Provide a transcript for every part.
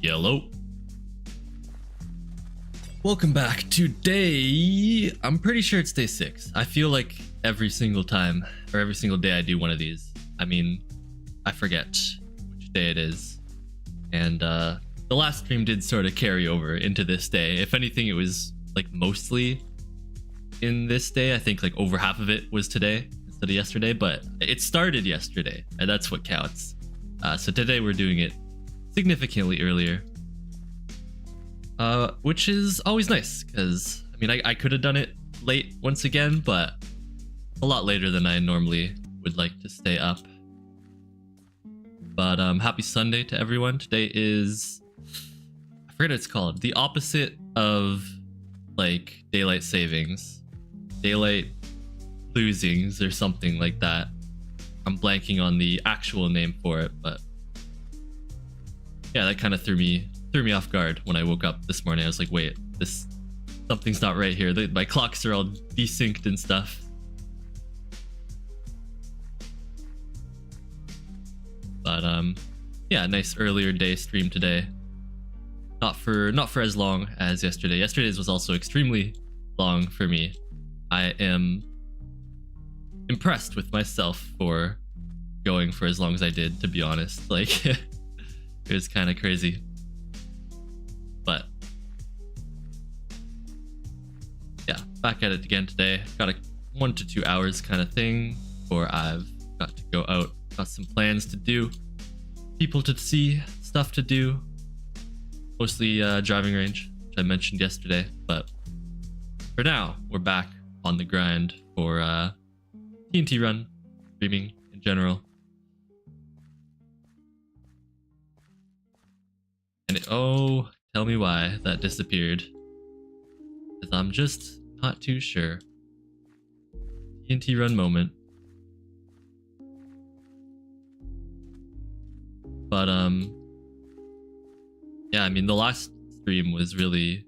Yellow. Welcome back. Today, I'm pretty sure it's day 6. I feel like every single time or every single day I do one of these. I mean, I forget which day it is. And the last stream did sort of carry over into this day. If anything, it was like mostly in this day. I think like over half of it was today instead of yesterday, but it started yesterday and that's what counts. So today we're doing it significantly earlier, which is always nice because I mean I could have done it late once again, but a lot later than I normally would like to stay up. But happy Sunday to everyone. Today is, I forget what it's called, the opposite of like daylight savings, daylight losings or something like that. I'm blanking on the actual name for it, but yeah, that kind of threw me off guard when I woke up this morning. I was like, wait, something's not right here. My clocks are all desynced and stuff. But yeah, nice earlier day stream today. Not for as long as yesterday. Yesterday's was also extremely long for me. I am impressed with myself for going for as long as I did, to be honest. Like it was kind of crazy. But yeah, back at it again today. Got a 1 to 2 hours kind of thing before I've got to go out. Got some plans to do, people to see, stuff to do. Mostly driving range, which I mentioned yesterday. But for now, we're back on the grind for TNT run, streaming in general. And oh, tell me why that disappeared. Because I'm just not too sure. TNT run moment. But yeah, I mean the last stream was really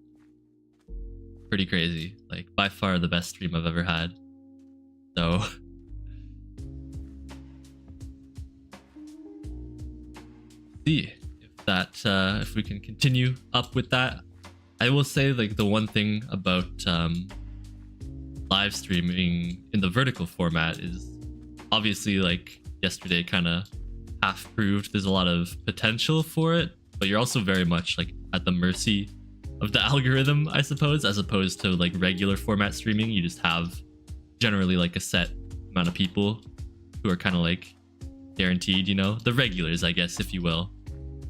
pretty crazy. Like by far the best stream I've ever had. So see if we can continue up with that. I will say like the one thing about live streaming in the vertical format is obviously like yesterday kind of half proved there's a lot of potential for it, but you're also very much like at the mercy of the algorithm, I suppose, as opposed to like regular format streaming. You just have generally like a set amount of people who are kind of like guaranteed, you know, the regulars, I guess, if you will.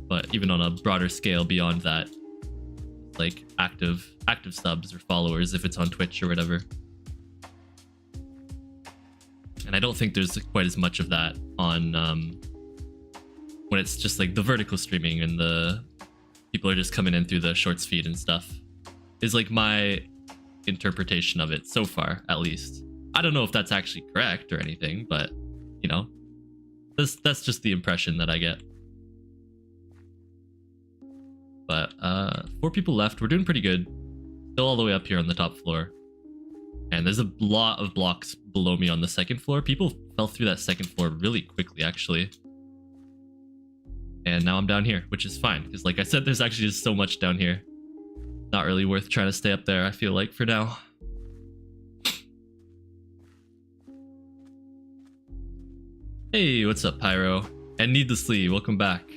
But even on a broader scale beyond that, like active subs or followers if it's on Twitch or whatever. And I don't think there's quite as much of that on when it's just like the vertical streaming and the people are just coming in through the shorts feed and stuff, is like my interpretation of it so far, at least. I don't know if that's actually correct or anything, but you know, that's just the impression that I get. But 4 people left. We're doing pretty good. Still all the way up here on the top floor. And there's a lot of blocks below me on the second floor. People fell through that second floor really quickly, actually. And now I'm down here, which is fine. Because like I said, there's actually just so much down here. Not really worth trying to stay up there, I feel like, for now. Hey, what's up, Pyro? And needlessly, welcome back.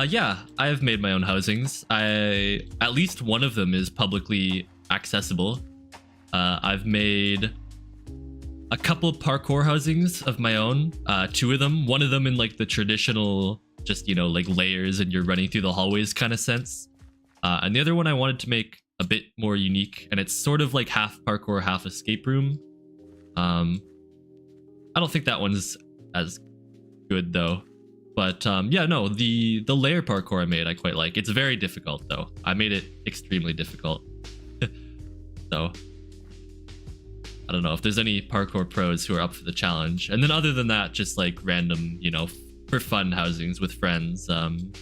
Yeah, I have made my own housings. At least one of them is publicly accessible. I've made a couple parkour housings of my own. 2 of them. One of them in like the traditional, just, you know, like layers and you're running through the hallways kind of sense. And the other one I wanted to make a bit more unique, and it's sort of like half parkour, half escape room. I don't think that one's as good though. But yeah, no, the layer parkour I made I quite like. It's very difficult though. I made it extremely difficult. So I don't know if there's any parkour pros who are up for the challenge. And then other than that, just like random, you know, for fun housings with friends. The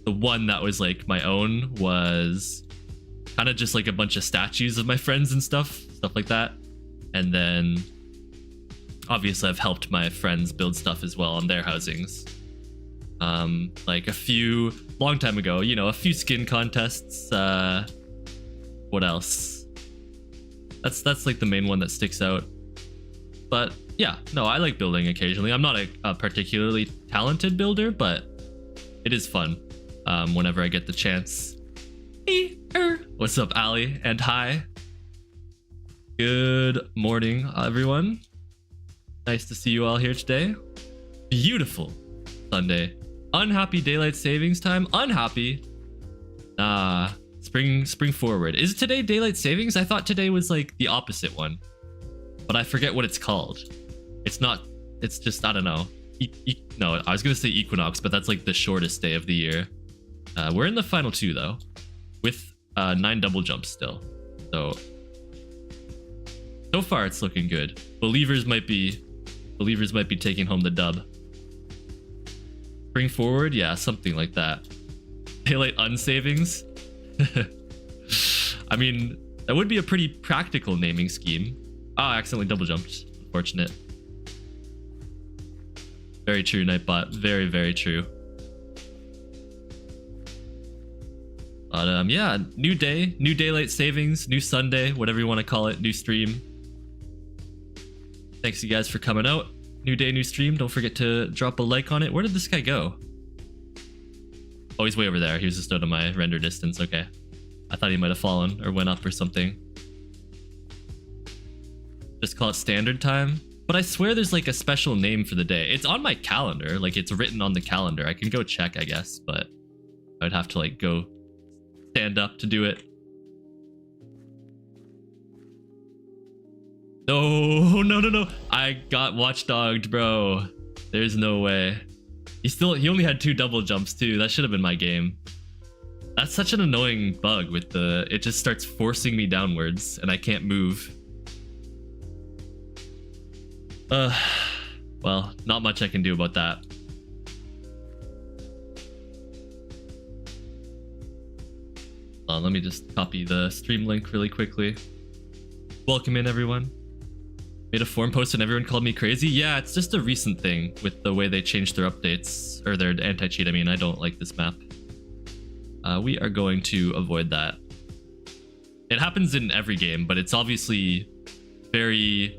one that was like my own was kind of just like a bunch of statues of my friends and stuff like that. And then obviously I've helped my friends build stuff as well on their housings. Like a few long time ago, you know, a few skin contests. What else? That's like the main one that sticks out. But yeah, no, I like building occasionally. I'm not a particularly talented builder, but it is fun whenever I get the chance. What's up, Ali? And hi. Good morning, everyone. Nice to see you all here today. Beautiful Sunday. Unhappy daylight savings time. Unhappy. Spring forward. Is today daylight savings? I thought today was like the opposite one, but I forget what it's called. It's not. It's just, I don't know. No, I was gonna say equinox, but that's like the shortest day of the year. We're in the final 2 though, with 9 double jumps still. So far it's looking good. Believers might be taking home the dub. Spring forward, yeah, something like that. Daylight unsavings. I mean, that would be a pretty practical naming scheme. I accidentally double jumped. Unfortunate. Very true, Nightbot. Very, very true. But yeah, new day, new daylight savings, new Sunday, whatever you want to call it, new stream. Thanks you guys for coming out. New day, new stream. Don't forget to drop a like on it. Where did this guy go? Oh, he's way over there. He was just out of my render distance. Okay. I thought he might have fallen or went up or something. Just call it standard time. But I swear there's like a special name for the day. It's on my calendar. Like it's written on the calendar. I can go check, I guess, but I'd have to like go stand up to do it. No. I got watchdogged, bro. There's no way. He only had 2 double jumps too. That should have been my game. That's such an annoying bug with it just starts forcing me downwards and I can't move. Well, not much I can do about that. Let me just copy the stream link really quickly. Welcome in, everyone. Made a forum post and everyone called me crazy. Yeah, it's just a recent thing with the way they changed their updates, or their anti-cheat. I mean, I don't like this map. We are going to avoid that. It happens in every game, but it's obviously very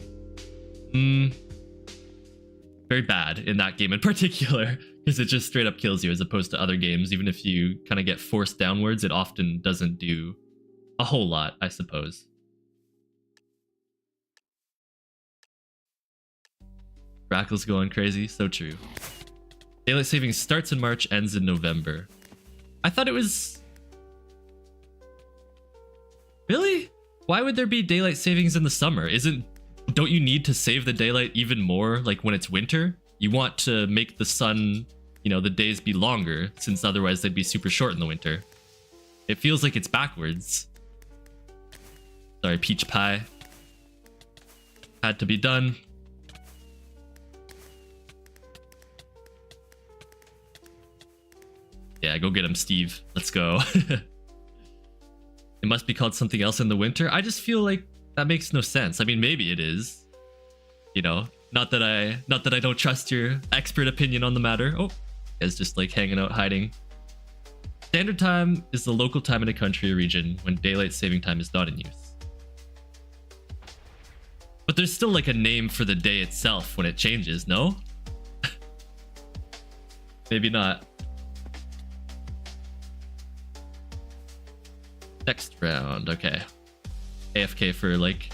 bad in that game in particular, because it just straight up kills you as opposed to other games. Even if you kind of get forced downwards, it often doesn't do a whole lot, I suppose. Rackle's going crazy. So true. Daylight savings starts in March, ends in November. I thought it was... Really? Why would there be daylight savings in the summer? Don't you need to save the daylight even more, like when it's winter? You want to make the sun, you know, the days be longer, since otherwise they'd be super short in the winter. It feels like it's backwards. Sorry, peach pie. Had to be done. Yeah, go get him, Steve. Let's go. It must be called something else in the winter. I just feel like that makes no sense. I mean, maybe it is. You know, not that I don't trust your expert opinion on the matter. Oh, it's just like hanging out, hiding. Standard time is the local time in a country or region when daylight saving time is not in use. But there's still like a name for the day itself when it changes, no? Maybe not. Next round, okay. AFK for like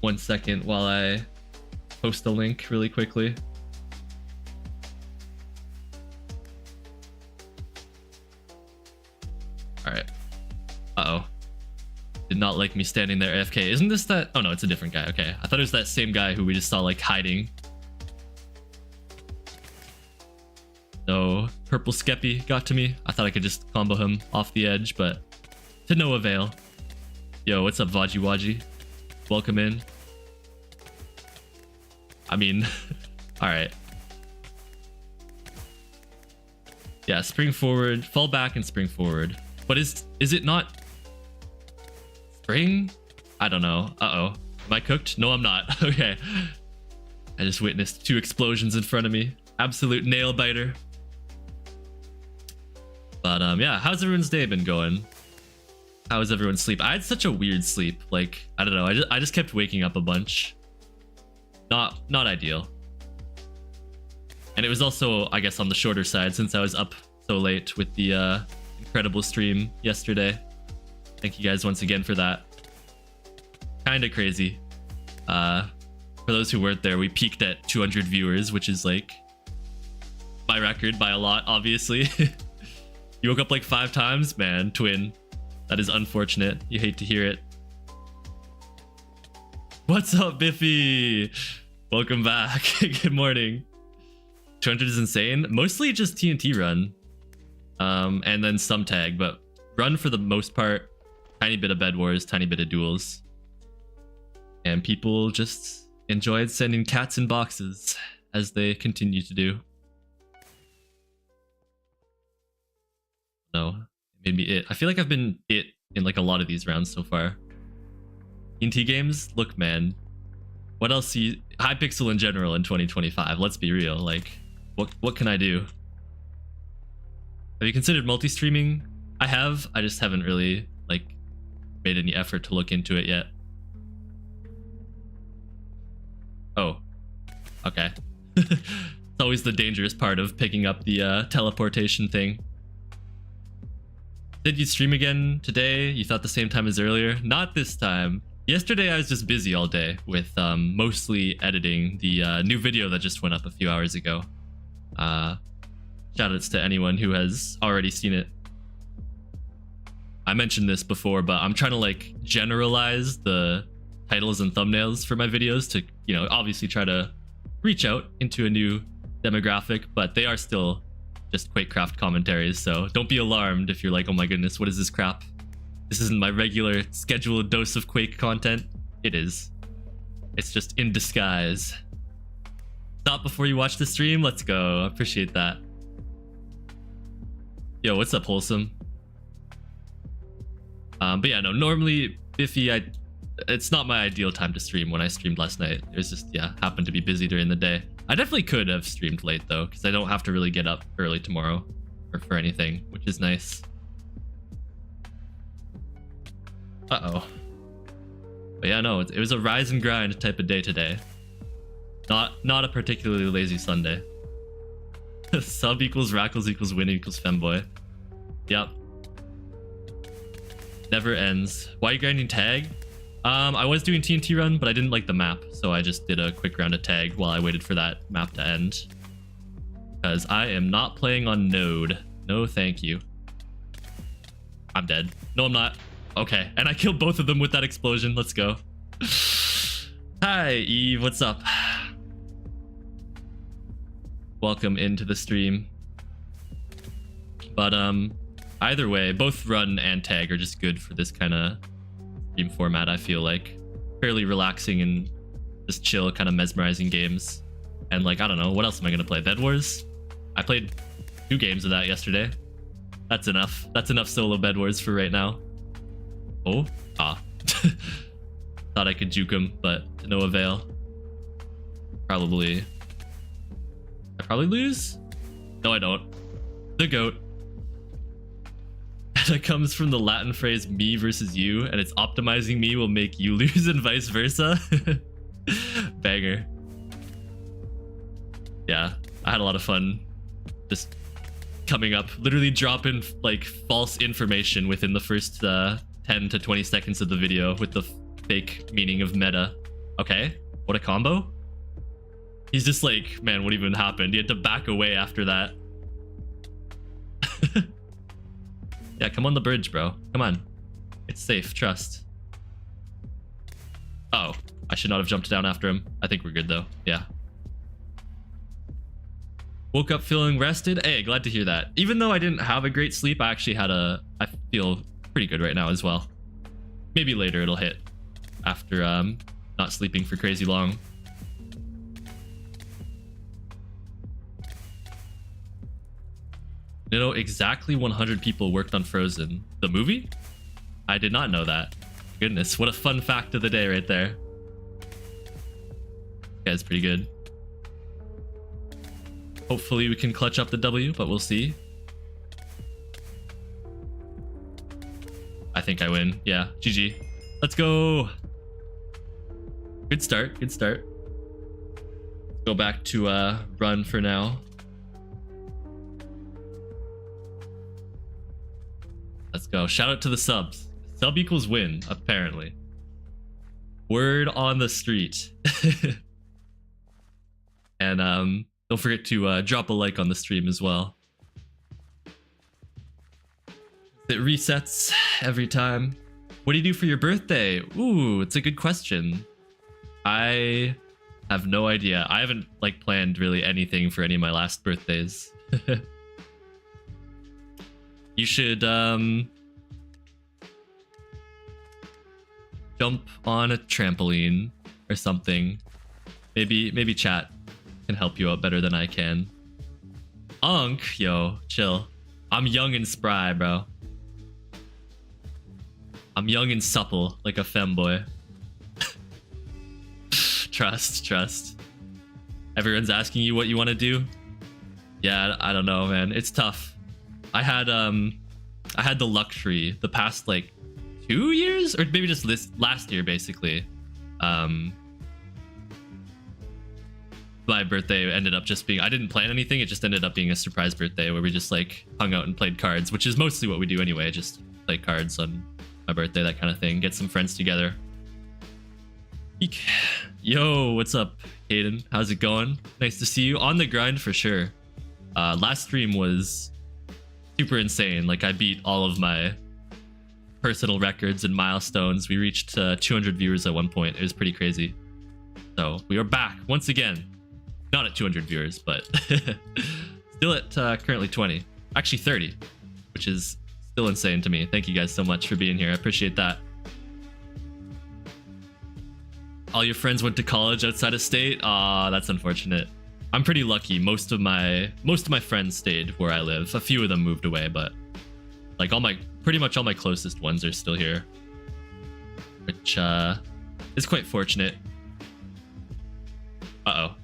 1 second while I post a link really quickly. Alright. Uh-oh. Did not like me standing there AFK. Isn't this that? Oh no, it's a different guy. Okay. I thought it was that same guy who we just saw like hiding. No, purple Skeppy got to me. I thought I could just combo him off the edge, but to no avail. Yo, what's up, Vaji Waji? Welcome in. I mean, alright. Yeah, spring forward, fall back and spring forward. But is it not spring? I don't know. Uh-oh. Am I cooked? No, I'm not. Okay. I just witnessed 2 explosions in front of me. Absolute nail biter. But yeah, how's everyone's day been going? How was everyone's sleep? I had such a weird sleep. Like, I don't know. I just kept waking up a bunch. Not ideal. And it was also, I guess, on the shorter side since I was up so late with the incredible stream yesterday. Thank you guys once again for that. Kind of crazy. For those who weren't there, we peaked at 200 viewers, which is like my record by a lot, obviously. You woke up like 5 times? Man, twin. That is unfortunate. You hate to hear it. What's up, Biffy? Welcome back. Good morning. 200 is insane. Mostly just TNT run. And then some tag, but run for the most part. Tiny bit of Bed Wars, tiny bit of duels. And people just enjoyed sending cats in boxes, as they continue to do. No, it made me it. I feel like I've been it in like a lot of these rounds so far. TNT games? Look, man. What else see? Hypixel in general in 2025. Let's be real. Like, what can I do? Have you considered multi-streaming? I have. I just haven't really like made any effort to look into it yet. Oh, okay. It's always the dangerous part of picking up the teleportation thing. Did you stream again today? You thought the same time as earlier? Not this time. Yesterday I was just busy all day with mostly editing the new video that just went up a few hours ago. Shoutouts to anyone who has already seen it. I mentioned this before, but I'm trying to like generalize the titles and thumbnails for my videos to, you know, obviously try to reach out into a new demographic, but they are still just Quakecraft commentaries, so don't be alarmed if you're like, oh my goodness, what is this crap? This isn't my regular scheduled dose of Quake content. It is. It's just in disguise. Stop before you watch the stream? Let's go. I appreciate that. Yo, what's up, Wholesome? But yeah, no, normally, Biffy, it's not my ideal time to stream when I streamed last night. It was just, yeah, happened to be busy during the day. I definitely could have streamed late though, because I don't have to really get up early tomorrow or for anything, which is nice. Uh-oh. But yeah, no, it was a rise and grind type of day today. Not a particularly lazy Sunday. Sub equals Rackles equals win equals femboy. Yep. Never ends. Why are you grinding tag? I was doing TNT run, but I didn't like the map, so I just did a quick round of tag while I waited for that map to end. Because I am not playing on Node. No, thank you. I'm dead. No, I'm not. Okay, and I killed both of them with that explosion. Let's go. Hi, Eve. What's up? Welcome into the stream. But either way, both run and tag are just good for this kind of stream format. I feel like fairly relaxing and just chill, kind of mesmerizing games. And like, I don't know, what else am I gonna play? Bed Wars? I played 2 games of that yesterday. That's enough. That's enough solo Bed Wars for right now. Oh, thought I could juke him, but to no avail. I probably lose? No, I don't. The GOAT. That comes from the Latin phrase me versus you, and it's optimizing me will make you lose and vice versa. Banger. Yeah, I had a lot of fun just coming up, literally dropping like false information within the first 10 to 20 seconds of the video with the fake meaning of meta. Okay, what a combo. He's just like, man, what even happened? He had to back away after that. Yeah, come on the bridge, bro. Come on. It's safe. Trust. Oh, I should not have jumped down after him. I think we're good, though. Yeah. Woke up feeling rested. Hey, glad to hear that. Even though I didn't have a great sleep, I actually had I feel pretty good right now as well. Maybe later it'll hit after not sleeping for crazy long. You know, exactly 100 people worked on Frozen. The movie? I did not know that. Goodness, what a fun fact of the day right there. Yeah, it's pretty good. Hopefully we can clutch up the W, but we'll see. I think I win. Yeah, GG. Let's go. Good start. Good start. Go back to run for now. Let's go. Shout out to the subs. Sub equals win, apparently. Word on the street. And don't forget to drop a like on the stream as well. It resets every time. What do you do for your birthday? Ooh, it's a good question. I have no idea. I haven't like planned really anything for any of my last birthdays. You should jump on a trampoline or something. Maybe chat can help you out better than I can. Unk, yo, chill. I'm young and spry, bro. I'm young and supple, like a femboy. Trust. Everyone's asking you what you want to do. Yeah, I don't know, man. It's tough. I had the luxury the past like 2 years, or maybe just last year, basically. My birthday ended up just being, I didn't plan anything. It just ended up being a surprise birthday where we just like hung out and played cards, which is mostly what we do anyway. Just play cards on my birthday, that kind of thing. Get some friends together. Eek. Yo, what's up, Hayden? How's it going? Nice to see you. On the grind for sure. Last stream was super insane. Like I beat all of my personal records and milestones. We reached 200 viewers at one point. It was pretty crazy. So we are back once again. Not at 200 viewers, but still at currently 20. Actually 30, which is still insane to me. Thank you guys so much for being here. I appreciate that. All your friends went to college outside of state? Aw, that's unfortunate. I'm pretty lucky. Most of my friends stayed where I live. A few of them moved away, but like pretty much all my closest ones are still here, which is quite fortunate. Uh-oh.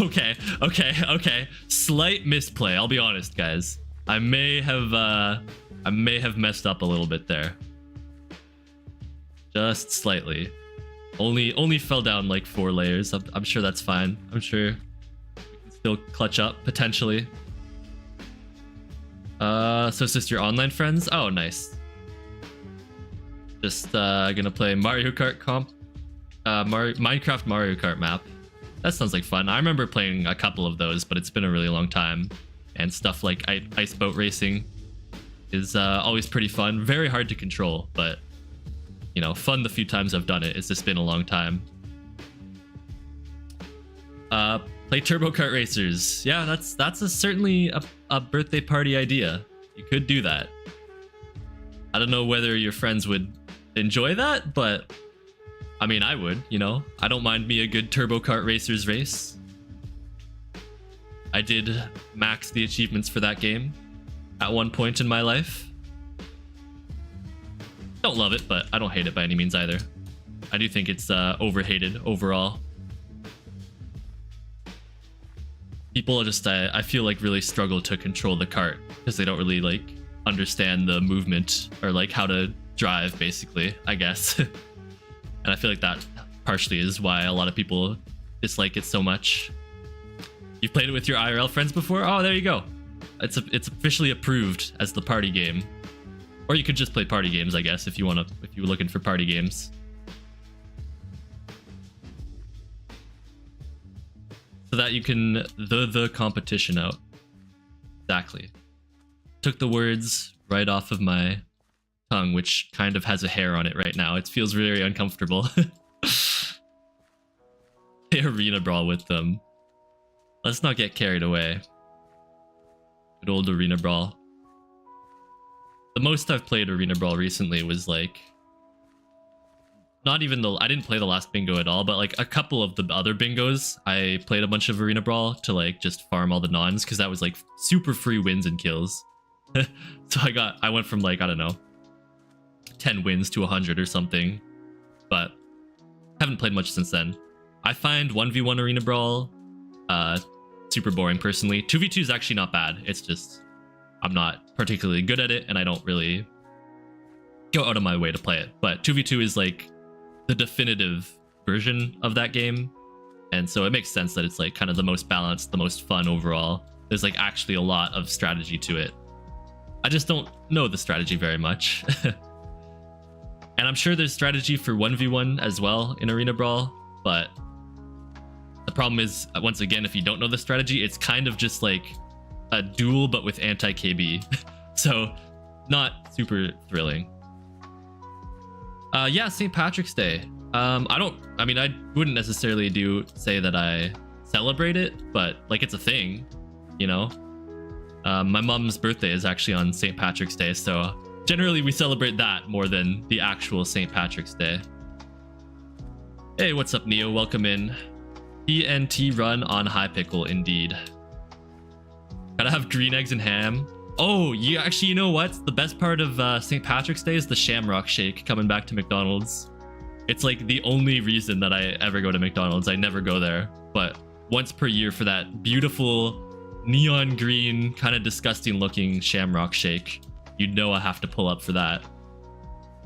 Okay. Slight misplay. I'll be honest, guys. I may have messed up a little bit there. Just slightly. Only fell down like 4 layers. I'm sure that's fine. I'm sure we can still clutch up potentially. So it's just your online friends? Oh, nice. Just gonna play Mario Kart comp. Minecraft Mario Kart map. That sounds like fun. I remember playing a couple of those, but it's been a really long time. And stuff like ice boat racing is always pretty fun. Very hard to control, but you know, fun the few times I've done it. It's just been a long time. Play Turbo Kart Racers. Yeah, that's certainly a birthday party idea. You could do that. I don't know whether your friends would enjoy that, but I mean, I would, you know. I don't mind me a good Turbo Kart Racers race. I did max the achievements for that game at one point in my life. Don't love it, but I don't hate it by any means either. I do think it's overhated overall. People just, I feel like, really struggle to control the cart because they don't really like understand the movement or like how to drive, basically, I guess. And I feel like that partially is why a lot of people dislike it so much. You've played it with your IRL friends before? Oh, there you go. It's officially approved as the party game. Or you could just play party games, I guess, if you're looking for party games. So that you can the competition out. Exactly. Took the words right off of my tongue, which kind of has a hair on it right now. It feels very uncomfortable. Play Arena Brawl with them. Let's not get carried away. Good old Arena Brawl. The most I've played Arena Brawl recently was like, not even I didn't play the last bingo at all, but like a couple of the other bingos, I played a bunch of Arena Brawl to like just farm all the nons, because that was like super free wins and kills. So I went from like, I don't know, 10 wins to 100 or something, but haven't played much since then. I find 1v1 Arena Brawl super boring personally. 2v2 is actually not bad. It's just I'm not particularly good at it, and I don't really go out of my way to play it. But 2v2 is like the definitive version of that game, and so it makes sense that it's like kind of the most balanced, the most fun overall. There's like actually a lot of strategy to it. I just don't know the strategy very much. And I'm sure there's strategy for 1v1 as well in Arena Brawl, but the problem is, once again, if you don't know the strategy, it's kind of just like a duel but with anti-KB. So not super thrilling. Yeah, St. Patrick's Day. I wouldn't necessarily say that I celebrate it, but like it's a thing, you know? My mom's birthday is actually on St. Patrick's Day, so generally we celebrate that more than the actual St. Patrick's Day. Hey, what's up, Neo? Welcome in. TNT run on Hypixel, indeed. Gotta have green eggs and ham. Oh, you know what? The best part of St. Patrick's Day is the Shamrock Shake coming back to McDonald's. It's like the only reason that I ever go to McDonald's. I never go there, but once per year for that beautiful neon green, kind of disgusting looking Shamrock Shake. You know I have to pull up for that.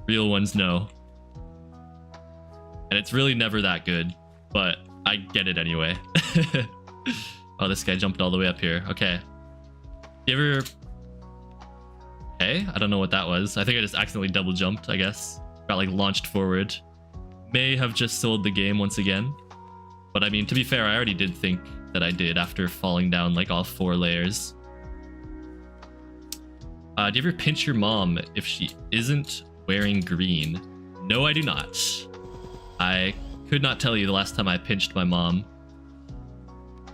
Real ones know. And it's really never that good, but I get it anyway. Oh, this guy jumped all the way up here. Okay. You ever... Okay, I don't know what that was. I think I just accidentally double jumped, I guess. Got like launched forward. May have just sold the game once again. But I mean, to be fair, I already did think that I did after falling down like all 4 layers. Do you ever pinch your mom if she isn't wearing green? No, I do not. I could not tell you the last time I pinched my mom.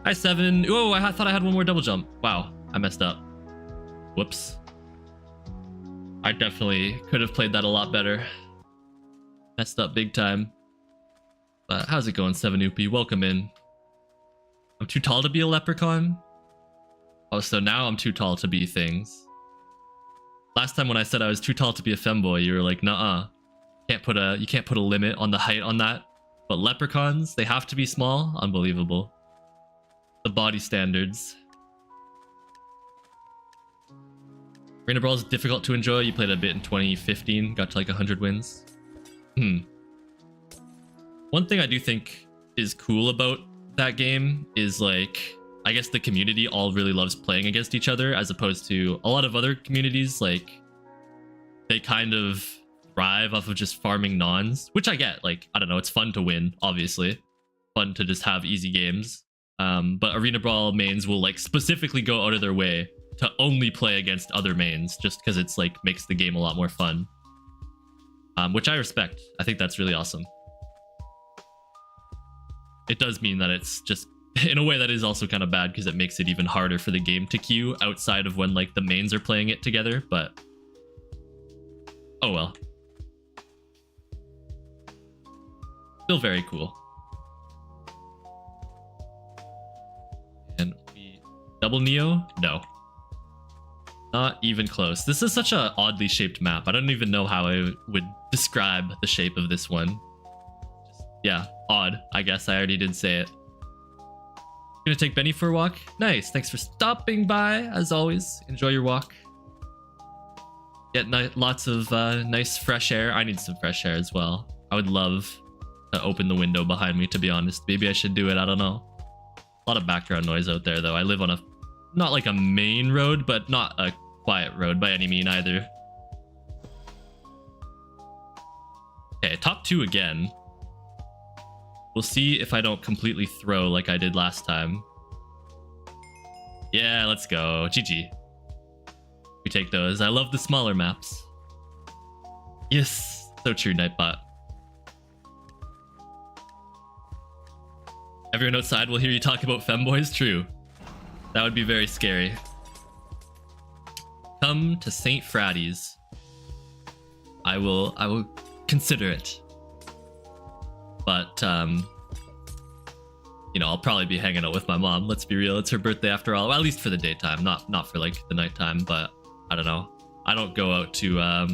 Hi, 7. Oh, I thought I had one more double jump. Wow, I messed up. Whoops. I definitely could have played that a lot better. Messed up big time. But how's it going, 7oopy? Welcome in. I'm too tall to be a leprechaun? Oh, so now I'm too tall to be things. Last time when I said I was too tall to be a femboy, you were like, nuh-uh. You can't put a limit on the height on that. But leprechauns, they have to be small? Unbelievable. The body standards. Arena Brawl is difficult to enjoy. You played a bit in 2015, got to like 100 wins. One thing I do think is cool about that game is like, I guess the community all really loves playing against each other, as opposed to a lot of other communities. Like, they kind of thrive off of just farming nons, which I get. Like, I don't know, it's fun to win, obviously. Fun to just have easy games. But Arena Brawl mains will like specifically go out of their way to only play against other mains, just because it's like makes the game a lot more fun. Which I respect. I think that's really awesome. It does mean that it's just, in a way that is also kind of bad, because it makes it even harder for the game to queue outside of when like the mains are playing it together, but oh well. Still very cool. And we double Neo? No. Not even close. This is such an oddly shaped map. I don't even know how I would describe the shape of this one. Just, yeah, odd. I guess I already did say it. Gonna take Benny for a walk? Nice. Thanks for stopping by, as always. Enjoy your walk. Get lots of nice fresh air. I need some fresh air as well. I would love to open the window behind me, to be honest. Maybe I should do it. I don't know. A lot of background noise out there, though. I live on a... not like a main road, but not a quiet road by any mean either. Okay, top 2 again. We'll see if I don't completely throw like I did last time. Yeah, let's go. GG. We take those. I love the smaller maps. Yes, so true, Nightbot. Everyone outside will hear you talk about femboys. True. That would be very scary. Come to St. Fratty's. I will consider it. But you know, I'll probably be hanging out with my mom. Let's be real, it's her birthday after all. Well, at least for the daytime, not for like the nighttime. But I don't know. I don't go out to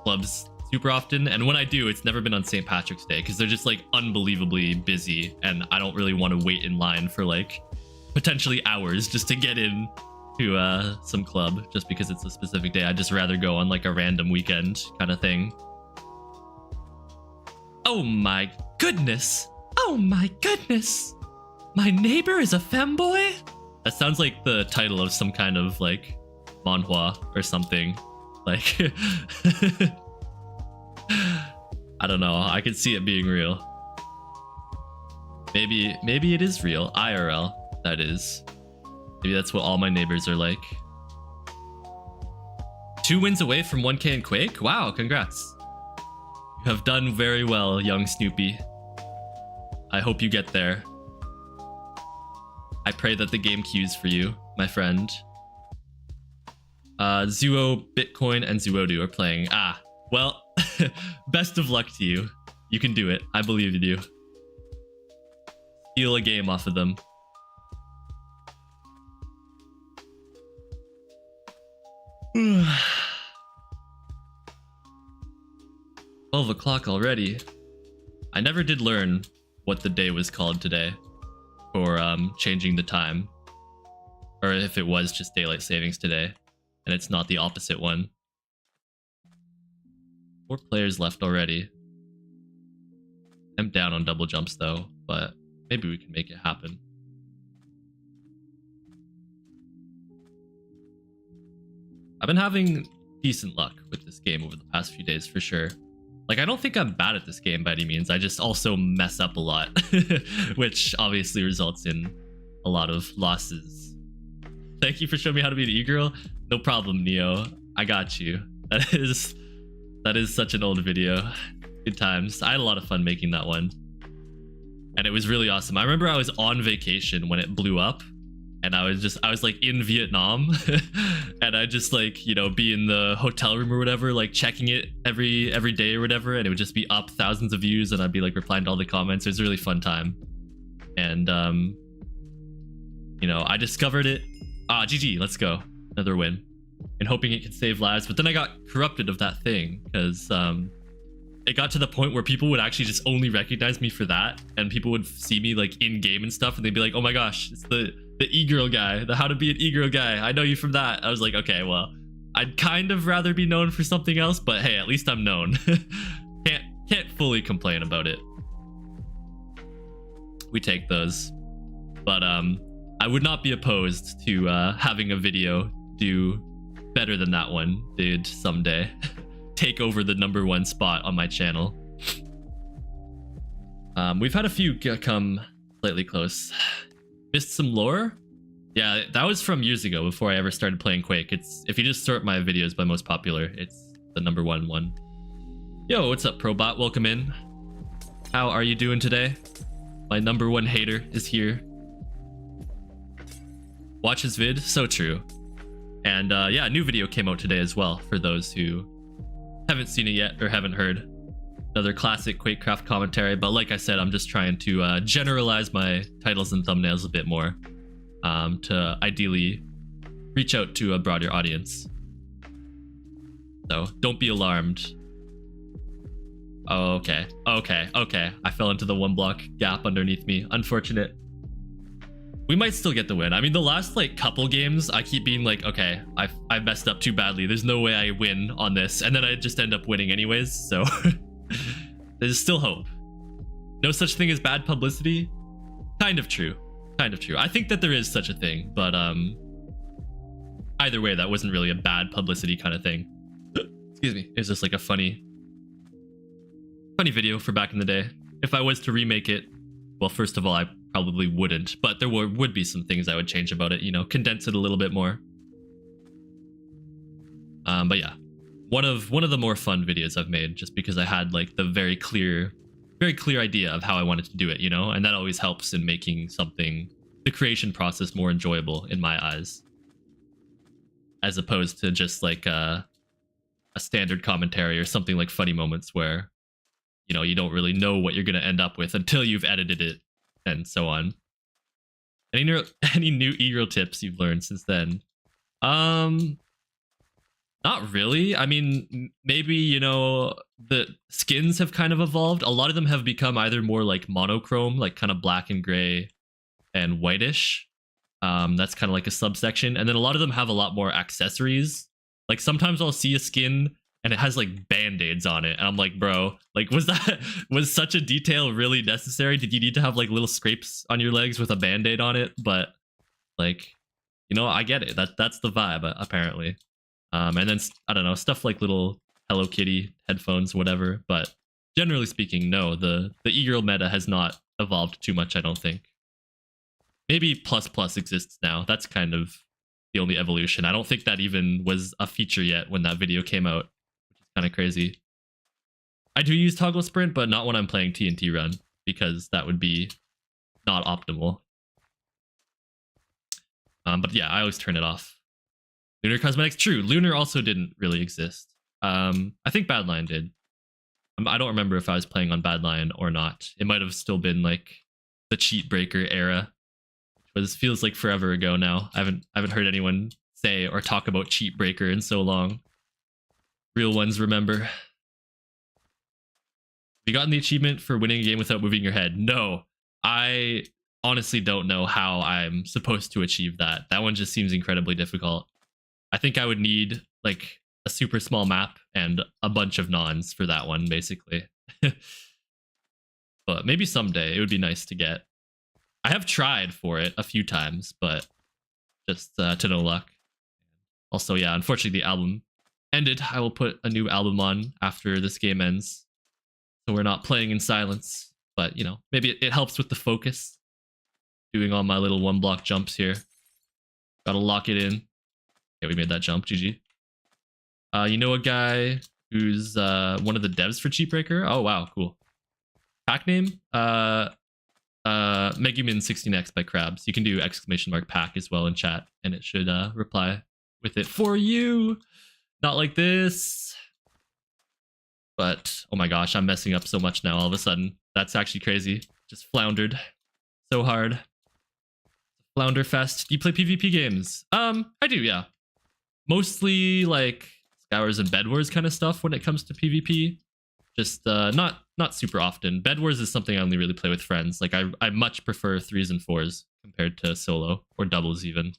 clubs super often, and when I do, it's never been on St. Patrick's Day, because they're just like unbelievably busy, and I don't really want to wait in line for like potentially hours just to get in to some club just because it's a specific day. I'd just rather go on like a random weekend kind of thing. Oh my goodness! Oh my goodness! My neighbor is a femboy? That sounds like the title of some kind of like manhwa or something. Like I don't know. I could see it being real. Maybe it is real. IRL, that is. Maybe that's what all my neighbors are like. 2 wins away from 1K in Quake? Wow, congrats. You have done very well, young Snoopy. I hope you get there. I pray that the game queues for you, my friend. Zuo, Bitcoin, and Zuodu are playing. Ah, well, best of luck to you. You can do it. I believe in you. Steal a game off of them. $12 o'clock already. I never did learn what the day was called today for changing the time, or if it was just daylight savings today and it's not the opposite one. 4 players left already. I'm down on double jumps though, but maybe we can make it happen. I've been having decent luck with this game over the past few days for sure. Like, I don't think I'm bad at this game by any means. I just also mess up a lot, which obviously results in a lot of losses. Thank you for showing me how to be an e-girl. No problem, Neo. I got you. That is such an old video. Good times. I had a lot of fun making that one. And it was really awesome. I remember I was on vacation when it blew up. And I was like in Vietnam and I just like, you know, be in the hotel room or whatever, like checking it every day or whatever. And it would just be up thousands of views and I'd be like replying to all the comments. It was a really fun time. And, you know, I discovered it. GG, let's go. Another win. And hoping it could save lives. But then I got corrupted of that thing because, it got to the point where people would actually just only recognize me for that. And people would see me like in game and stuff. And they'd be like, oh my gosh, it's the e-girl guy, the how to be an e-girl guy. I know you from that. I was like, okay, well, I'd kind of rather be known for something else, but hey, at least I'm known. can't fully complain about it. We take those. But I would not be opposed to having a video do better than that one did someday. Take over the #1 spot on my channel. We've had a few come slightly close. Missed some lore? Yeah, that was from years ago before I ever started playing Quake. It's if you just sort my videos by most popular, it's the #1 one. Yo, what's up, Probot? Welcome in. How are you doing today? My #1 hater is here. Watch his vid, so true. And yeah, a new video came out today as well for those who haven't seen it yet or haven't heard. Another classic Quakecraft commentary, but like I said, I'm just trying to generalize my titles and thumbnails a bit more to ideally reach out to a broader audience. So don't be alarmed. Oh, okay. I fell into the 1 block gap underneath me. Unfortunate. We might still get the win. I mean, the last like couple games, I keep being like, okay, I messed up too badly. There's no way I win on this. And then I just end up winning anyways. So there's still hope. No such thing as bad publicity. Kind of true. I think that there is such a thing, but either way, that wasn't really a bad publicity kind of thing. Excuse me. It's just like a funny video for back in the day. If I was to remake it, well, first of all, I probably wouldn't, but there would be some things I would change about it, you know, condense it a little bit more. But yeah, one of the more fun videos I've made, just because I had like the very clear idea of how I wanted to do it, you know, and that always helps in making something, the creation process, more enjoyable in my eyes, as opposed to just like a standard commentary or something like Funny Moments where, you know, you don't really know what you're going to end up with until you've edited it and so on. Any new e-girl tips you've learned since then? Not really. I mean, maybe, you know, the skins have kind of evolved. A lot of them have become either more like monochrome, like kind of black and gray and whitish, That's kind of like a subsection, and then a lot of them have a lot more accessories. Like sometimes I'll see a skin and it has like band-aids on it, and I'm like, bro, like was such a detail really necessary? Did you need to have like little scrapes on your legs with a band-aid on it? But like, you know, I get it. That's the vibe apparently. And then I don't know, stuff like little Hello Kitty headphones, whatever. But generally speaking, no, the e-girl meta has not evolved too much, I don't think. Maybe plus plus exists now. That's kind of the only evolution. I don't think that even was a feature yet when that video came out, which is kind of crazy. I do use toggle sprint, but not when I'm playing TNT run, because that would be not optimal. But yeah, I always turn it off. Lunar cosmetics, true. Lunar also didn't really exist. I think Badlion did. I don't remember if I was playing on Badlion or not. It might have still been like the cheat breaker era, but this feels like forever ago now. I haven't heard anyone say or talk about cheat breaker in so long. Real ones remember. Have you gotten the achievement for winning a game without moving your head? No, I honestly don't know how I'm supposed to achieve that. That one just seems incredibly difficult. I think I would need like a super small map and a bunch of nons for that one, basically. But maybe someday it would be nice to get. I have tried for it a few times, but just to no luck. Also, yeah, unfortunately the album ended. I will put a new album on after this game ends, so we're not playing in silence. But, you know, maybe it helps with the focus. Doing all my little one block jumps here. Gotta lock it in. Okay, we made that jump. GG. You know a guy who's one of the devs for Cheat Breaker? Oh, wow, cool. Pack name? Megumin16x by Krabs. You can do !pack as well in chat, and it should reply with it for you. Not like this. But, oh my gosh, I'm messing up so much now all of a sudden. That's actually crazy. Just floundered so hard. Flounder fest. Do you play PvP games? I do, yeah. Mostly like Scours and Bed Wars kind of stuff when it comes to PvP. Just not super often. Bed Wars is something I only really play with friends. Like I much prefer 3s and 4s compared to solo or doubles even.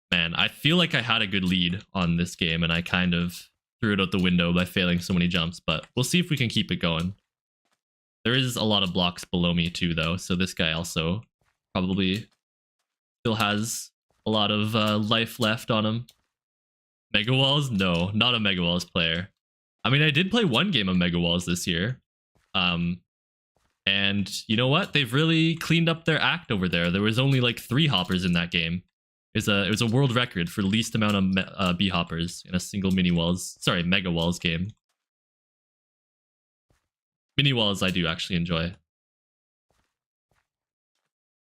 Man, I feel like I had a good lead on this game and I kind of threw it out the window by failing so many jumps, but we'll see if we can keep it going. There is a lot of blocks below me too though, so this guy also probably still has a lot of life left on him. Mega Walls? No, not a Mega Walls player. I mean, I did play one game of Mega Walls this year. And you know what? They've really cleaned up their act over there. There was only like 3 hoppers in that game. It was a world record for the least amount of B hoppers in a single Mega Walls game. Mini Walls I do actually enjoy.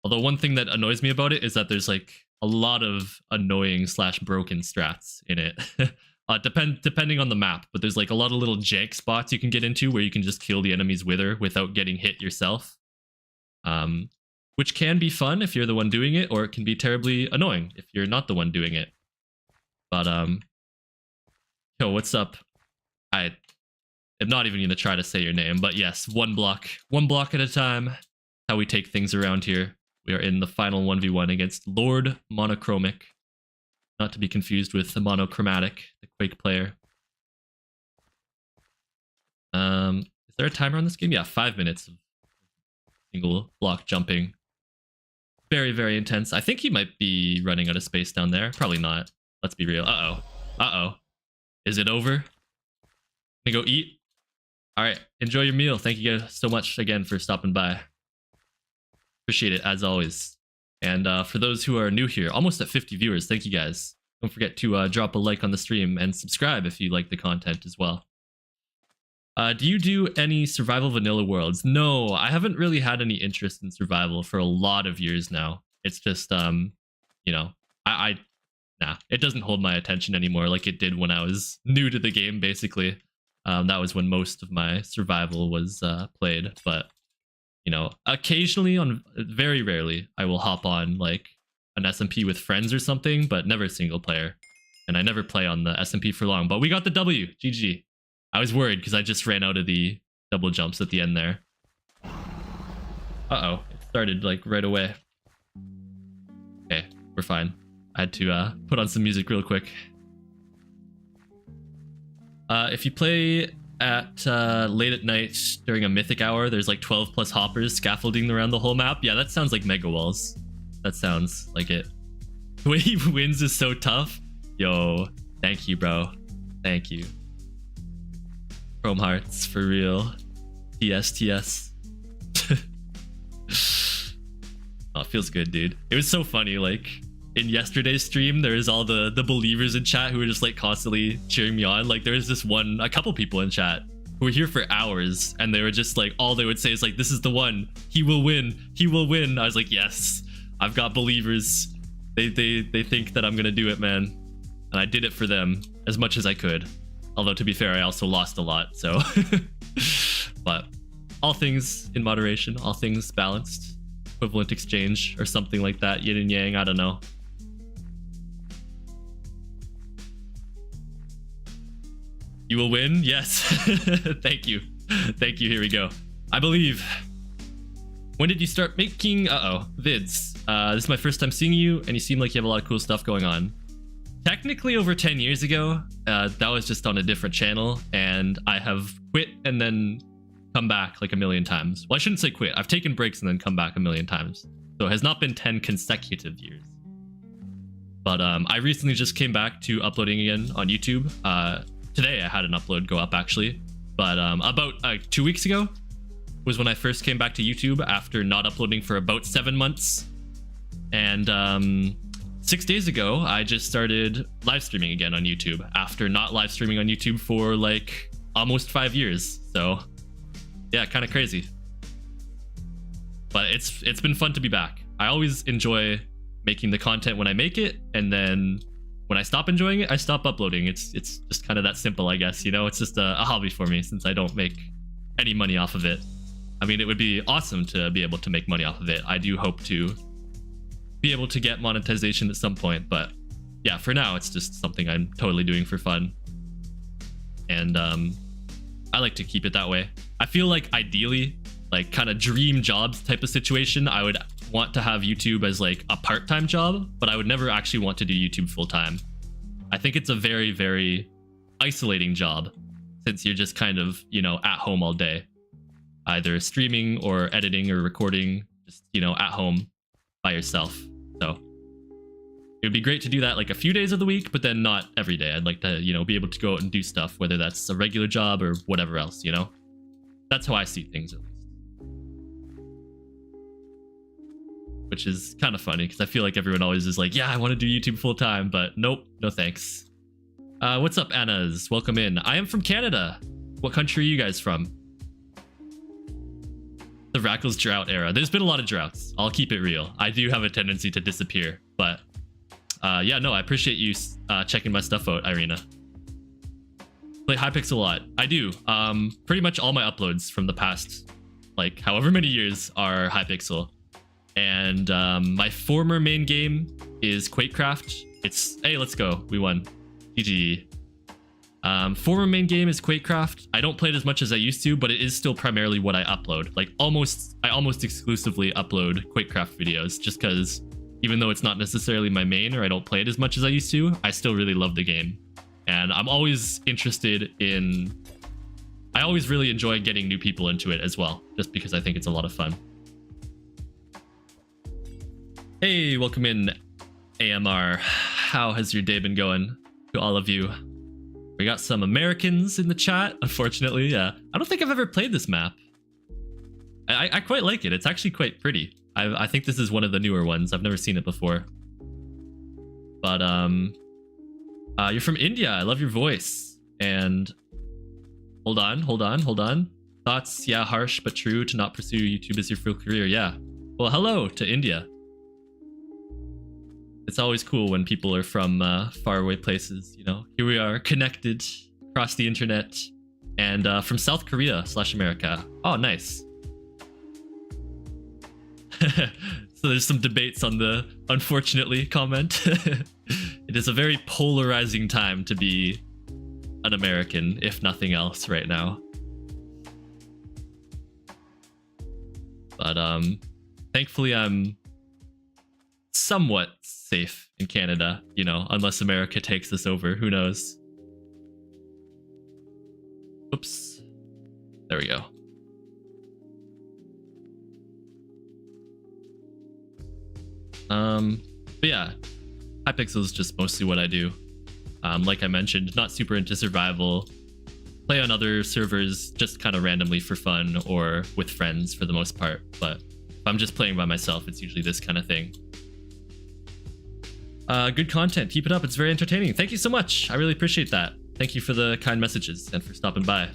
Although one thing that annoys me about it is that there's like a lot of annoying / broken strats in it. Depending on the map, but there's like a lot of little jank spots you can get into where you can just kill the enemy's wither without getting hit yourself. Which can be fun if you're the one doing it, or it can be terribly annoying if you're not the one doing it. But yo, what's up? I am not even gonna try to say your name, but yes, one block at a time. How we take things around here. We are in the final 1v1 against Lord Monochromic. Not to be confused with the Monochromatic, the Quake player. Is there a timer on this game? Yeah, 5 minutes of single block jumping. Very, very intense. I think he might be running out of space down there. Probably not. Let's be real. Uh-oh. Uh-oh. Is it over? Gonna go eat? Alright, enjoy your meal. Thank you guys so much again for stopping by. Appreciate it, as always. And for those who are new here, almost at 50 viewers, thank you guys. Don't forget to drop a like on the stream and subscribe if you like the content as well. Do you do any survival vanilla worlds? No, I haven't really had any interest in survival for a lot of years now. It's just, you know, nah, it doesn't hold my attention anymore like it did when I was new to the game, basically. That was when most of my survival was played, but, you know, occasionally, very rarely, I will hop on, like, an SMP with friends or something, but never single player. And I never play on the SMP for long, but we got the W, GG. I was worried because I just ran out of the double jumps at the end there. Uh-oh, it started like right away. Okay, we're fine. I had to put on some music real quick. If you play at late at night during a mythic hour, there's like 12 plus hoppers scaffolding around the whole map. Yeah, that sounds like mega walls. That sounds like it. The way he wins is so tough. Yo, thank you, bro. Thank you. Chrome hearts for real. TS. Oh, it feels good, dude. It was so funny. Like in yesterday's stream, there was all the believers in chat who were just like constantly cheering me on. Like there was a couple people in chat who were here for hours, and they were just like, all they would say is like, "This is the one. He will win. He will win." I was like, yes, I've got believers. They think that I'm gonna do it, man, and I did it for them as much as I could. Although to be fair, I also lost a lot. So, but all things in moderation, all things balanced, equivalent exchange or something like that. Yin and yang. I don't know. You will win. Yes. Thank you. Thank you. Here we go. I believe. When did you start making vids? This is my first time seeing you, and you seem like you have a lot of cool stuff going on. Technically over 10 years ago. That was just on a different channel, and I have quit and then come back like a million times. Well, I shouldn't say quit. I've taken breaks and then come back a million times. So it has not been 10 consecutive years. But I recently just came back to uploading again on YouTube. Today I had an upload go up actually, but about 2 weeks ago was when I first came back to YouTube after not uploading for about 7 months. And 6 days ago, I just started live streaming again on YouTube after not live streaming on YouTube for like almost 5 years. So yeah, kind of crazy. But it's been fun to be back. I always enjoy making the content when I make it, and then when I stop enjoying it, I stop uploading. It's just kind of that simple, I guess. You know, it's just a hobby for me since I don't make any money off of it. I mean, it would be awesome to be able to make money off of it. I do hope to be able to get monetization at some point, but yeah, for now, it's just something I'm totally doing for fun. And I like to keep it that way. I feel like ideally, like kind of dream jobs type of situation, I would want to have YouTube as like a part-time job, but I would never actually want to do YouTube full-time. I think it's a very, very isolating job since you're just kind of, you know, at home all day, either streaming or editing or recording, just, you know, at home by yourself. So it would be great to do that like a few days of the week, but then not every day. I'd like to, you know, be able to go out and do stuff, whether that's a regular job or whatever else, you know. That's how I see things, at least. Which is kind of funny because I feel like everyone always is like, yeah, I want to do YouTube full time, but nope, no thanks. What's up, Annas? Welcome in. I am from Canada. What country are you guys from? The Rackles drought era. There's been a lot of droughts. I'll keep it real. I do have a tendency to disappear, but yeah, no, I appreciate you checking my stuff out, Irina. Play Hypixel a lot. I do. Pretty much all my uploads from the past, like however many years, are Hypixel. And my former main game is Quakecraft. It's, hey, let's go. We won. GG. Former main game is Quakecraft. I don't play it as much as I used to, but it is still primarily what I upload. Like I almost exclusively upload Quakecraft videos just because even though it's not necessarily my main or I don't play it as much as I used to, I still really love the game. And I'm always interested in... I always really enjoy getting new people into it as well, just because I think it's a lot of fun. Hey, welcome in, AMR. How has your day been going to all of you? We got some Americans in the chat, unfortunately. Yeah, I don't think I've ever played this map. I quite like it. It's actually quite pretty. I think this is one of the newer ones. I've never seen it before. But you're from India. I love your voice. And hold on. Thoughts? Yeah, harsh but true to not pursue YouTube as your full career. Yeah. Well, hello to India. It's always cool when people are from faraway places, you know. Here we are, connected across the internet, and from South Korea / America. Oh, nice. So there's some debates on the unfortunately comment. It is a very polarizing time to be an American, if nothing else, right now. But thankfully I'm somewhat safe in Canada, you know, unless America takes us over. Who knows? Oops. There we go. But yeah, Hypixel is just mostly what I do. Like I mentioned, not super into survival. Play on other servers just kind of randomly for fun or with friends for the most part. But if I'm just playing by myself, it's usually this kind of thing. Good content. Keep it up. It's very entertaining. Thank you so much. I really appreciate that. Thank you for the kind messages and for stopping by.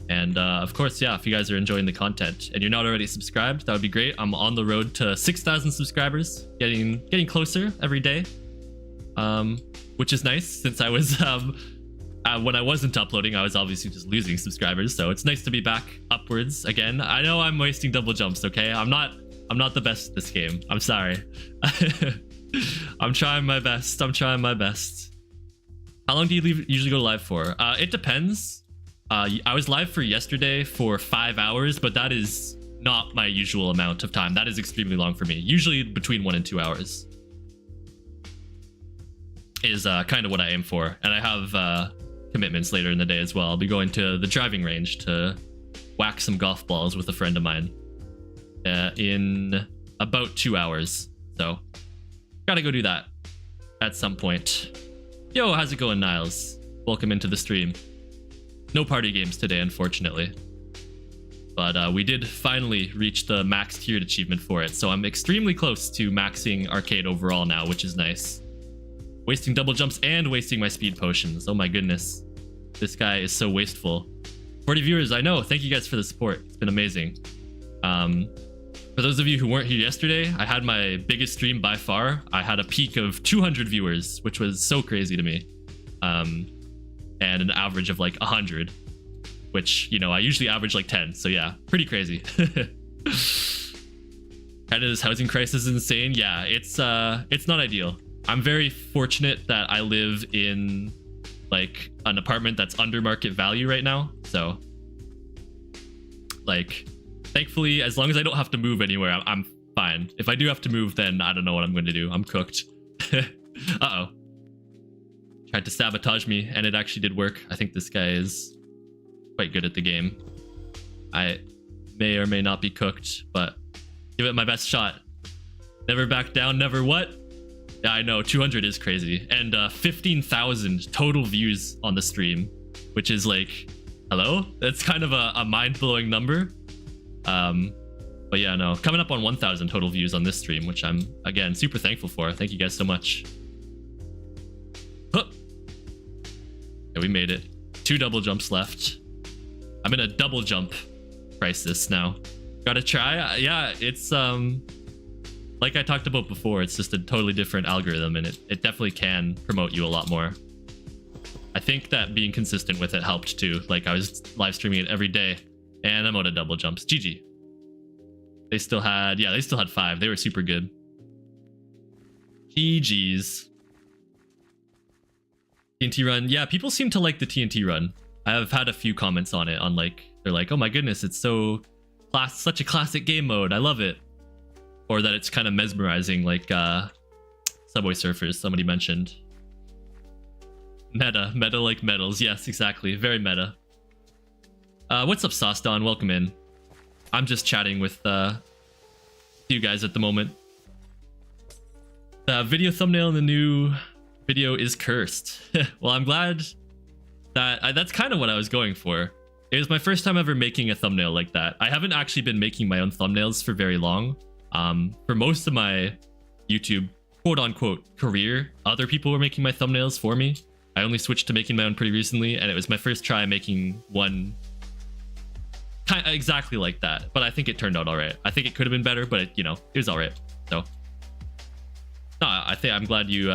And of course, yeah, if you guys are enjoying the content and you're not already subscribed, that would be great. I'm on the road to 6,000 subscribers, getting closer every day, which is nice since I was when I wasn't uploading, I was obviously just losing subscribers. So it's nice to be back upwards again. I know I'm wasting double jumps. Okay, I'm not the best at this game. I'm sorry. I'm trying my best. How long do you usually go live for? It depends. I was live for yesterday for 5 hours, but that is not my usual amount of time. That is extremely long for me. Usually between 1 and 2 hours is kind of what I aim for. And I have commitments later in the day as well. I'll be going to the driving range to whack some golf balls with a friend of mine in about 2 hours. So gotta go do that at some point. Yo, how's it going, Niles? Welcome into the stream. No party games today, unfortunately. But we did finally reach the max tiered achievement for it, so I'm extremely close to maxing arcade overall now, which is nice. Wasting double jumps and wasting my speed potions. Oh my goodness. This guy is so wasteful. 40 viewers, I know. Thank you guys for the support. It's been amazing. For those of you who weren't here yesterday, I had my biggest stream by far. I had a peak of 200 viewers, which was so crazy to me. And an average of like 100, which, you know, I usually average like 10. So yeah, pretty crazy. Canada's housing crisis is insane. Yeah, it's not ideal. I'm very fortunate that I live in like an apartment that's under market value right now. So like, thankfully, as long as I don't have to move anywhere, I'm fine. If I do have to move, then I don't know what I'm going to do. I'm cooked. Uh-oh. Tried to sabotage me, and it actually did work. I think this guy is quite good at the game. I may or may not be cooked, but give it my best shot. Never back down, never what? Yeah, I know, 200 is crazy. And 15,000 total views on the stream, which is like, hello? That's kind of a mind-blowing number. But yeah, no, coming up on 1,000 total views on this stream, which I'm, again, super thankful for. Thank you guys so much. Huh. Yeah, we made it. 2 double jumps left. I'm in a double jump crisis now. Gotta try. Yeah, it's like I talked about before, it's just a totally different algorithm, and it definitely can promote you a lot more. I think that being consistent with it helped too. Like I was live streaming it every day, and I'm out of double jumps. GG. They still had 5. They were super good. GG's. TNT run. Yeah, people seem to like the TNT run. I've had a few comments on it, on like, they're like, oh my goodness, it's such a classic game mode. I love it. Or that it's kind of mesmerizing, like Subway Surfers, somebody mentioned. Meta like metals. Yes, exactly. Very meta. What's up, Sauce-Don? Welcome in. I'm just chatting with you guys at the moment. The video thumbnail in the new video is cursed. Well, I'm glad that that's kind of what I was going for. It was my first time ever making a thumbnail like that. I haven't actually been making my own thumbnails for very long. For most of my YouTube quote-unquote career, other people were making my thumbnails for me. I only switched to making my own pretty recently, and it was my first try making one kind of exactly like that. But I think it turned out all right. I think it could have been better, but it was all right. So no, I'm glad you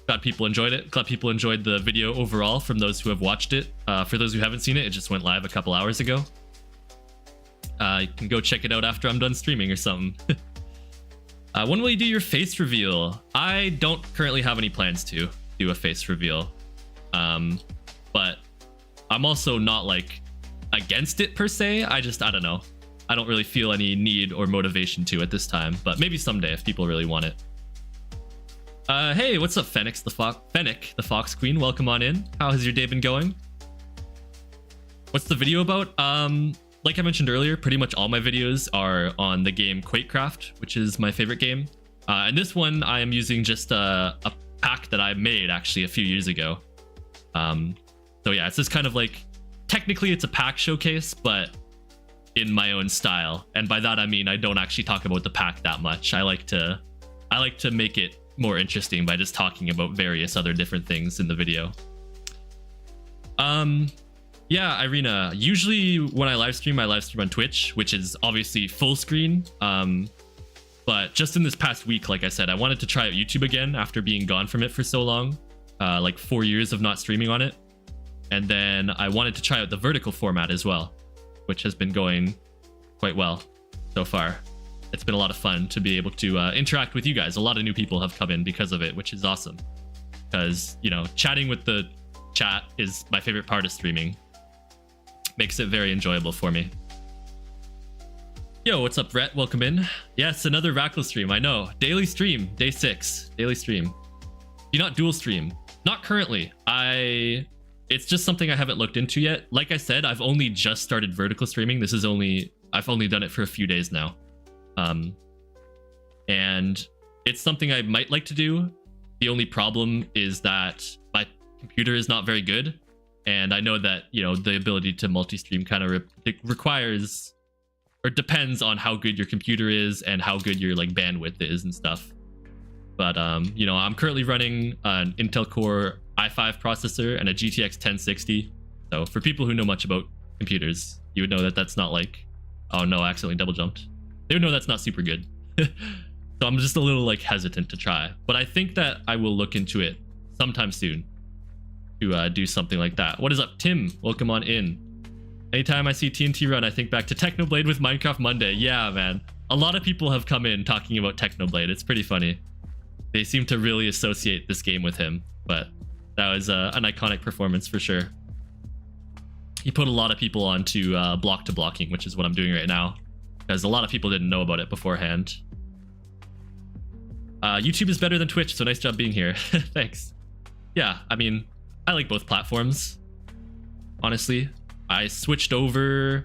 glad people enjoyed it. Glad people enjoyed the video overall from those who have watched it. For those who haven't seen it, it just went live a couple hours ago. You can go check it out after I'm done streaming or something. When will you do your face reveal? I don't currently have any plans to do a face reveal. But I'm also not like against it per se. I don't know. I don't really feel any need or motivation to at this time, but maybe someday if people really want it. Hey, what's up, Fennec the Fox Queen? Welcome on in. How has your day been going? What's the video about? Like I mentioned earlier, pretty much all my videos are on the game Quakecraft, which is my favorite game. And this one, I am using just a pack that I made actually a few years ago. So yeah, it's just kind of like, technically it's a pack showcase, but in my own style. And by that I mean I don't actually talk about the pack that much. I like to make it more interesting by just talking about various other different things in the video. Yeah, Irina, usually when I live stream on Twitch, which is obviously full screen. But just in this past week, like I said, I wanted to try out YouTube again after being gone from it for so long, like 4 years of not streaming on it. And then I wanted to try out the vertical format as well, which has been going quite well so far. It's been a lot of fun to be able to interact with you guys. A lot of new people have come in because of it, which is awesome. Because, you know, chatting with the chat is my favorite part of streaming. Makes it very enjoyable for me. Yo, what's up, Brett? Welcome in. Yes, another Rackle stream. I know. Daily stream, day 6. Daily stream. Do you not dual stream? Not currently. It's just something I haven't looked into yet. Like I said, I've only just started vertical streaming. I've only done it for a few days now. And it's something I might like to do. The only problem is that my computer is not very good. And I know that, you know, the ability to multi-stream kind of requires or depends on how good your computer is and how good your like bandwidth is and stuff. But you know, I'm currently running an Intel Core i5 processor and a GTX 1060. So for people who know much about computers, you would know that that's not like, oh no, I accidentally double jumped. They would know that's not super good. So I'm just a little like hesitant to try, but I think that I will look into it sometime soon to do something like that. What is up, Tim? Welcome on in. Anytime I see TNT run, I think back to Technoblade with Minecraft Monday. Yeah, man. A lot of people have come in talking about Technoblade. It's pretty funny. They seem to really associate this game with him, but that was an iconic performance for sure. He put a lot of people onto block to blocking, which is what I'm doing right now, because a lot of people didn't know about it beforehand. YouTube is better than Twitch, so nice job being here. Thanks. Yeah, I mean, I like both platforms, honestly. I switched over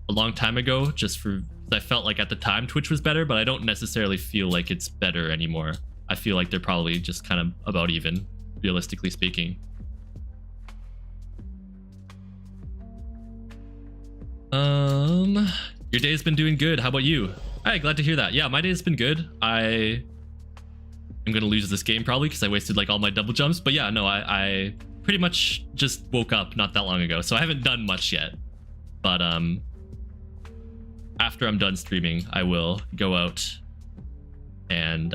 a long time ago just for, I felt like at the time Twitch was better, but I don't necessarily feel like it's better anymore. I feel like they're probably just kind of about even, realistically speaking. Your day's been doing good. How about you? Hi, glad to hear that. Yeah, my day's been good. I'm gonna lose this game probably because I wasted like all my double jumps, but yeah, no, I pretty much just woke up not that long ago, so I haven't done much yet. But after I'm done streaming, I will go out and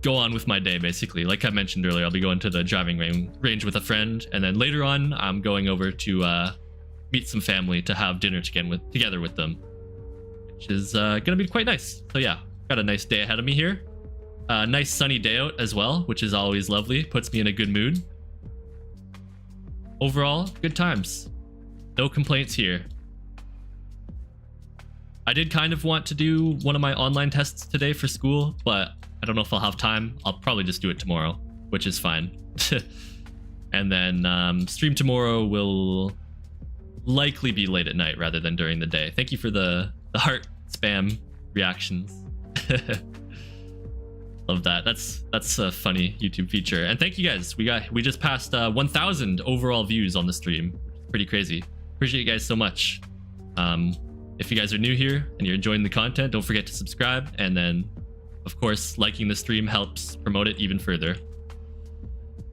go on with my day, basically. Like I mentioned earlier, I'll be going to the driving range with a friend, and then later on I'm going over to meet some family to have dinner together with them, which is gonna be quite nice. So yeah, got a nice day ahead of me here. Nice sunny day out as well, which is always lovely. Puts me in a good mood. Overall, good times. No complaints here. I did kind of want to do one of my online tests today for school, but I don't know if I'll have time. I'll probably just do it tomorrow, which is fine. And then stream tomorrow will likely be late at night rather than during the day. Thank you for the heart spam reactions. Love that. That's a funny YouTube feature. And thank you guys. We just passed 1,000 overall views on the stream. Pretty crazy. Appreciate you guys so much. If you guys are new here and you're enjoying the content, don't forget to subscribe, and then of course liking the stream helps promote it even further.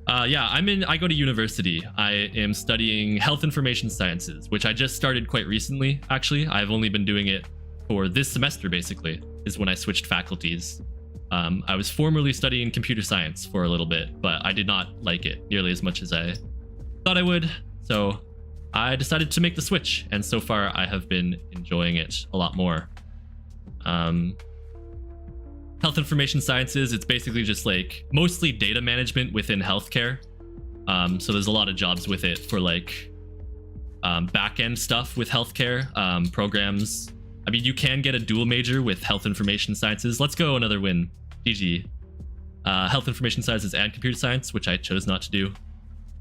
Yeah, I go to university. I am studying health information sciences, which I just started quite recently. Actually, I've only been doing it for this semester, basically, is when I switched faculties. I was formerly studying computer science for a little bit, but I did not like it nearly as much as I thought I would. So I decided to make the switch, and so far I have been enjoying it a lot more. Health information sciences, it's basically just like mostly data management within healthcare. So there's a lot of jobs with it for like back-end stuff with healthcare, programs. I mean, you can get a dual major with health information sciences. Let's go, another win. GG. Health information sciences and computer science, which I chose not to do.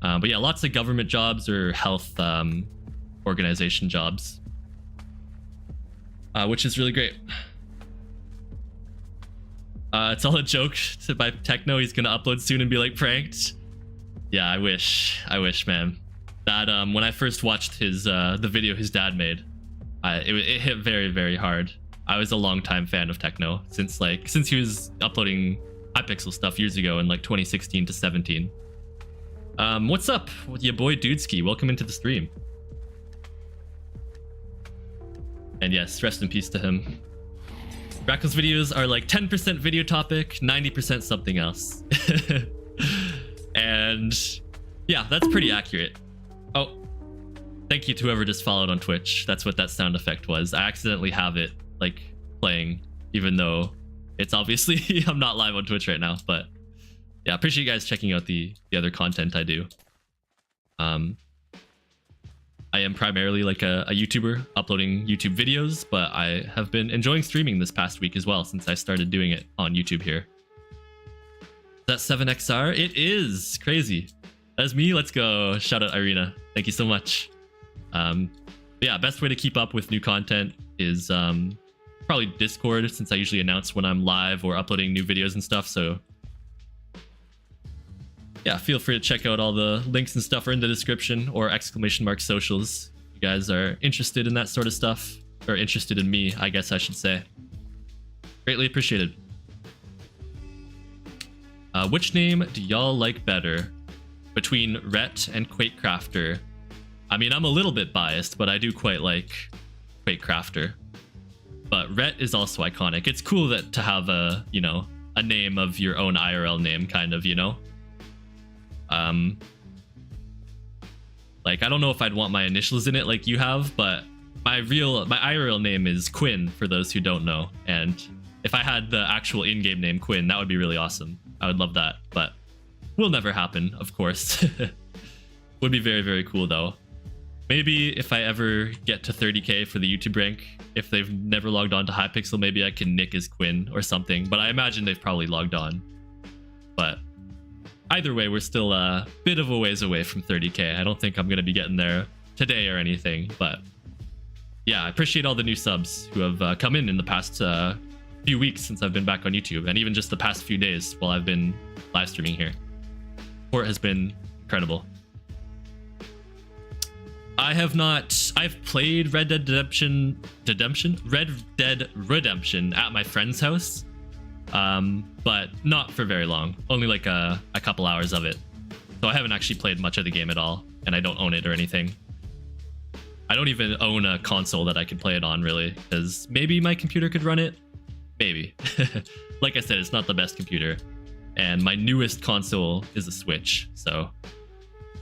But yeah, lots of government jobs or health organization jobs, which is really great. It's all a joke by Techno. He's gonna upload soon and be like pranked. Yeah, I wish, man. That when I first watched his the video his dad made, it hit very, very hard. I was a longtime fan of Techno since he was uploading Hypixel stuff years ago in like 2016 to 17. What's up with your boy Dudeski? Welcome into the stream. And yes, rest in peace to him. Rackle's videos are like 10% video topic, 90% something else. And yeah, that's pretty accurate. Oh, thank you to whoever just followed on Twitch. That's what that sound effect was. I accidentally have it like playing, even though it's obviously I'm not live on Twitch right now. But yeah, appreciate you guys checking out the other content I do. I am primarily like a YouTuber uploading YouTube videos, but I have been enjoying streaming this past week as well since I started doing it on YouTube here. Is that 7XR? It is crazy. That's me. Let's go. Shout out Irina. Thank you so much. Yeah, best way to keep up with new content is probably Discord, since I usually announce when I'm live or uploading new videos and stuff. So yeah, feel free to check out all the links and stuff are in the description, or !socials. If you guys are interested in that sort of stuff, or interested in me, I guess I should say. Greatly appreciated. Which name do y'all like better between Rhett and Quakecrafter? I mean, I'm a little bit biased, but I do quite like Quakecrafter. But Rhett is also iconic. It's cool that to have a, you know, a name of your own IRL name, kind of, you know? Like, I don't know if I'd want my initials in it like you have, but my IRL name is Quinn, for those who don't know. And if I had the actual in-game name Quinn, that would be really awesome. I would love that, but will never happen, of course. Would be very, very cool though. Maybe if I ever get to 30k for the YouTube rank, if they've never logged on to Hypixel, maybe I can nick as Quinn or something, but I imagine they've probably logged on. But either way, we're still a bit of a ways away from 30k. I don't think I'm going to be getting there today or anything, but yeah, I appreciate all the new subs who have come in the past few weeks since I've been back on YouTube, and even just the past few days while I've been live streaming here. Support has been incredible. I've played Red Dead Redemption at my friend's house, but not for very long, only like a couple hours of it. So I haven't actually played much of the game at all, and I don't own it or anything. I don't even own a console that I could play it on, really, because maybe my computer could run it. Maybe. Like I said, it's not the best computer, and my newest console is a Switch, so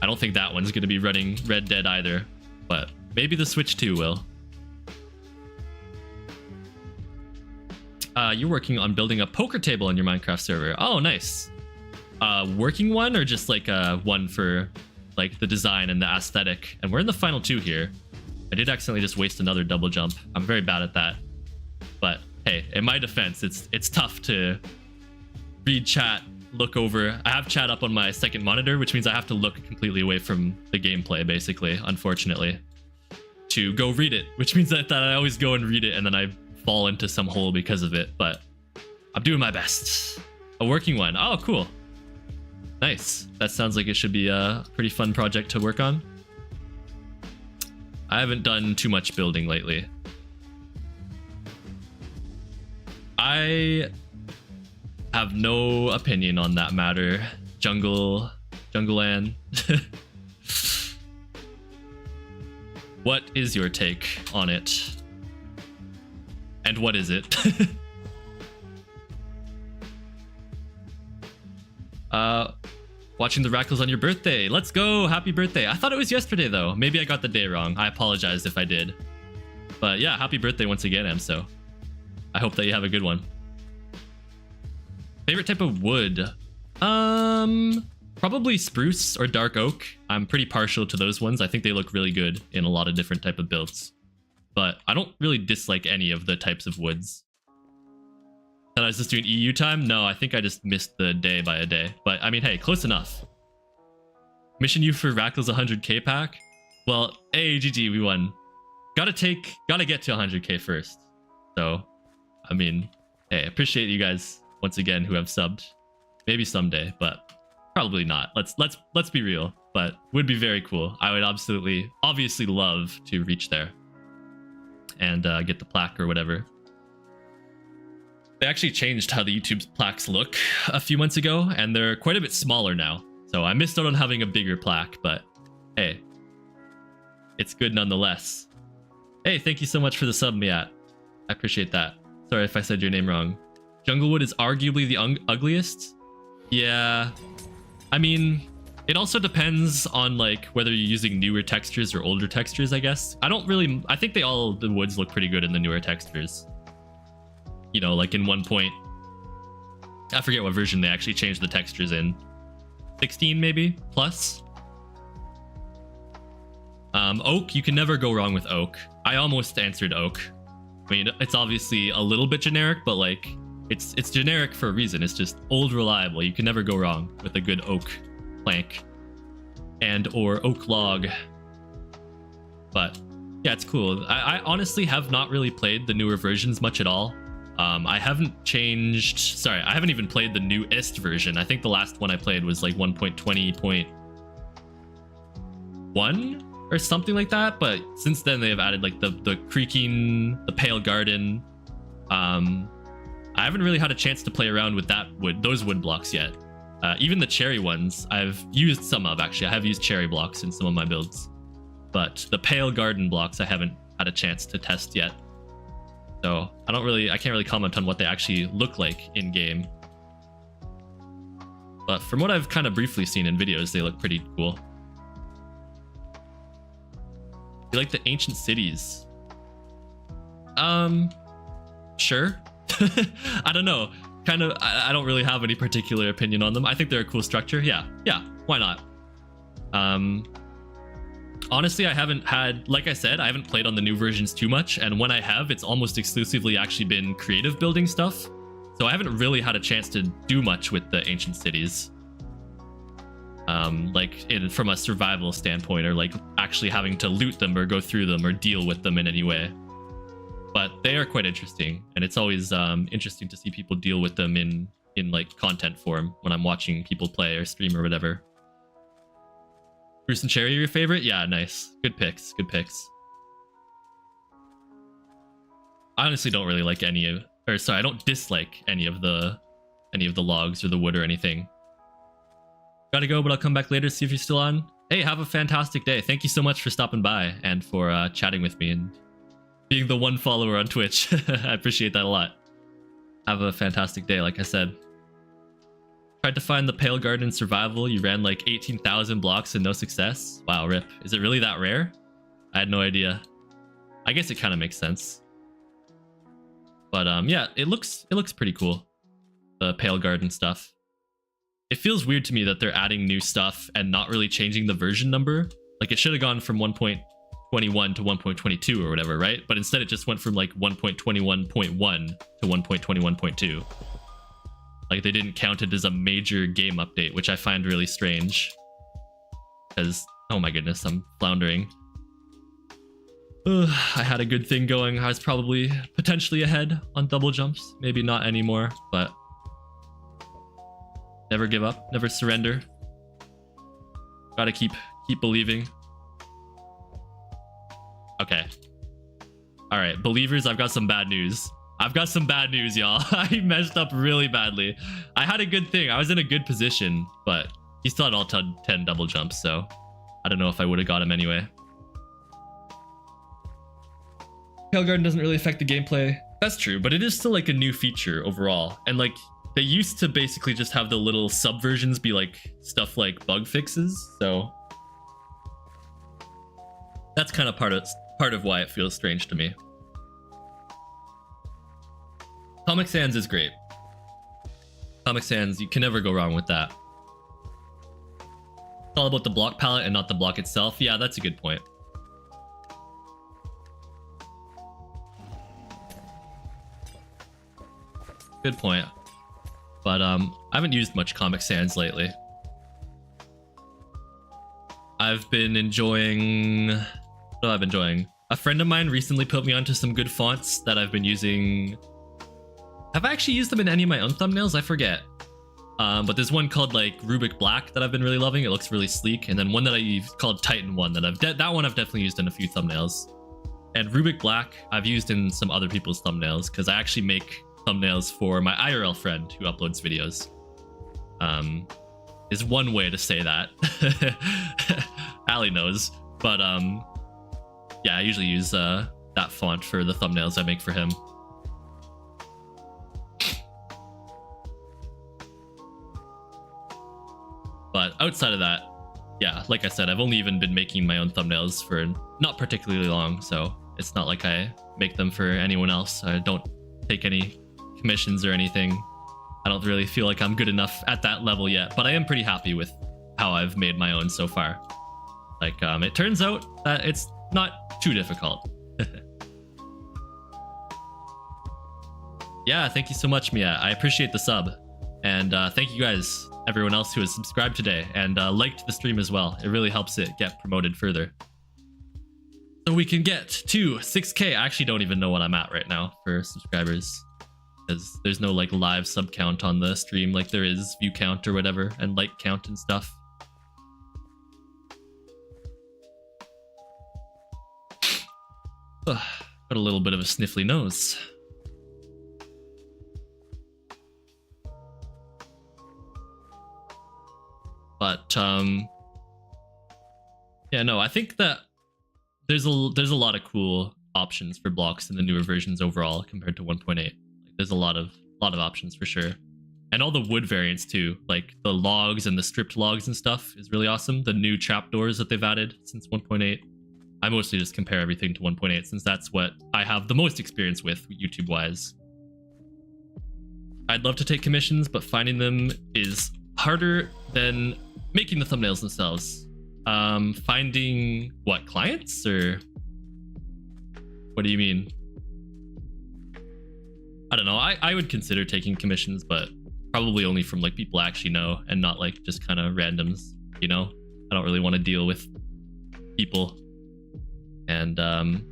I don't think that one's going to be running Red Dead either, but maybe the Switch 2 will. You're working on building a poker table on your Minecraft server. Oh, nice. Working one, or just like one for like the design and the aesthetic? And we're in the final two here. I did accidentally just waste another double jump. I'm very bad at that. But hey, in my defense, it's tough to read chat, look over. I have chat up on my second monitor, which means I have to look completely away from the gameplay, basically, unfortunately, to go read it, which means that I always go and read it and then I fall into some hole because of it. But I'm doing my best. A working one. Oh, cool. Nice. That sounds like it should be a pretty fun project to work on. I haven't done too much building lately. I have no opinion on that matter. Jungle Ann. What is your take on it? And what is it? Watching the Rackles on your birthday. Let's go. Happy birthday. I thought it was yesterday though. Maybe I got the day wrong. I apologize if I did. But yeah, happy birthday once again, Emso. I hope that you have a good one. Favorite type of wood? Probably spruce or dark oak. I'm pretty partial to those ones. I think they look really good in a lot of different type of builds. But I don't really dislike any of the types of woods. And I was just doing EU time? No, I think I just missed the day by a day. But I mean, hey, close enough. Mission you for Rackl's 100k pack? Well, hey, GG, we won. Gotta get to 100k first. So, I mean, hey, appreciate you guys once again who have subbed. Maybe someday, but probably not. Let's be real, but would be very cool. I would obviously love to reach there and get the plaque or whatever. They actually changed how the YouTube's plaques look a few months ago, and they're quite a bit smaller now. So I missed out on having a bigger plaque, but hey, it's good nonetheless. Hey, thank you so much for the sub, Miat. I appreciate that. Sorry if I said your name wrong. Junglewood is arguably the ugliest? Yeah. I mean, it also depends on like whether you're using newer textures or older textures, I guess. I think the woods look pretty good in the newer textures. You know, like in 1 point, I forget what version they actually changed the textures in. 16 maybe plus. Oak, you can never go wrong with oak. I almost answered oak. I mean, it's obviously a little bit generic, but like it's generic for a reason. It's just old, reliable. You can never go wrong with a good oak plank and or oak log. But yeah, it's cool. I honestly have not really played the newer versions much at all. I haven't even played the newest version. I think the last one I played was like 1.20.1 or something like that, but since then they have added like the creaking, the pale garden. I haven't really had a chance to play around with those wood blocks yet. Even the cherry ones I've used some of. Actually, I have used cherry blocks in some of my builds, but the pale garden blocks I haven't had a chance to test yet. So I can't really comment on what they actually look like in game. But from what I've kind of briefly seen in videos, they look pretty cool. You like the ancient cities? Sure. I don't know. I don't really have any particular opinion on them. I think they're a cool structure. Yeah, why not? Honestly, I haven't had, like I said, I haven't played on the new versions too much, and when I have, it's almost exclusively actually been creative building stuff. So I haven't really had a chance to do much with the ancient cities. From a survival standpoint, or like actually having to loot them or go through them or deal with them in any way. But they are quite interesting, and it's always interesting to see people deal with them in like content form when I'm watching people play or stream or whatever. Bruce and Cherry are your favorite? Yeah, nice. Good picks. Good picks. I honestly don't really like I don't dislike any of the logs or the wood or anything. Gotta go, but I'll come back later to see if you're still on. Hey, have a fantastic day. Thank you so much for stopping by and for chatting with me and being the one follower on Twitch. I appreciate that a lot. Have a fantastic day, like I said. Tried to find the Pale Garden survival. You ran like 18,000 blocks and no success. Wow, rip. Is it really that rare? I had no idea. I guess it kind of makes sense. But yeah, it looks pretty cool. The Pale Garden stuff. It feels weird to me that they're adding new stuff and not really changing the version number. Like it should have gone from 1.21 to 1.22 or whatever, right? But instead it just went from like 1.21.1 to 1.21.2. Like they didn't count it as a major game update, which I find really strange. Because, oh my goodness, I'm floundering. Ugh, I had a good thing going. I was probably potentially ahead on double jumps. Maybe not anymore, but never give up, never surrender. Gotta keep believing. Okay. All right, believers, I've got some bad news. Y'all. I messed up really badly. I had a good thing. I was in a good position, but he still had all 10 double jumps, so I don't know if I would have got him anyway. Pale Garden doesn't really affect the gameplay. That's true, but it is still like a new feature overall. And like they used to basically just have the little subversions be like stuff like bug fixes, so that's kind of part of why it feels strange to me. Comic Sans is great. Comic Sans, you can never go wrong with that. It's all about the block palette and not the block itself. Yeah, that's a good point. Good point. But I haven't used much Comic Sans lately. I've been enjoying... What have I been enjoying? A friend of mine recently put me onto some good fonts that I've been using. Have I actually used them in any of my own thumbnails? I forget. But there's one called like Rubik Black that I've been really loving. It looks really sleek. And then one that I used called Titan One that one I've definitely used in a few thumbnails. And Rubik Black I've used in some other people's thumbnails because I actually make thumbnails for my IRL friend who uploads videos. Is one way to say that. Ali knows. But yeah, I usually use that font for the thumbnails I make for him. But outside of that, yeah, like I said, I've only even been making my own thumbnails for not particularly long, so it's not like I make them for anyone else. I don't take any commissions or anything. I don't really feel like I'm good enough at that level yet, but I am pretty happy with how I've made my own so far. Like, it turns out that it's not too difficult. Yeah, thank you so much, Mia. I appreciate the sub. And thank you guys, everyone else who has subscribed today and liked the stream as well. It really helps it get promoted further. So we can get to 6K. I actually don't even know what I'm at right now for subscribers, because there's no like live sub count on the stream like there is view count or whatever, and like count and stuff. Ugh, got a little bit of a sniffly nose. But yeah, no, I think that there's a lot of cool options for blocks in the newer versions overall compared to 1.8. Like, there's a lot of options for sure, and all the wood variants too, like the logs and the stripped logs and stuff is really awesome. The new trapdoors that they've added since 1.8. I mostly just compare everything to 1.8 since that's what I have the most experience with YouTube wise. I'd love to take commissions, but finding them is harder than making the thumbnails themselves. Finding what, clients, or what do you mean? I don't know. I would consider taking commissions, but probably only from like people I actually know and not like just kind of randoms, you know? I don't really want to deal with people, and it's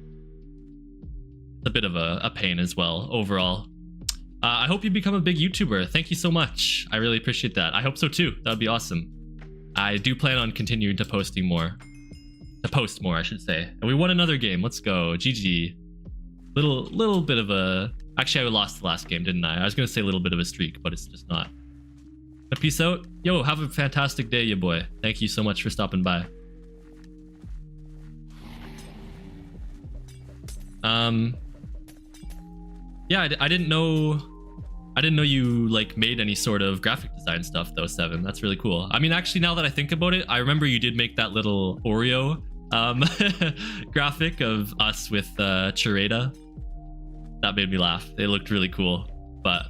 a bit of a pain as well overall. I hope you become a big YouTuber. Thank you so much. I really appreciate that. I hope so too. That would be awesome. I do plan on continuing to post more, I should say. And we won another game. Let's go. GG. Little bit of a... Actually, I lost the last game, didn't I? I was going to say a little bit of a streak, but it's just not. But peace out. Yo, have a fantastic day, ya boy. Thank you so much for stopping by. Yeah, I didn't know you like made any sort of graphic design stuff though, Seven. That's really cool. I mean, actually, now that I think about it, I remember you did make that little Oreo graphic of us with Chirata. That made me laugh. It looked really cool. But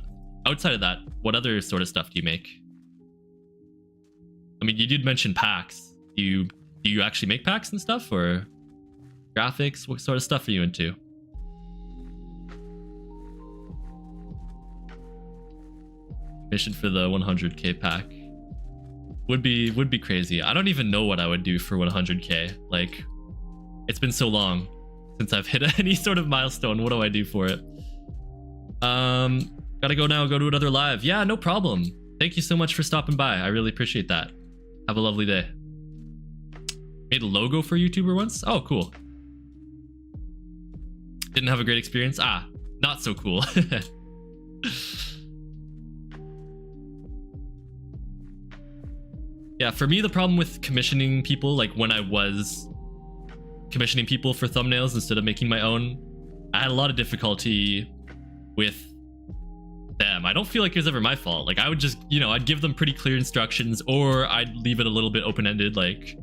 outside of that, what other sort of stuff do you make? I mean, you did mention packs. Do you actually make packs and stuff, or graphics? What sort of stuff are you into? Mission for the 100k pack would be crazy. I don't even know what I would do for 100k. Like, it's been so long since I've hit any sort of milestone. What do I do for it? Gotta go now. Go to another live. Yeah, no problem. Thank you so much for stopping by. I really appreciate that. Have a lovely day. Made a logo for YouTuber once. Oh, cool. Didn't have a great experience. Ah, not so cool. Yeah, for me, the problem with commissioning people, like when I was commissioning people for thumbnails instead of making my own, I had a lot of difficulty with them. I don't feel like it was ever my fault. Like, I would just, you know, I'd give them pretty clear instructions, or I'd leave it a little bit open-ended. Like,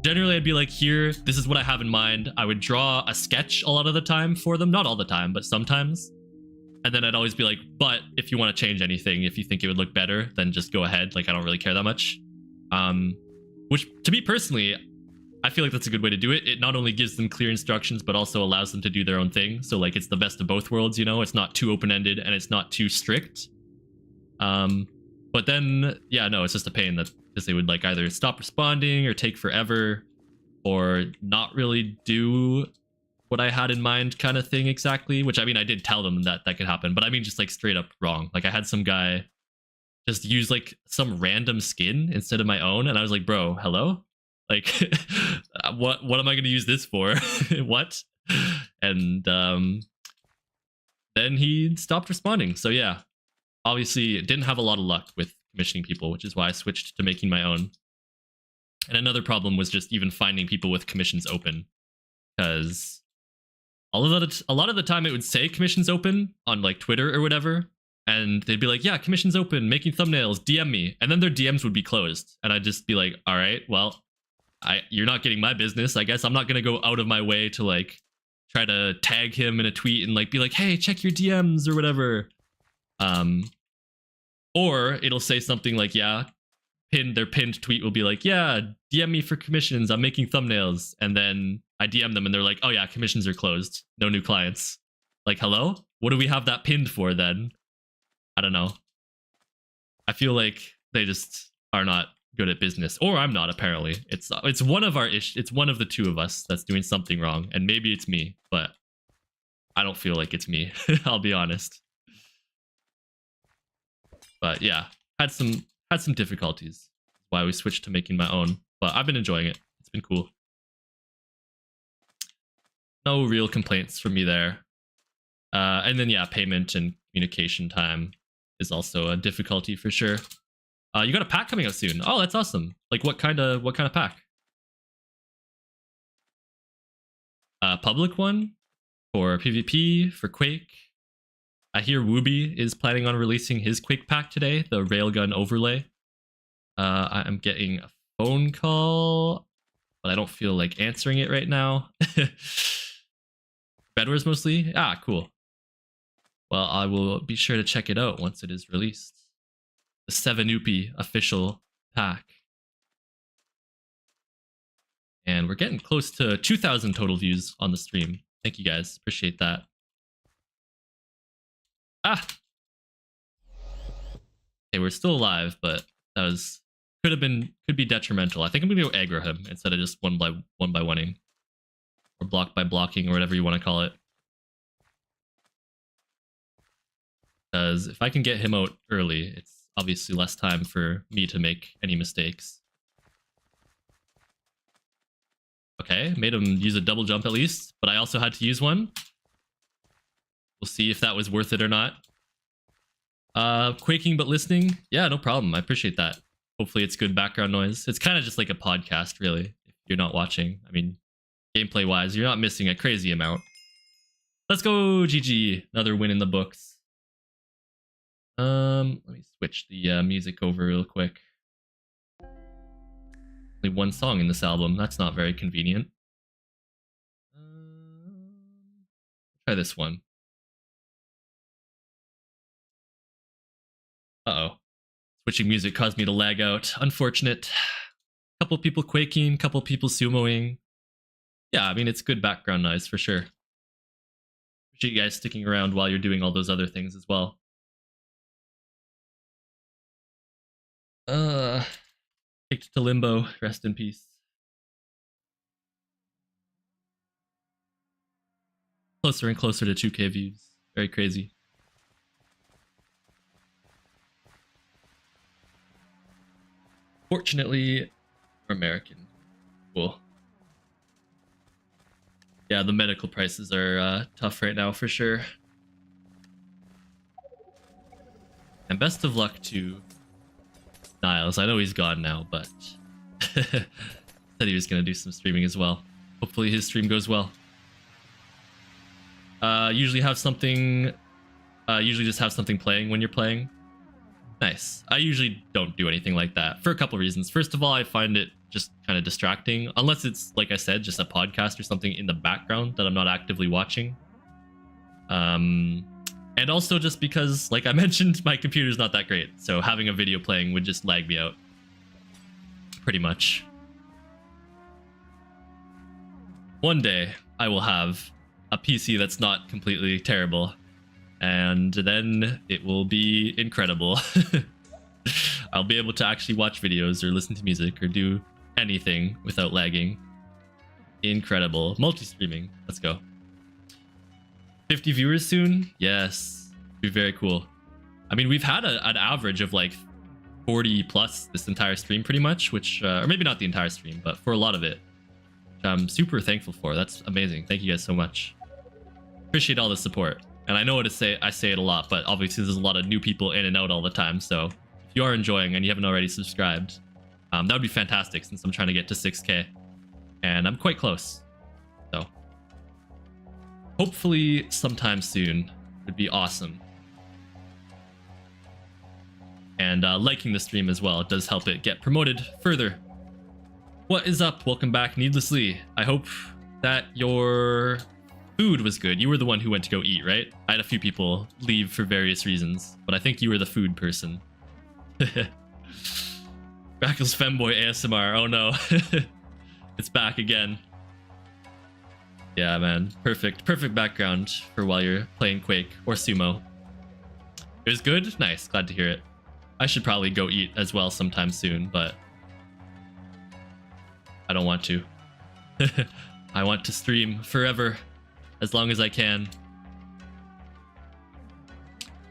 generally I'd be like, here, this is what I have in mind. I would draw a sketch a lot of the time for them. Not all the time, but sometimes. And then I'd always be like, but if you want to change anything, if you think it would look better, then just go ahead. Like, I don't really care that much. which to me personally, I feel like that's a good way to do it. It not only gives them clear instructions, but also allows them to do their own thing. So like it's the best of both worlds, you know? It's not too open-ended and it's not too strict. But then, yeah, no, it's just a pain that because they would like either stop responding or take forever or not really do what I had in mind kind of thing exactly, which I mean, I did tell them that that could happen, but I mean, just like straight up wrong. Like I had some guy just use like some random skin instead of my own. And I was like, bro, hello? Like, what am I going to use this for? What? And then he stopped responding. So yeah, obviously didn't have a lot of luck with commissioning people, which is why I switched to making my own. And another problem was just even finding people with commissions open, because a lot of the time it would say commissions open on like Twitter or whatever, and they'd be like, yeah, commissions open, making thumbnails, DM me, and then their DMs would be closed, and I'd just be like, all right, well, you're not getting my business. I guess I'm not gonna go out of my way to like try to tag him in a tweet and like be like, hey, check your DMs or whatever. Or it'll say something like, yeah, their pinned tweet will be like, yeah, DM me for commissions, I'm making thumbnails. And then I DM them and they're like, oh yeah, commissions are closed, no new clients. Like, hello? What do we have that pinned for then? I don't know. I feel like they just are not good at business, or I'm not, apparently. It's one of it's one of the two of us that's doing something wrong, and maybe it's me, but I don't feel like it's me. I'll be honest. But yeah, had some difficulties. Why we switched to making my own, but I've been enjoying it. It's been cool. No real complaints from me there. And then yeah, payment and communication time is also a difficulty for sure. You got a pack coming out soon. Oh, that's awesome. Like what kind of pack? Public one for PvP, for Quake. I hear Wooby is planning on releasing his Quake pack today, the Railgun overlay. I am getting a phone call, but I don't feel like answering it right now. Bedwars mostly? Ah, cool. Well, I will be sure to check it out once it is released. The 7UP official pack. And we're getting close to 2,000 total views on the stream. Thank you guys. Appreciate that. Ah! Okay, we're still alive, but that was could be detrimental. I think I'm gonna go aggro him instead of just one by one-ing. Or block by blocking, or whatever you want to call it. Because if I can get him out early, it's obviously less time for me to make any mistakes. Okay, made him use a double jump at least, but I also had to use one. We'll see if that was worth it or not. Quaking but listening? Yeah, no problem. I appreciate that. Hopefully it's good background noise. It's kind of just like a podcast, really, if you're not watching. I mean, gameplay-wise, you're not missing a crazy amount. Let's go, GG. Another win in the books. Let me switch the music over real quick. Only one song in this album. That's not very convenient. Try this one. Uh-oh. Switching music caused me to lag out. Unfortunate. Couple people quaking, couple people sumoing. Yeah, I mean, it's good background noise for sure. Appreciate you guys sticking around while you're doing all those other things as well. Kicked to limbo. Rest in peace. Closer and closer to 2K views. Very crazy. Fortunately, we're American. Cool. Yeah, the medical prices are tough right now for sure. And best of luck to Niles. I know he's gone now, but said he was going to do some streaming as well. Hopefully his stream goes well. Usually have something... usually just have something playing when you're playing. Nice. I usually don't do anything like that for a couple of reasons. First of all, I find it just kind of distracting, unless it's, like I said, just a podcast or something in the background that I'm not actively watching. And also just because, like I mentioned, my computer's not that great, so having a video playing would just lag me out. Pretty much. one day I will have a PC that's not completely terrible, and then it will be incredible. I'll be able to actually watch videos or listen to music or do anything without lagging. Incredible. Multi-streaming. Let's go. 50 viewers soon? Yes. Be very cool. I mean, we've had an average of like 40 plus this entire stream pretty much, which, or maybe not the entire stream, but for a lot of it, which I'm super thankful for. That's amazing. Thank you guys so much. Appreciate all the support. And I know what to say, I say it a lot, but obviously there's a lot of new people in and out all the time. So if you are enjoying and you haven't already subscribed, that would be fantastic since I'm trying to get to 6K and I'm quite close. So hopefully sometime soon would be awesome. And liking the stream as well, it does help it get promoted further. What is up? Welcome back, Needlessly. I hope that your food was good. You were the one who went to go eat, right? I had a few people leave for various reasons, but I think you were the food person. Rackles Femboy ASMR. Oh no. It's back again. Yeah, man. Perfect background for while you're playing Quake or Sumo. It was good? Nice. Glad to hear it. I should probably go eat as well sometime soon, but I don't want to. I want to stream forever, as long as I can.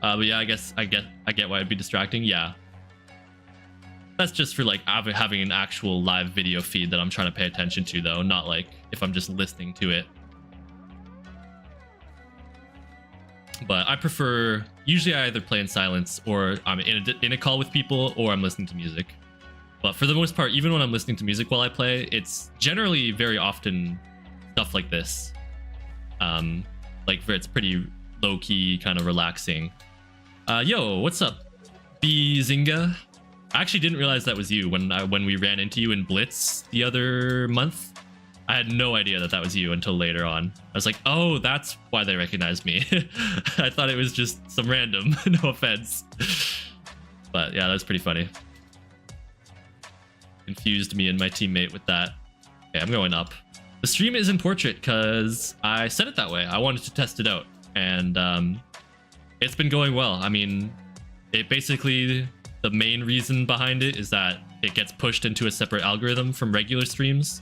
But yeah, I guess I get why it'd be distracting. Yeah, that's just for like having an actual live video feed that I'm trying to pay attention to, though, not like if I'm just listening to it. But I prefer, usually I either play in silence or I'm in a call with people or I'm listening to music. But for the most part, even when I'm listening to music while I play, it's generally very often stuff like this. Like where it's pretty low-key, kind of relaxing. Yo, what's up, Zinga? I actually didn't realize that was you when we ran into you in Blitz the other month. I had no idea that was you until later on. I was like, oh, that's why they recognized me. I thought it was just some random, no offense. But yeah, that's pretty funny. Confused me and my teammate with that. Okay, I'm going up. The stream is in portrait because I set it that way. I wanted to test it out, and it's been going well. I mean, it basically, the main reason behind it is that it gets pushed into a separate algorithm from regular streams.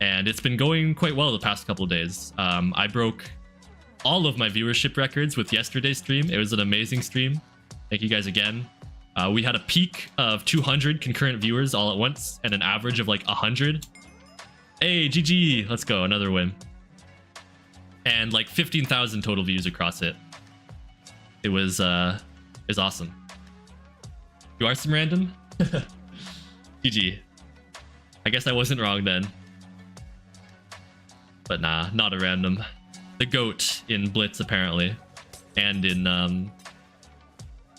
And it's been going quite well the past couple of days. I broke all of my viewership records with yesterday's stream. It was an amazing stream. Thank you guys again. We had a peak of 200 concurrent viewers all at once and an average of like 100. Hey, GG. Let's go. Another win. And like 15,000 total views across it. It was awesome. You are some random? GG. I guess I wasn't wrong then. But nah, not a random. The GOAT in Blitz, apparently. And in,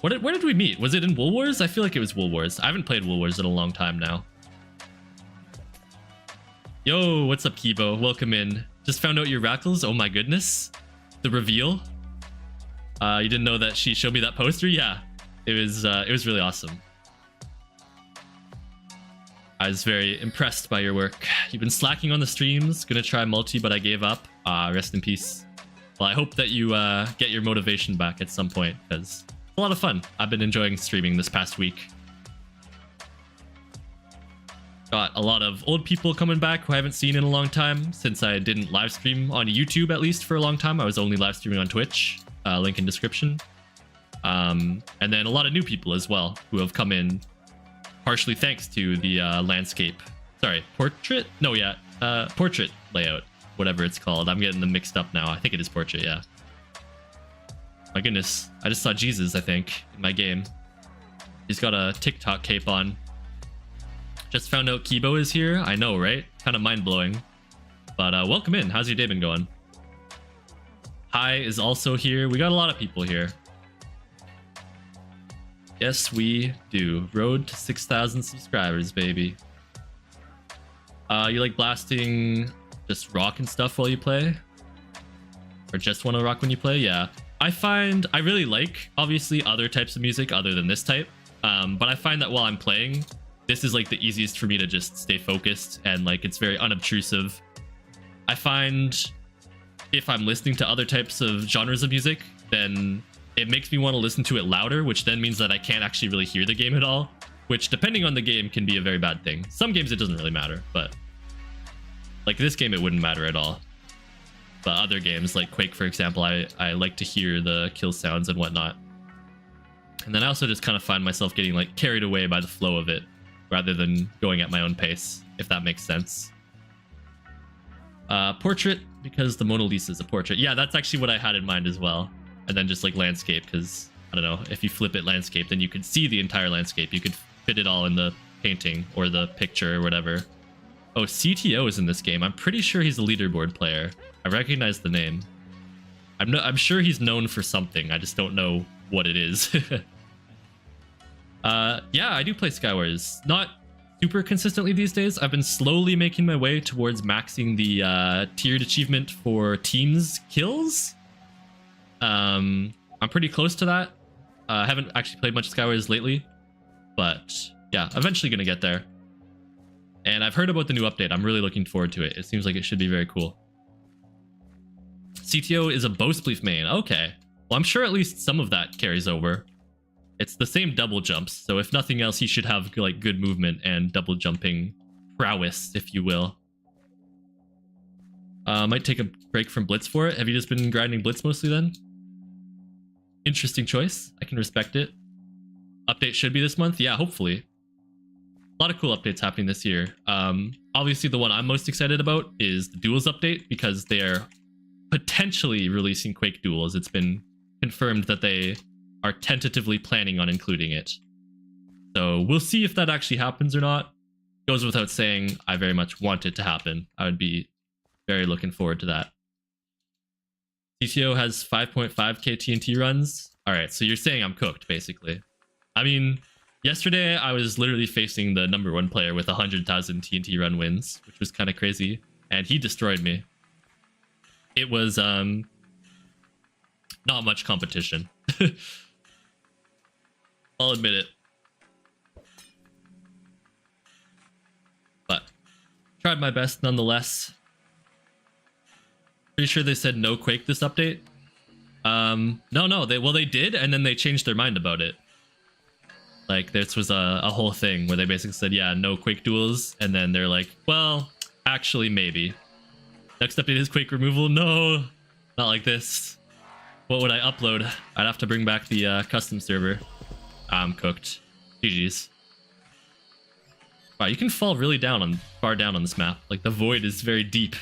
where did we meet? Was it in Wool Wars? I feel like it was Wool Wars. I haven't played Wool Wars in a long time now. Yo, what's up, Kibo? Welcome in. Just found out your Rackles. Oh my goodness. The reveal. You didn't know that she showed me that poster? Yeah. It was really awesome. I was very impressed by your work. You've been slacking on the streams. Gonna try multi, but I gave up. Rest in peace. Well, I hope that you get your motivation back at some point, because it's a lot of fun. I've been enjoying streaming this past week. Got a lot of old people coming back who I haven't seen in a long time, since I didn't live stream on YouTube, at least for a long time. I was only live streaming on Twitch. Link in description. And then a lot of new people as well who have come in, partially thanks to the landscape. Sorry, portrait? No, yeah, portrait layout, whatever it's called. I'm getting them mixed up now. I think it is portrait, yeah. My goodness, I just saw Jesus, I think, in my game. He's got a TikTok cape on. Just found out Kibo is here. I know, right? Kind of mind-blowing. But welcome in. How's your day been going? Hi is also here. We got a lot of people here. Yes, we do. Road to 6,000 subscribers, baby. You like blasting just rock and stuff while you play? Or just want to rock when you play? Yeah. I find I really like, obviously, other types of music other than this type. But I find that while I'm playing, this is like the easiest for me to just stay focused, and like it's very unobtrusive. I find if I'm listening to other types of genres of music, then it makes me want to listen to it louder, which then means that I can't actually really hear the game at all, which depending on the game can be a very bad thing. Some games it doesn't really matter, but like this game it wouldn't matter at all. But other games like Quake, for example, I like to hear the kill sounds and whatnot. And then I also just kind of find myself getting like carried away by the flow of it rather than going at my own pace, if that makes sense. Portrait, because the Mona Lisa is a portrait. Yeah, that's actually what I had in mind as well. And then just like landscape, because I don't know, if you flip it landscape, then you could see the entire landscape. You could fit it all in the painting or the picture or whatever. Oh, CTO is in this game. I'm pretty sure he's a leaderboard player. I recognize the name. I'm sure he's known for something. I just don't know what it is. Yeah, I do play Skywars. Not super consistently these days. I've been slowly making my way towards maxing the tiered achievement for teams kills. I'm pretty close to that. I haven't actually played much Skywars lately, but yeah, eventually gonna get there. And I've heard about the new update. I'm really looking forward to it. It seems like it should be very cool. CTO is a Bowspleef main. Okay. Well, I'm sure at least some of that carries over. It's the same double jumps, so if nothing else, he should have like good movement and double jumping prowess, if you will. Might take a break from Blitz for it. Have you just been grinding Blitz mostly then? Interesting choice. I can respect it. Update should be this month. Yeah, hopefully. A lot of cool updates happening this year. Obviously, the one I'm most excited about is the Duels update, because they're potentially releasing Quake Duels. It's been confirmed that they are tentatively planning on including it. So we'll see if that actually happens or not. Goes without saying, I very much want it to happen. I would be very looking forward to that. CTO has 5.5k TNT runs. All right, so you're saying I'm cooked, basically. I mean, yesterday I was literally facing the #1 player with 100,000 TNT run wins, which was kind of crazy, and he destroyed me. It was not much competition. I'll admit it. But tried my best nonetheless. Pretty sure they said no Quake this update. No, they did, and then they changed their mind about it. Like, this was a whole thing where they basically said, yeah, no Quake duels, and then they're like, well, actually, maybe. Next update is Quake removal. No, not like this. What would I upload? I'd have to bring back the custom server. I'm cooked. GG's. Wow, you can fall really far down on this map. Like, the void is very deep.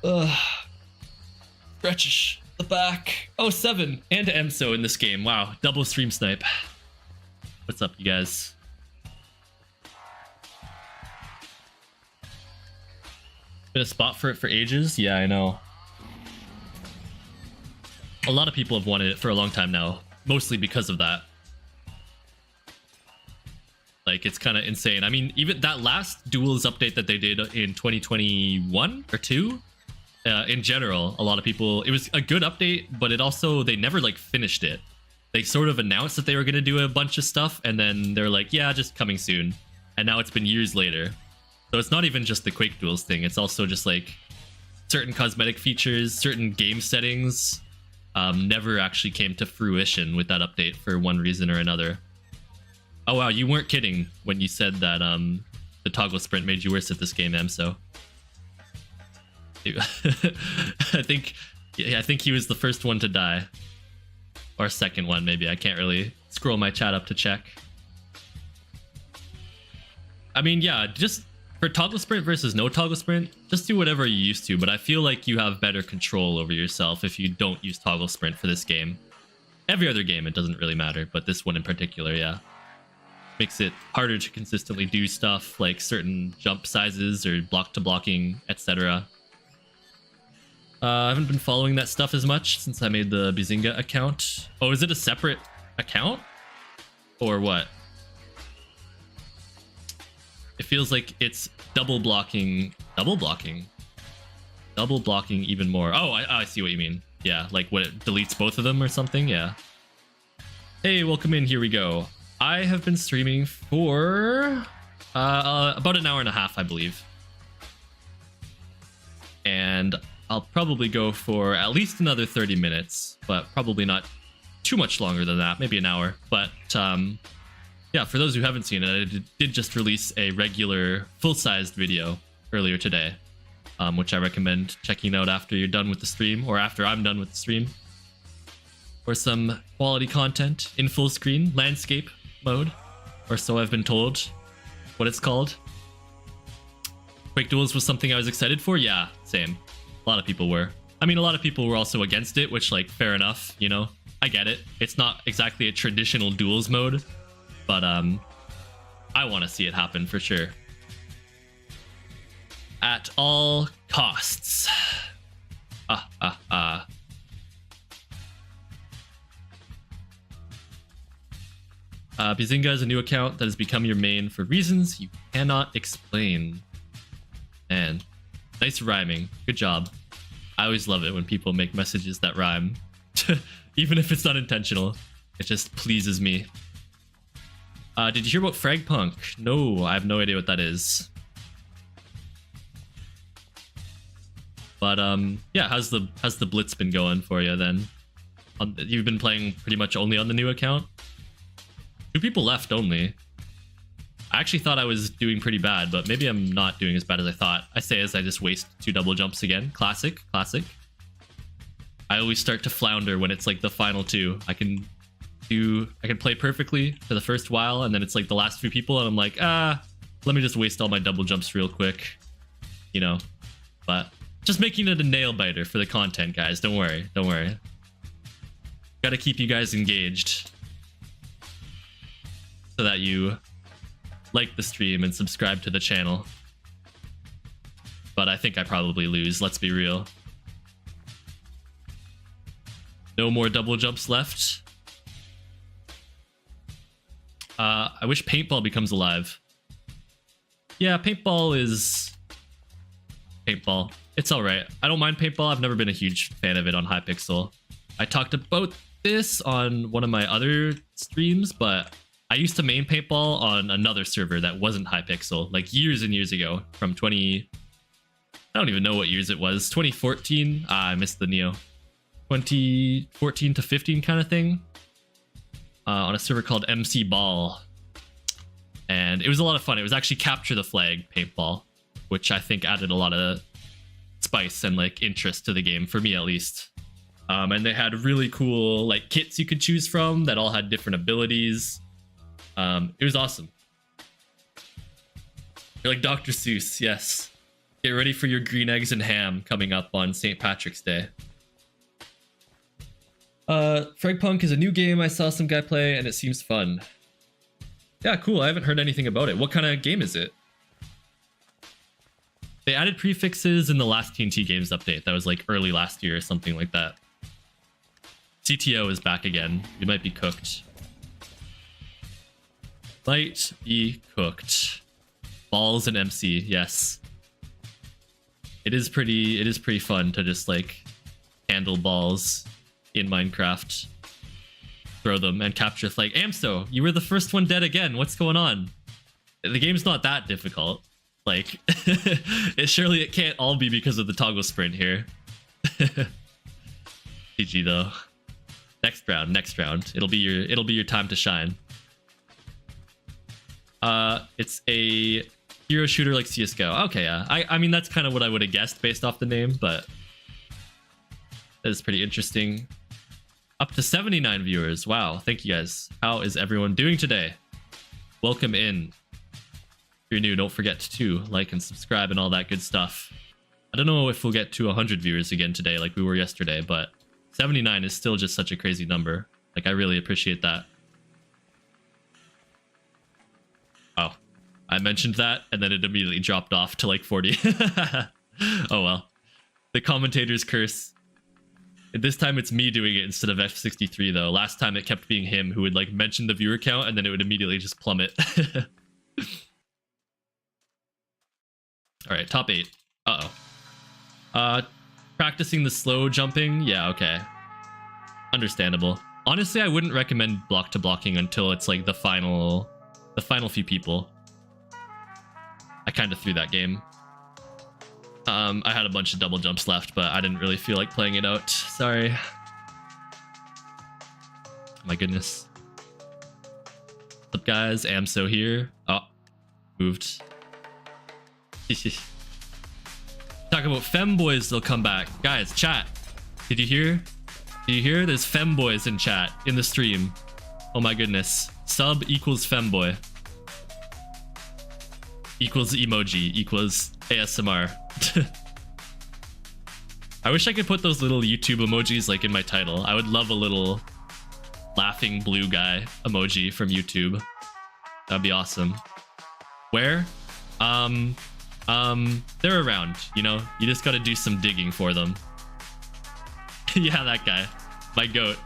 Ugh. Stretch the back. Oh, 7 and EMSO in this game. Wow, double stream snipe. What's up, you guys? Been a spot for it for ages. Yeah, I know. A lot of people have wanted it for a long time now, mostly because of that. Like, it's kind of insane. I mean, even that last Duels update that they did in 2021 or 2, in general, a lot of people, it was a good update, but it also, they never like finished it. They sort of announced that they were going to do a bunch of stuff, and then they're like, yeah, just coming soon. And now it's been years later. So it's not even just the Quake Duels thing, it's also just like certain cosmetic features, certain game settings never actually came to fruition with that update for one reason or another. Oh wow, you weren't kidding when you said that the toggle sprint made you worse at this game, EMSO. I think he was the first one to die. Or second one, maybe. I can't really scroll my chat up to check. I mean, yeah, just for toggle sprint versus no toggle sprint, just do whatever you used to, but I feel like you have better control over yourself if you don't use toggle sprint for this game. Every other game, it doesn't really matter, but this one in particular, yeah. Makes it harder to consistently do stuff like certain jump sizes or block to blocking, etc. I haven't been following that stuff as much since I made the Bizinga account. Oh, is it a separate account? Or what? It feels like it's double blocking even more. Oh, I see what you mean. Yeah, like what, it deletes both of them or something? Yeah. Hey, welcome in. Here we go. I have been streaming for About an hour and a half, I believe. And I'll probably go for at least another 30 minutes, but probably not too much longer than that, maybe an hour. But yeah, for those who haven't seen it, I did just release a regular full-sized video earlier today, which I recommend checking out after you're done with the stream, or after I'm done with the stream, for some quality content in full screen landscape mode, or so I've been told what it's called. Quake Duels was something I was excited for. Yeah, same. A lot of people were. I mean, a lot of people were also against it, which, like, fair enough, you know? I get it. It's not exactly a traditional duels mode, but I want to see it happen for sure. At all costs. Bazinga is a new account that has become your main for reasons you cannot explain. Man, nice rhyming. Good job. I always love it when people make messages that rhyme. Even if it's not intentional. It just pleases me. Did you hear about Fragpunk? No, I have no idea what that is. But yeah, how's the Blitz been going for you then? You've been playing pretty much only on the new account? 2 people left only. I actually thought I was doing pretty bad, but maybe I'm not doing as bad as I thought. I say as I just waste 2 double jumps again. Classic. I always start to flounder when it's like the final 2. I can play perfectly for the first while, and then it's like the last few people, and I'm like, let me just waste all my double jumps real quick, you know. But just making it a nail biter for the content, guys. Don't worry. Gotta keep you guys engaged so that you like the stream and subscribe to the channel. But I think I probably lose, let's be real. No more double jumps left. I wish paintball becomes alive. Yeah, paintball is paintball. It's alright. I don't mind paintball. I've never been a huge fan of it on Hypixel. I talked about this on one of my other streams, but I used to main paintball on another server that wasn't Hypixel, like years and years ago, from I don't even know what years it was. 2014. I missed the Neo. 2014 to 15 kind of thing. On a server called MC Ball. And it was a lot of fun. It was actually capture the flag paintball, which I think added a lot of spice and like interest to the game, for me at least. And they had really cool like kits you could choose from that all had different abilities. It was awesome. You're like Dr. Seuss, yes. Get ready for your green eggs and ham coming up on St. Patrick's Day. Fragpunk is a new game I saw some guy play and it seems fun. Yeah, cool. I haven't heard anything about it. What kind of game is it? They added prefixes in the last TNT Games update. That was like early last year or something like that. CTO is back again. You might be cooked. Might be cooked. Balls and MC, yes. It is pretty fun to just like handle balls in Minecraft, throw them and capture flag. Amso, you were the first one dead again. What's going on? The game's not that difficult. Like, surely it can't all be because of the toggle sprint here. GG though. Next round. It'll be your time to shine. It's a hero shooter like CSGO. Okay, yeah. I mean, that's kind of what I would have guessed based off the name, but that is pretty interesting. Up to 79 viewers. Wow, thank you guys. How is everyone doing today? Welcome in. If you're new, don't forget to like and subscribe and all that good stuff. I don't know if we'll get to 100 viewers again today like we were yesterday, but 79 is still just such a crazy number. Like, I really appreciate that. Oh, I mentioned that and then it immediately dropped off to like 40. Oh well. The commentator's curse. This time it's me doing it instead of F63 though. Last time it kept being him who would like mention the viewer count and then it would immediately just plummet. Alright, top 8. Uh-oh. Practicing the slow jumping? Yeah, okay. Understandable. Honestly, I wouldn't recommend block to blocking until it's like the final few people. I kind of threw that game. I had a bunch of double jumps left, but I didn't really feel like playing it out. Sorry. My goodness. What's up, guys? Amso here. Oh, moved. Talk about femboys, they'll come back. Guys, chat. Did you hear? Did you hear? There's femboys in chat in the stream. Oh my goodness. Sub equals femboy. Equals emoji equals ASMR. I wish I could put those little YouTube emojis like in my title. I would love a little laughing blue guy emoji from YouTube. That'd be awesome. Where? They're around, you know? You just gotta do some digging for them. Yeah, that guy. My goat.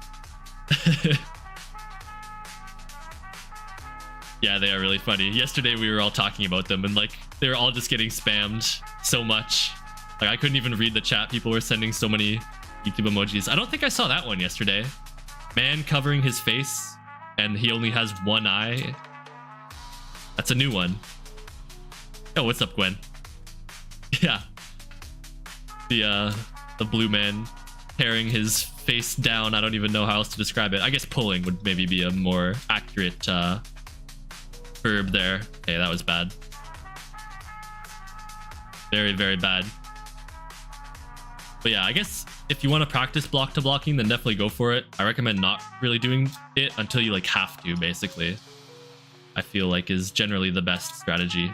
Yeah, they are really funny. Yesterday we were all talking about them and like they were all just getting spammed so much. Like I couldn't even read the chat. People were sending so many YouTube emojis. I don't think I saw that one yesterday. Man covering his face and he only has one eye. That's a new one. Oh, what's up, Gwen? Yeah. The blue man tearing his face down. I don't even know how else to describe it. I guess pulling would maybe be a more accurate verb there. Okay, that was bad. Very, very bad. But yeah, I guess if you want to practice block to blocking, then definitely go for it. I recommend not really doing it until you like have to, basically. I feel like is generally the best strategy.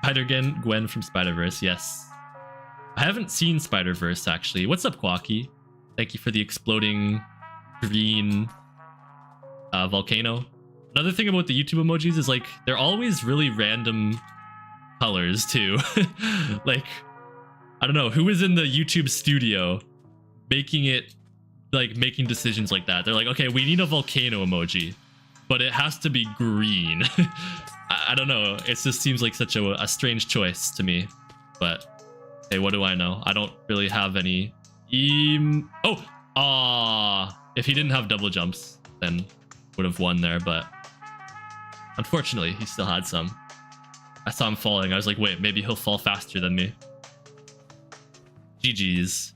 Spider-Gwen from Spider-Verse, yes. I haven't seen Spider-Verse actually. What's up, Quacky? Thank you for the exploding green volcano. Another thing about the YouTube emojis is like they're always really random colors too. Like I don't know who was in the YouTube studio making it, like making decisions like that. They're like, okay, we need a volcano emoji, but it has to be green. I don't know. It just seems like such a strange choice to me. But hey, what do I know? I don't really have any. If he didn't have double jumps, then would have won there. But unfortunately, he still had some. I saw him falling. I was like, wait, maybe he'll fall faster than me. GG's.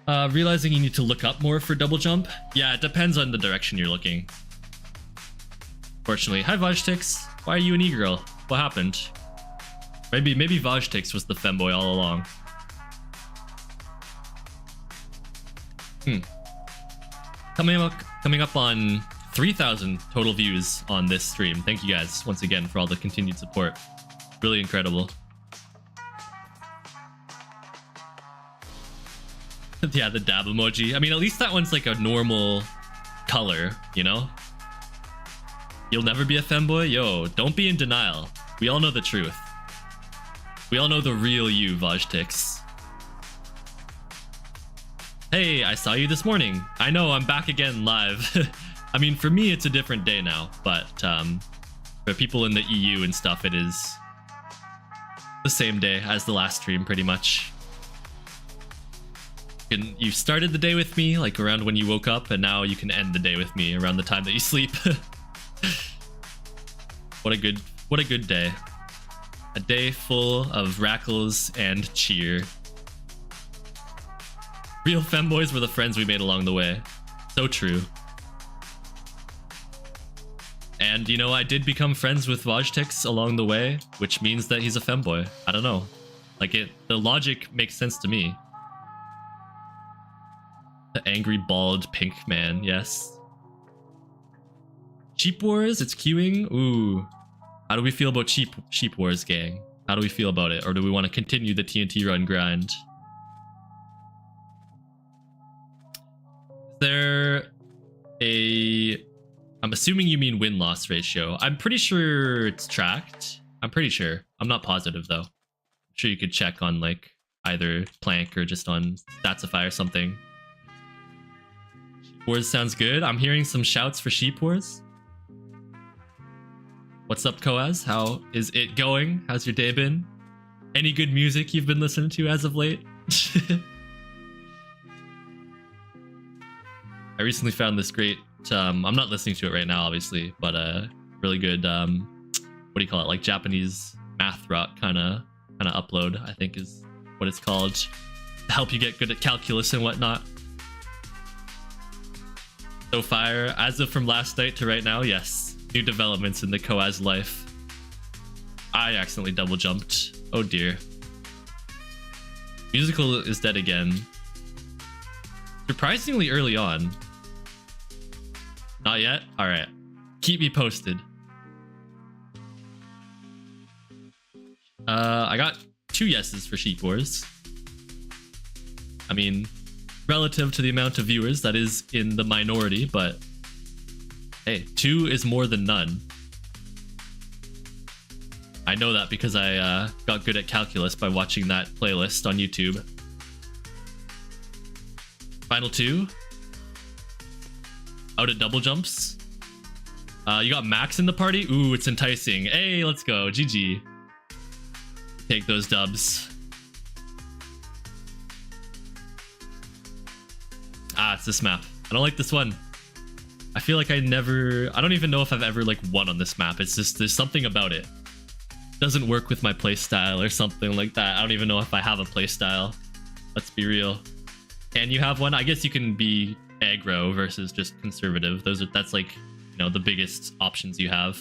Realizing you need to look up more for double jump. Yeah, it depends on the direction you're looking. Fortunately. Hi, Vajtix. Why are you an e-girl? What happened? Maybe Vajtix was the femboy all along. Coming up on 3,000 total views on this stream. Thank you guys once again for all the continued support. Really incredible. Yeah, the dab emoji. I mean, at least that one's like a normal color, you know? You'll never be a femboy? Yo, don't be in denial. We all know the truth. We all know the real you, Vajtix. Hey, I saw you this morning. I know, I'm back again live. I mean, for me, it's a different day now, but for people in the EU and stuff, it is the same day as the last stream, pretty much. You started the day with me, like around when you woke up, and now you can end the day with me around the time that you sleep. What a good day. A day full of rackles and cheer. Real femboys were the friends we made along the way. So true. And you know, I did become friends with Vajtix along the way, which means that he's a femboy. I don't know. Like the logic makes sense to me. The angry bald pink man, yes. Sheep Wars, it's queuing. Ooh. How do we feel about Sheep Wars, gang? How do we feel about it? Or do we want to continue the TNT run grind? Is there a... I'm assuming you mean win-loss ratio. I'm pretty sure it's tracked. I'm pretty sure. I'm not positive, though. I'm sure you could check on, like, either Plank or just on Statsify or something. Sheep Wars sounds good. I'm hearing some shouts for Sheep Wars. What's up, Koaz? How is it going? How's your day been? Any good music you've been listening to as of late? I recently found this great... I'm not listening to it right now, obviously, but a really good what do you call it? Like Japanese math rock kind of upload, I think is what it's called, to help you get good at calculus and whatnot. So fire, as of from last night to right now, yes. New developments in the Koaz life. I accidentally double jumped. Oh dear. Musical is dead again. Surprisingly early on. Not yet? Alright. Keep me posted. I got 2 yeses for Sheep Wars. I mean, relative to the amount of viewers, that is in the minority, but hey, 2 is more than none. I know that because I got good at calculus by watching that playlist on YouTube. Final 2. Out at double jumps. You got Max in the party? Ooh, it's enticing. Hey, let's go. GG. Take those dubs. Ah, it's this map. I don't like this one. I feel like I don't even know if I've ever like won on this map. It's just, there's something about it. Doesn't work with my playstyle or something like that. I don't even know if I have a playstyle. Let's be real. Can you have one? I guess you can be aggro versus just conservative. That's like, you know, the biggest options you have.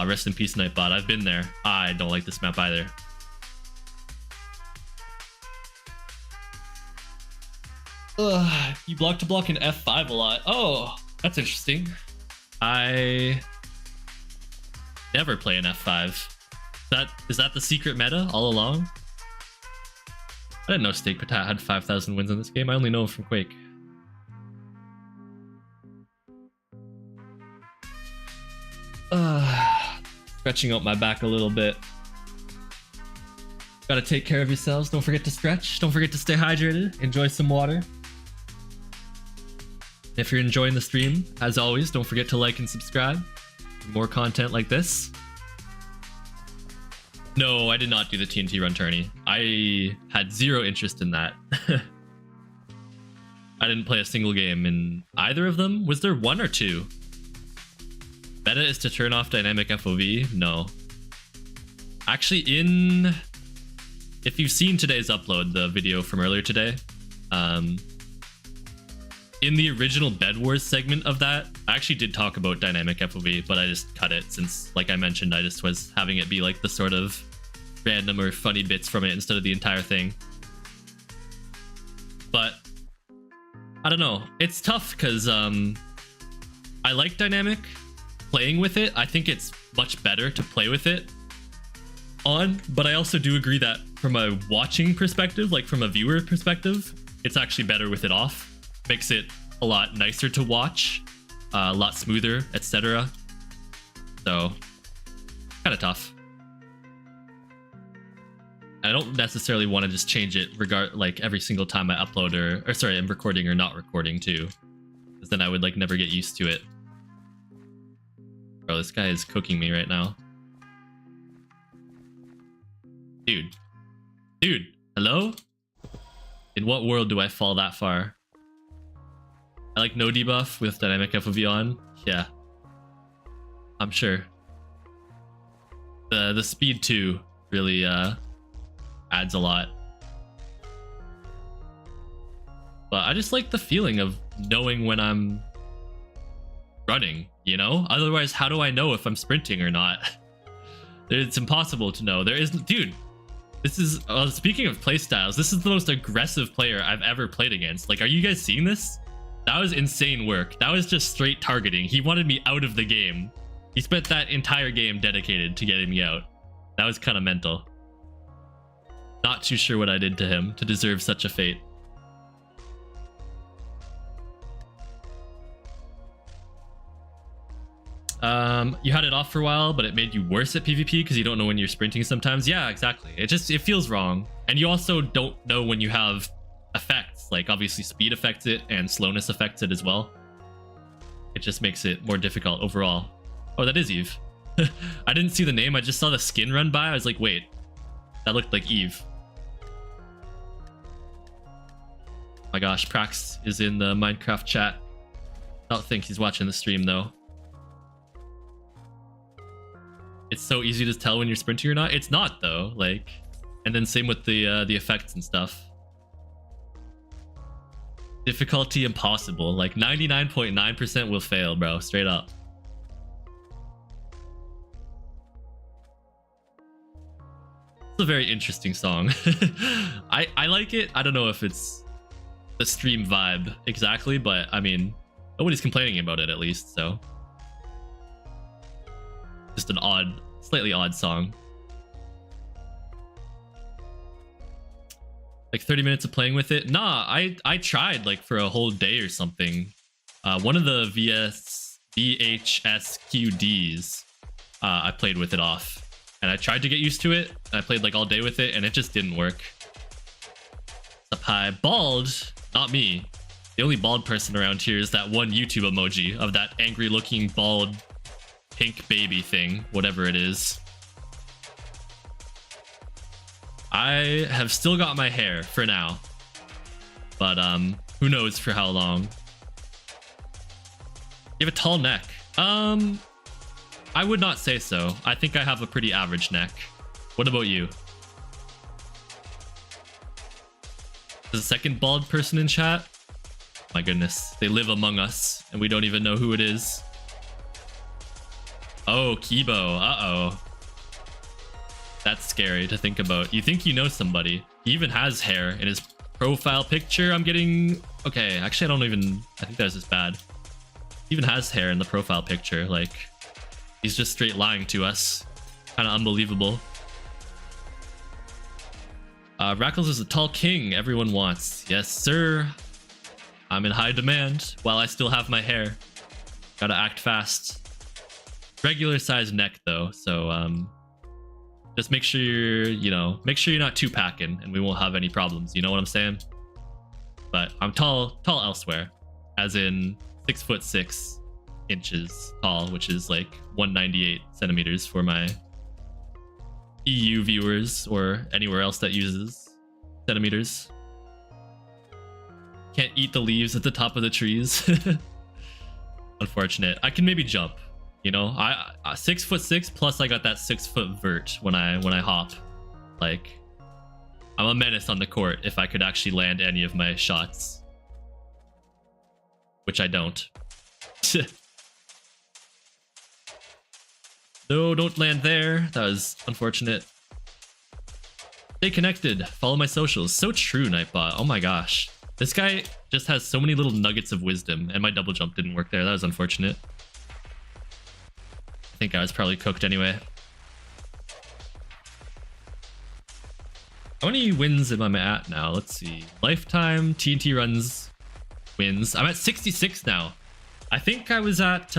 Rest in peace, Nightbot. I've been there. I don't like this map either. You block to block in F5 a lot. Oh, that's interesting. I never play in F5. Is that the secret meta all along? I didn't know Steak Patat had 5,000 wins in this game. I only know him from Quake. Stretching out my back a little bit. Gotta take care of yourselves. Don't forget to stretch. Don't forget to stay hydrated. Enjoy some water. If you're enjoying the stream, as always, don't forget to like and subscribe for more content like this. No, I did not do the TNT run tourney. I had 0 interest in that. I didn't play a single game in either of them. Was there 1 or 2? Meta is to turn off dynamic FOV? No. Actually, if you've seen today's upload, the video from earlier today, in the original Bed Wars segment of that, I actually did talk about dynamic FOV, but I just cut it since, like I mentioned, I just was having it be like the sort of random or funny bits from it instead of the entire thing. But I don't know. It's tough because I like dynamic. Playing with it, I think it's much better to play with it on, but I also do agree that from a watching perspective, like from a viewer perspective, it's actually better with it off. Makes it a lot nicer to watch, a lot smoother, etc. So, kind of tough. I don't necessarily want to just change it like every single time I upload or sorry, I'm recording or not recording too, because then I would like never get used to it. Bro, this guy is cooking me right now. Dude, hello? In what world do I fall that far? I like no debuff with dynamic FOV on. Yeah, I'm sure. The speed too really adds a lot. But I just like the feeling of knowing when I'm running, you know? Otherwise, how do I know if I'm sprinting or not? It's impossible to know. There isn't, dude. This is speaking of playstyles, this is the most aggressive player I've ever played against. Like, are you guys seeing this? That was insane work. That was just straight targeting. He wanted me out of the game. He spent that entire game dedicated to getting me out. That was kind of mental. Not too sure what I did to him to deserve such a fate. You had it off for a while, but it made you worse at PvP because you don't know when you're sprinting sometimes. Yeah, exactly. It feels wrong. And you also don't know when you have effects. Like, obviously speed affects it and slowness affects it as well. It just makes it more difficult overall. Oh, that is Eve. I didn't see the name. I just saw the skin run by. I was like, wait, that looked like Eve. My gosh, Prax is in the Minecraft chat. I don't think he's watching the stream though. it's so easy to tell when you're sprinting or not. It's not though. Like, and then same with the effects and stuff. Difficulty impossible. Like 99.9% will fail, bro. Straight up. It's a very interesting song. I like it. I don't know if it's the stream vibe exactly, but I mean, nobody's complaining about it at least, so. Just an odd, slightly odd song. Like 30 minutes of playing with it. Nah, I tried like for a whole day or something. One of the VHSQDs, I played with it off. And I tried to get used to it. I played like all day with it and it just didn't work. Up high. Bald, not me. The only bald person around here is that one YouTube emoji of that angry looking bald pink baby thing, whatever it is. I have still got my hair for now, but who knows for how long. You have a tall neck. I would not say so. I think I have a pretty average neck. What about you? There's a second bald person in chat. My goodness, they live among us and we don't even know who it is. Oh, Kibo. Uh-oh. That's scary to think about. You think you know somebody. He even has hair in his profile picture. I'm getting... Okay, actually, I don't even... I think that's just bad. He even has hair in the profile picture. Like, he's just straight lying to us. Kind of unbelievable. Rackles is a tall king everyone wants. Yes, sir. I'm in high demand while I still have my hair. Gotta act fast. Regular size neck, though, so, just make sure you're, make sure you're not too packing and we won't have any problems. You know what I'm saying? But I'm tall elsewhere, as in 6'6" tall, which is like 198 centimeters for my EU viewers or anywhere else that uses centimeters. Can't eat the leaves at the top of the trees. Unfortunate. I can maybe jump. You know, I 6'6" plus I got that 6 foot vert when I hop. Like, I'm a menace on the court if I could actually land any of my shots, which I don't. No, don't land there. That was unfortunate. Stay connected. Follow my socials. So true, Nightbot. Oh my gosh, this guy just has so many little nuggets of wisdom, and my double jump didn't work there. That was unfortunate. I think I was probably cooked anyway. How many wins am I at now? Let's see. Lifetime TNT runs wins. I'm at 66 now. I think I was at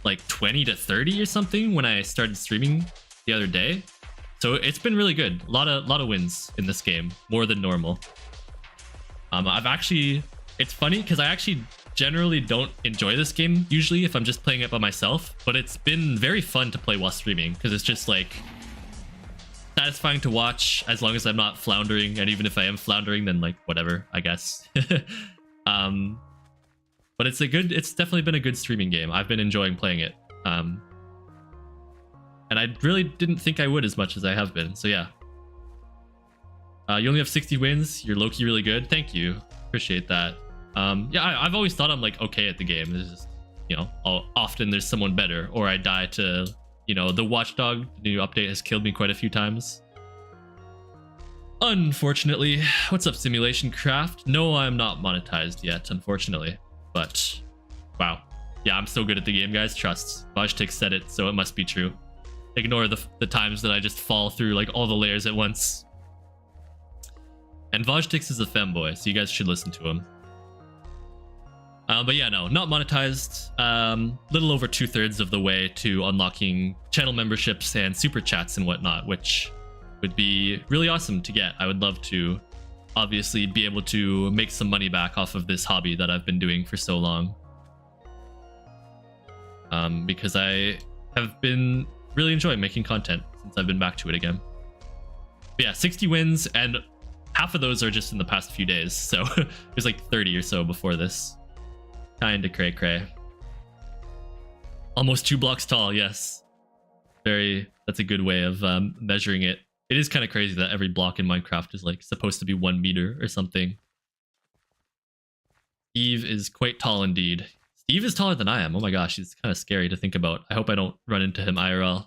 like 20 to 30 or something when I started streaming the other day. So it's been really good. A lot of wins in this game, more than normal. It's funny because I actually generally don't enjoy this game usually if I'm just playing it by myself, but it's been very fun to play while streaming because it's just like satisfying to watch as long as I'm not floundering, and even if I am floundering, then like whatever, I guess. But it's definitely been a good streaming game. I've been enjoying playing it. And I really didn't think I would as much as I have been. So yeah. You only have 60 wins. You're low-key really good. Thank you. Appreciate that. Yeah, I've always thought I'm like okay at the game. There's just, often there's someone better, or I die to, the Watchdog. The new update has killed me quite a few times. Unfortunately. What's up, Simulation Craft? No, I'm not monetized yet, unfortunately. But wow, yeah, I'm so good at the game, guys. Trust. Vojtik said it, so it must be true. Ignore the times that I just fall through like all the layers at once. And Vojtix is a femboy, so you guys should listen to him. But yeah, no, not monetized. Little over 2/3 of the way to unlocking channel memberships and super chats and whatnot, which would be really awesome to get. I would love to obviously be able to make some money back off of this hobby that I've been doing for so long. Because I have been really enjoying making content since I've been back to it again. But yeah, 60 wins, and half of those are just in the past few days. So there's like 30 or so before this. Kinda cray cray. Almost 2 blocks tall, yes. That's a good way of measuring it. It is kind of crazy that every block in Minecraft is like supposed to be 1 meter or something. Steve is quite tall indeed. Steve is taller than I am. Oh my gosh, he's kind of scary to think about. I hope I don't run into him IRL.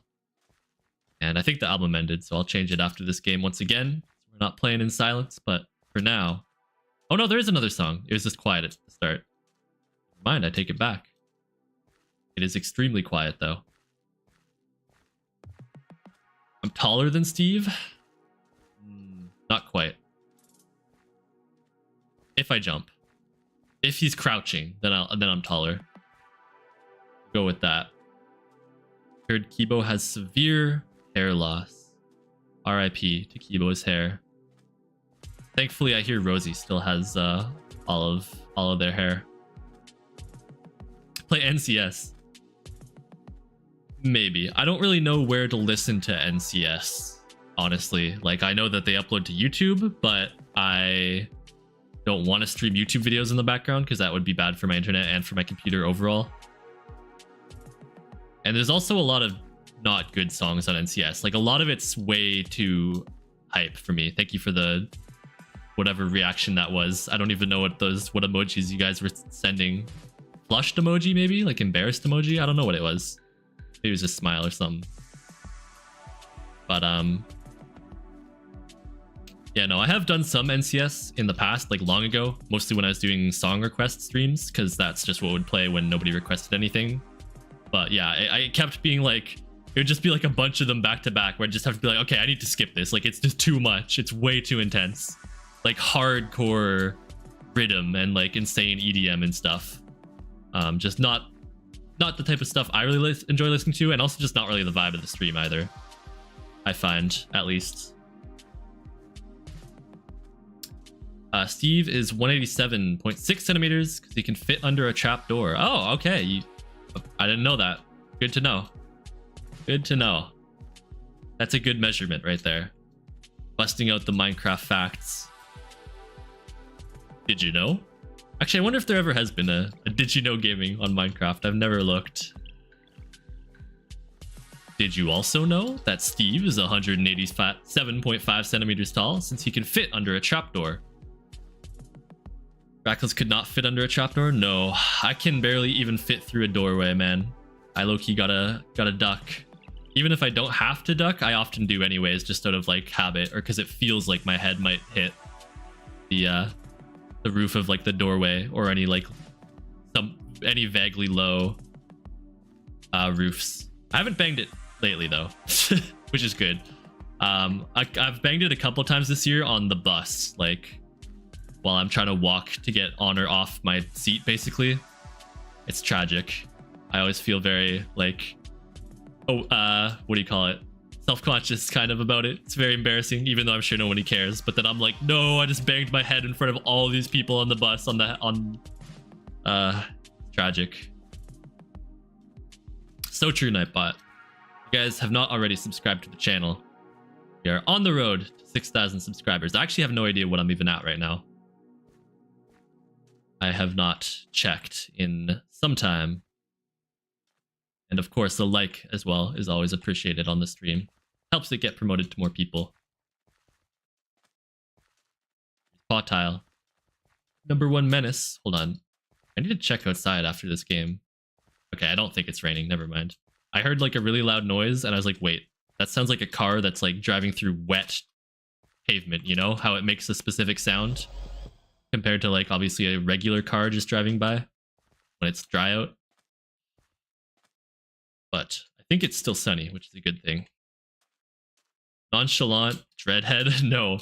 And I think the album ended, so I'll change it after this game once again. We're not playing in silence, but for now... Oh no, there is another song. It was just quiet at the start. Never mind, I take it back. It is extremely quiet, though. I'm taller than Steve? Not quite. If I jump. If he's crouching, then I'm taller. Go with that. Heard Kibo has severe hair loss. RIP to Kibo's hair. Thankfully, I hear Rosie still has all of their hair. Play NCS. Maybe. I don't really know where to listen to NCS, honestly. Like, I know that they upload to YouTube, but I don't want to stream YouTube videos in the background because that would be bad for my internet and for my computer overall. And there's also a lot of not good songs on NCS. Like, a lot of it's way too hype for me. Thank you for the whatever reaction that was. I don't even know what emojis you guys were sending. Flushed emoji, maybe? Like embarrassed emoji? I don't know what it was. Maybe it was a smile or something. But yeah, no, I have done some NCS in the past, like long ago, mostly when I was doing song request streams, because that's just what would play when nobody requested anything. But yeah, I kept being like, it would just be like a bunch of them back to back where I'd just have to be like, okay, I need to skip this. Like, it's just too much. It's way too intense. Like hardcore rhythm and like insane EDM and stuff. Just not the type of stuff I really enjoy listening to, and also just not really the vibe of the stream either. I find, at least. Steve is 187.6 centimeters because he can fit under a trap door. Oh, okay. I didn't know that. Good to know. Good to know. That's a good measurement right there. Busting out the Minecraft facts. Did you know? Actually, I wonder if there ever has been a Did You Know gaming on Minecraft. I've never looked. Did you also know that Steve is 187.5 centimeters tall since he can fit under a trapdoor? Rackles could not fit under a trapdoor? No, I can barely even fit through a doorway, man. I low-key gotta duck. Even if I don't have to duck, I often do anyways, just out of like habit, or because it feels like my head might hit the roof of like the doorway, or any like any vaguely low roofs. I haven't banged it lately though, which is good. I've banged it a couple times this year on the bus, like while I'm trying to walk to get on or off my seat, basically. It's tragic. I always feel very like, what do you call it? Self-conscious kind of about it. It's very embarrassing, even though I'm sure nobody cares. But then I'm like, no, I just banged my head in front of all these people on the bus tragic. So true, Nightbot. If you guys have not already subscribed to the channel, we are on the road to 6,000 subscribers. I actually have no idea what I'm even at right now. I have not checked in some time. And of course, the like as well is always appreciated on the stream. Helps it get promoted to more people. Paw tile. #1 menace. Hold on. I need to check outside after this game. Okay, I don't think it's raining. Never mind. I heard like a really loud noise and I was like, wait, that sounds like a car that's like driving through wet pavement, you know? How it makes a specific sound compared to like obviously a regular car just driving by when it's dry out. But I think it's still sunny, which is a good thing. Nonchalant, dreadhead, no,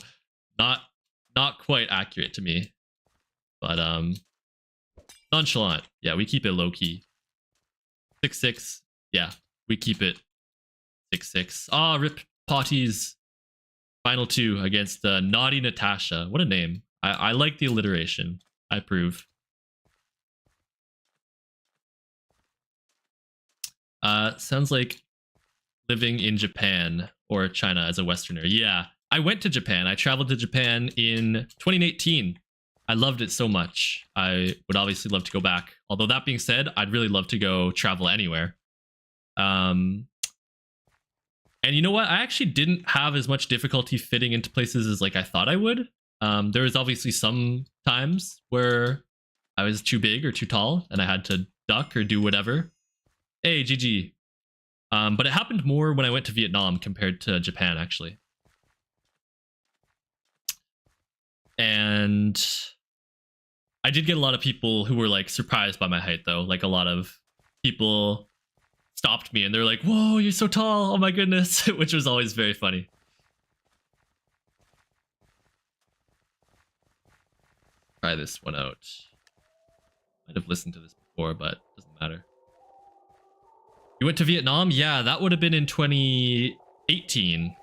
not quite accurate to me. But nonchalant, yeah, we keep it low key. 6'6", yeah, we keep it 6'6". Ah, rip Potties. Final 2 against Naughty Natasha. What a name. I like the alliteration. I approve. Sounds like living in Japan or China as a Westerner. Yeah, I went to Japan. I traveled to Japan in 2018. I loved it so much. I would obviously love to go back. Although that being said, I'd really love to go travel anywhere. And you know what? I actually didn't have as much difficulty fitting into places as like I thought I would. There was obviously some times where I was too big or too tall and I had to duck or do whatever. Hey, GG. But it happened more when I went to Vietnam compared to Japan, actually. And I did get a lot of people who were like surprised by my height, though. Like a lot of people stopped me and they're like, "Whoa, you're so tall! Oh my goodness!" Which was always very funny. Try this one out. Might have listened to this before, but doesn't matter. You went to Vietnam? Yeah, that would have been in 2018.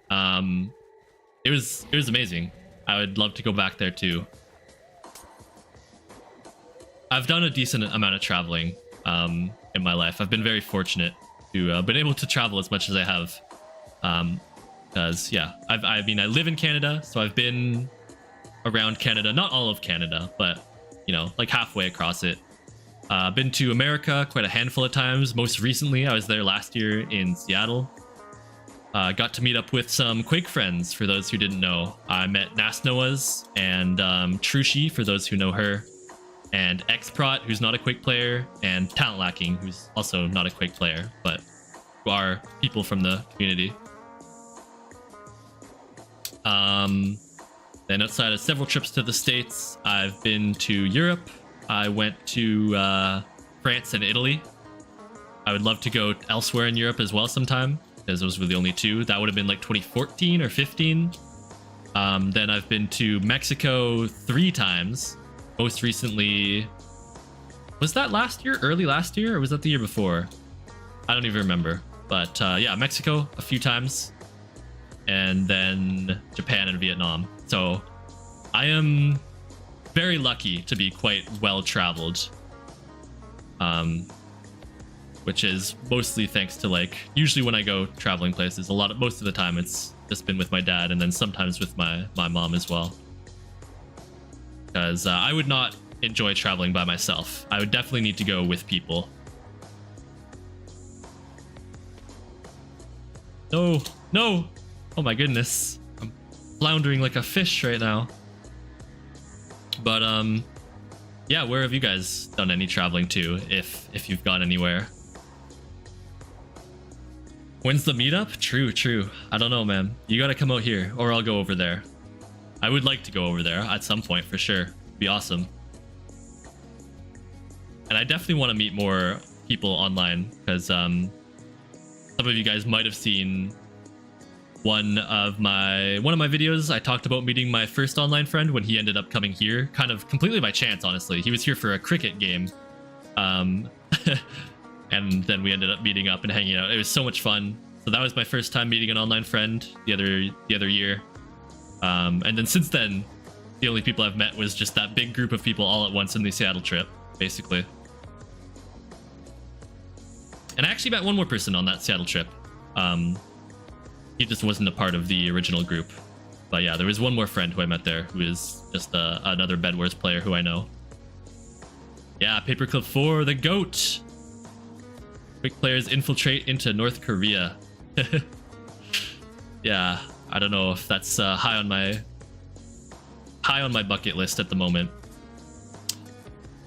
It was amazing. I would love to go back there too. I've done a decent amount of traveling in my life. I've been very fortunate to been able to travel as much as I have. Because yeah, I mean I live in Canada, so I've been around Canada, not all of Canada, but you know, like halfway across it. Been to America quite a handful of times. Most recently, I was there last year in Seattle. Got to meet up with some Quake friends, for those who didn't know. I met Nasnoas and Trushi, for those who know her, and Xprot, who's not a Quake player, and Talent Lacking, who's also not a Quake player, but who are people from the community. Then outside of several trips to the States, I've been to Europe. I went to France and Italy. I would love to go elsewhere in Europe as well sometime, because those were the only two. That would have been like 2014 or 15. Then I've been to Mexico 3 times. Most recently, was that last year? Early last year? Or was that the year before? I don't even remember. But yeah, Mexico a few times. And then Japan and Vietnam. So I am very lucky to be quite well traveled, which is mostly thanks to, like, usually when I go traveling places, most of the time it's just been with my dad, and then sometimes with my mom as well, because I would not enjoy traveling by myself. I would definitely need to go with people. No, oh my goodness, I'm floundering like a fish right now. But yeah, where have you guys done any traveling to, if you've gone anywhere? When's the meetup? True. I don't know, man. You gotta come out here, or I'll go over there. I would like to go over there at some point for sure. It'd be awesome. And I definitely want to meet more people online, because some of you guys might have seen one of my videos. I talked about meeting my first online friend when he ended up coming here, kind of completely by chance, honestly. He was here for a cricket game, and then we ended up meeting up and hanging out. It was so much fun. So that was my first time meeting an online friend the other year, and then since then, the only people I've met was just that big group of people all at once in the Seattle trip, basically. And I actually met one more person on that Seattle trip. He just wasn't a part of the original group. But yeah, there was one more friend who I met there, who is just another Bed Wars player who I know. Yeah, Paperclip 4, the GOAT! Quick players infiltrate into North Korea. Yeah, I don't know if that's high on my bucket list at the moment.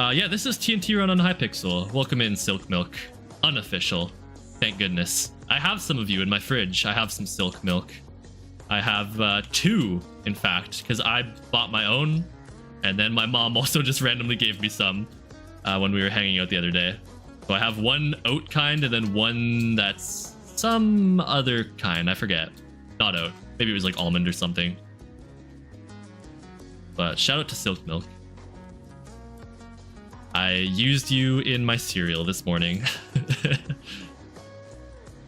Yeah, this is TNT Run on Hypixel. Welcome in, Silk Milk. Unofficial. Thank goodness. I have some of you in my fridge. I have some Silk Milk. I have 2, in fact, because I bought my own, and then my mom also just randomly gave me some when we were hanging out the other day. So I have one oat kind, and then one that's some other kind. I forget. Not oat. Maybe it was like almond or something. But shout out to Silk Milk. I used you in my cereal this morning.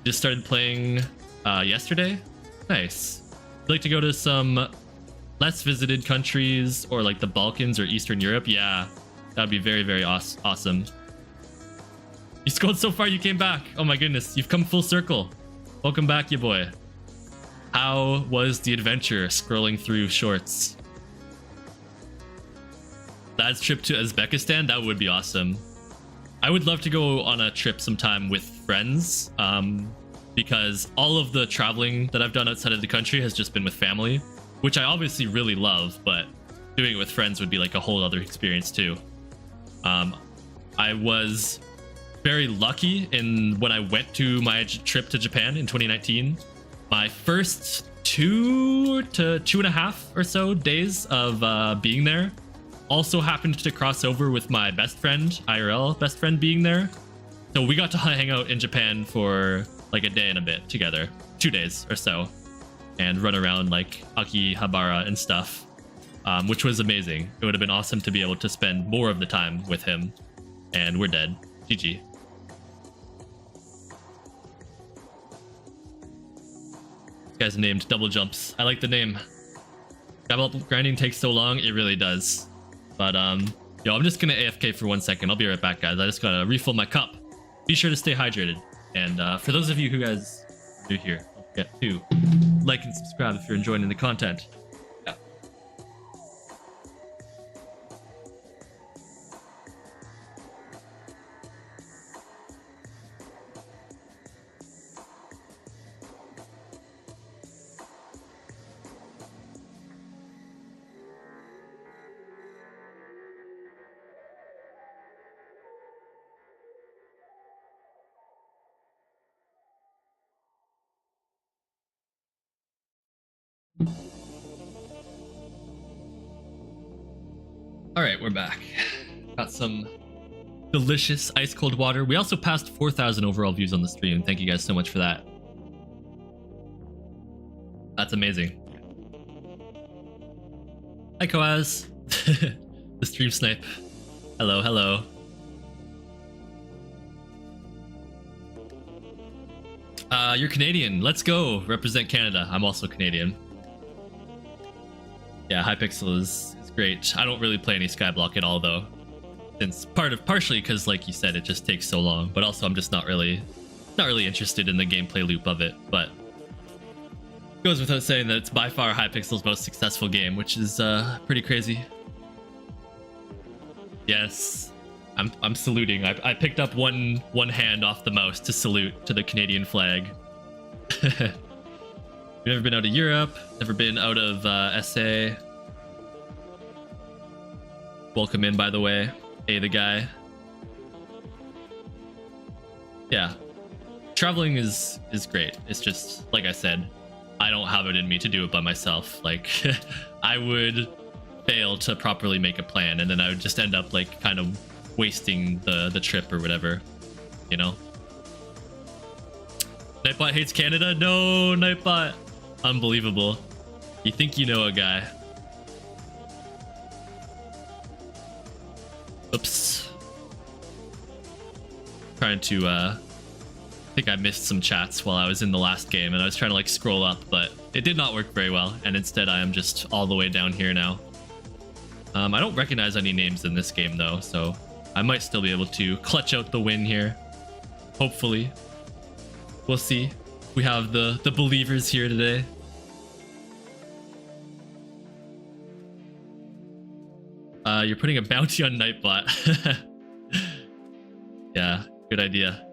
Just started playing yesterday. Nice. You'd like to go to some less visited countries, or like the Balkans or Eastern Europe? Yeah, that'd be very, very awesome. You scrolled so far, you came back. Oh my goodness, you've come full circle. Welcome back, ya boy. How was the adventure scrolling through shorts? Dad's trip to Uzbekistan? That would be awesome. I would love to go on a trip sometime with friends. because all of the traveling that I've done outside of the country has just been with family, which I obviously really love, but doing it with friends would be like a whole other experience too. I was very lucky in when I went to my trip to Japan in 2019. My first 2 to 2.5 or so days of being there also happened to cross over with my best friend, IRL best friend, being there. So we got to hang out in Japan for like a day and a bit together, 2 days or so, and run around like Akihabara and stuff, which was amazing. It would have been awesome to be able to spend more of the time with him, and we're dead. GG. This guy's named Double Jumps. I like the name. Grinding takes so long, it really does. But yo, I'm just gonna AFK for 1 second. I'll be right back, guys. I just gotta refill my cup. Be sure to stay hydrated. And for those of you who guys are new here, don't forget to like and subscribe if you're enjoying the content. Yeah. All right, we're back. Got some delicious ice cold water. We also passed 4,000 overall views on the stream. Thank you guys so much for that. That's amazing. Hi, Koaz. The stream snipe. Hello, hello. You're Canadian. Let's go. Represent Canada. I'm also Canadian. Yeah, Hypixel is great. I don't really play any Skyblock at all though, since partially because, like you said, it just takes so long. But also, I'm just not really interested in the gameplay loop of it. But it goes without saying that it's by far Hypixel's most successful game, which is pretty crazy. Yes, I'm saluting. I picked up one hand off the mouse to salute to the Canadian flag. We've never been out of Europe, never been out of SA. Welcome in, by the way. Hey, the guy. Yeah, traveling is great. It's just, like I said, I don't have it in me to do it by myself. Like, I would fail to properly make a plan, and then I would just end up like kind of wasting the trip or whatever, you know? Nightbot hates Canada? No, Nightbot. Unbelievable. You think you know a guy. Oops. Trying to I think I missed some chats while I was in the last game, and I was trying to like scroll up, but it did not work very well, and instead I am just all the way down here now. I don't recognize any names in this game though, so I might still be able to clutch out the win here. Hopefully. We'll see. We have the believers here today. You're putting a bounty on Nightbot. Yeah, good idea.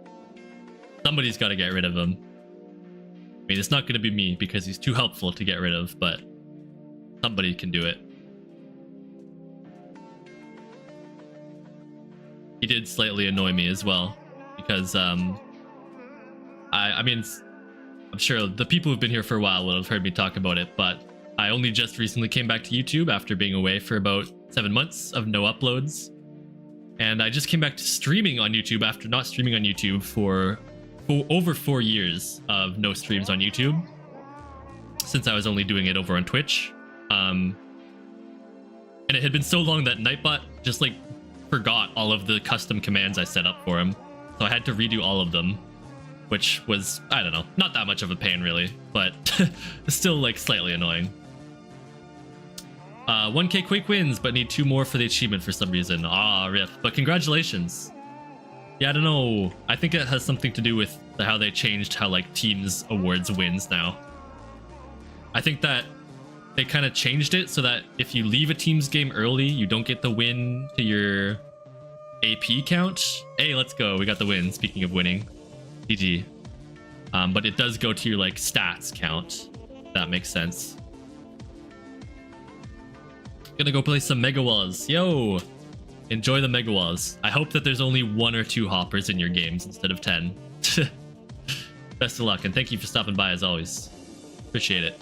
Somebody's got to get rid of him. I mean, it's not going to be me because he's too helpful to get rid of, but somebody can do it. He did slightly annoy me as well because I mean, I'm sure the people who've been here for a while will have heard me talk about it, but I only just recently came back to YouTube after being away for about 7 months of no uploads. And I just came back to streaming on YouTube after not streaming on YouTube for over 4 years of no streams on YouTube, since I was only doing it over on Twitch. And it had been so long that Nightbot just like forgot all of the custom commands I set up for him. So I had to redo all of them, which was, I don't know, not that much of a pain really, but still like slightly annoying. 1k quick wins, but need 2 more for the achievement for some reason. Ah, rip. But congratulations. Yeah, I don't know. I think it has something to do with how they changed how like teams awards wins now. I think that they kind of changed it so that if you leave a team's game early, you don't get the win to your AP count. Hey, let's go. We got the win. Speaking of winning. GG. but it does go to your like stats count. If that makes sense. Gonna go play some Mega Walls. Yo! Enjoy the Mega Walls. I hope that there's only 1 or 2 hoppers in your games instead of 10. Best of luck, and thank you for stopping by as always. Appreciate it.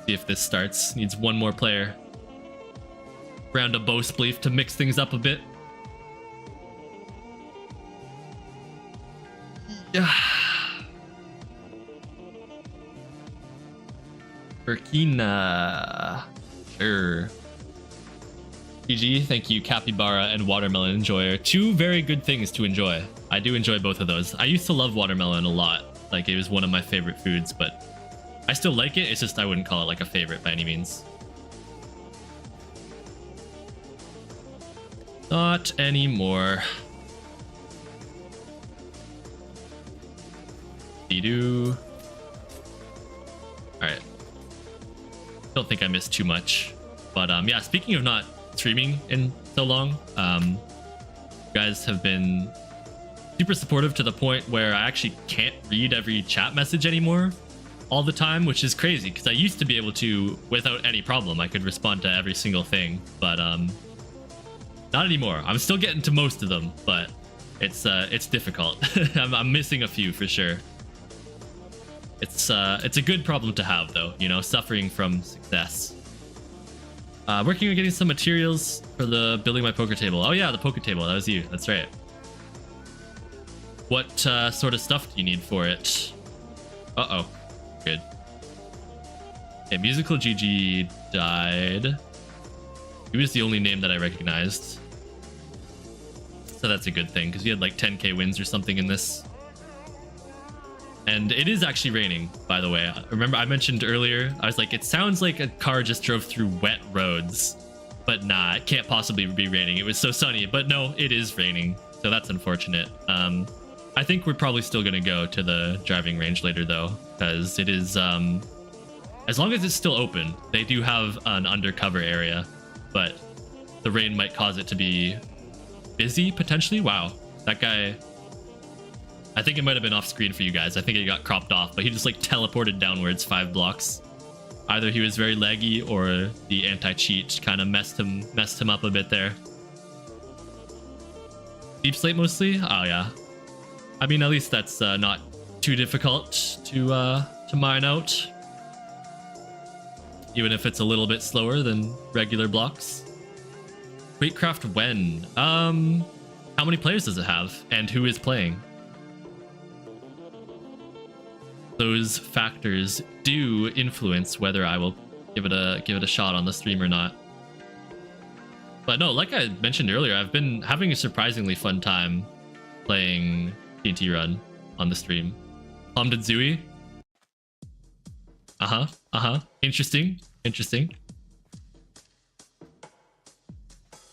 See if this starts. Needs 1 more player. Round a bow spleef to mix things up a bit. Yeah. Burkina. Sure. GG, thank you, Capybara and Watermelon Enjoyer. 2 very good things to enjoy. I do enjoy both of those. I used to love watermelon a lot. Like, it was one of my favorite foods, but I still like it. It's just I wouldn't call it like a favorite by any means. Not anymore. Doo. Alright. Don't think I missed too much. But yeah, speaking of not streaming in so long, you guys have been super supportive to the point where I actually can't read every chat message anymore all the time, which is crazy because I used to be able to without any problem. I could respond to every single thing, but not anymore. I'm still getting to most of them, but it's difficult. I'm missing a few for sure. It's a good problem to have though, you know, suffering from success. Working on getting some materials for the building my poker table. Oh yeah, the poker table, that was you, that's right. What sort of stuff do you need for it? Uh-oh, good. Okay, Musical GG died. He was the only name that I recognized. So that's a good thing, because he had like 10k wins or something in this. And it is actually raining, by the way. Remember, I mentioned earlier, I was like, it sounds like a car just drove through wet roads. But nah, it can't possibly be raining. It was so sunny, but no, it is raining. So that's unfortunate. I think we're probably still going to go to the driving range later, though, because it is, as long as it's still open, they do have an undercover area, but the rain might cause it to be busy, potentially. Wow, that guy... I think it might have been off screen for you guys. I think it got cropped off, but he just like teleported downwards 5 blocks. Either he was very laggy or the anti-cheat kind of messed him up a bit there. Deep slate mostly? Oh yeah. I mean, at least that's not too difficult to mine out. Even if it's a little bit slower than regular blocks. Waitcraft when? How many players does it have? And who is playing? Those factors do influence whether I will give it a shot on the stream or not. But no, like I mentioned earlier, I've been having a surprisingly fun time playing TNT Run on the stream. Palmed and Zooey. Interesting.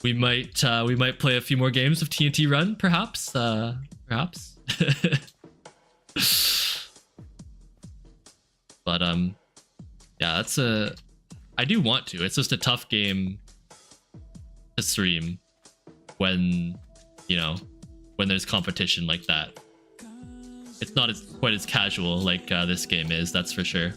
We might play a few more games of TNT Run, perhaps. Perhaps. But yeah, that's I do want to. It's just a tough game to stream when, you know, when there's competition like that. It's not quite as casual like this game is, that's for sure.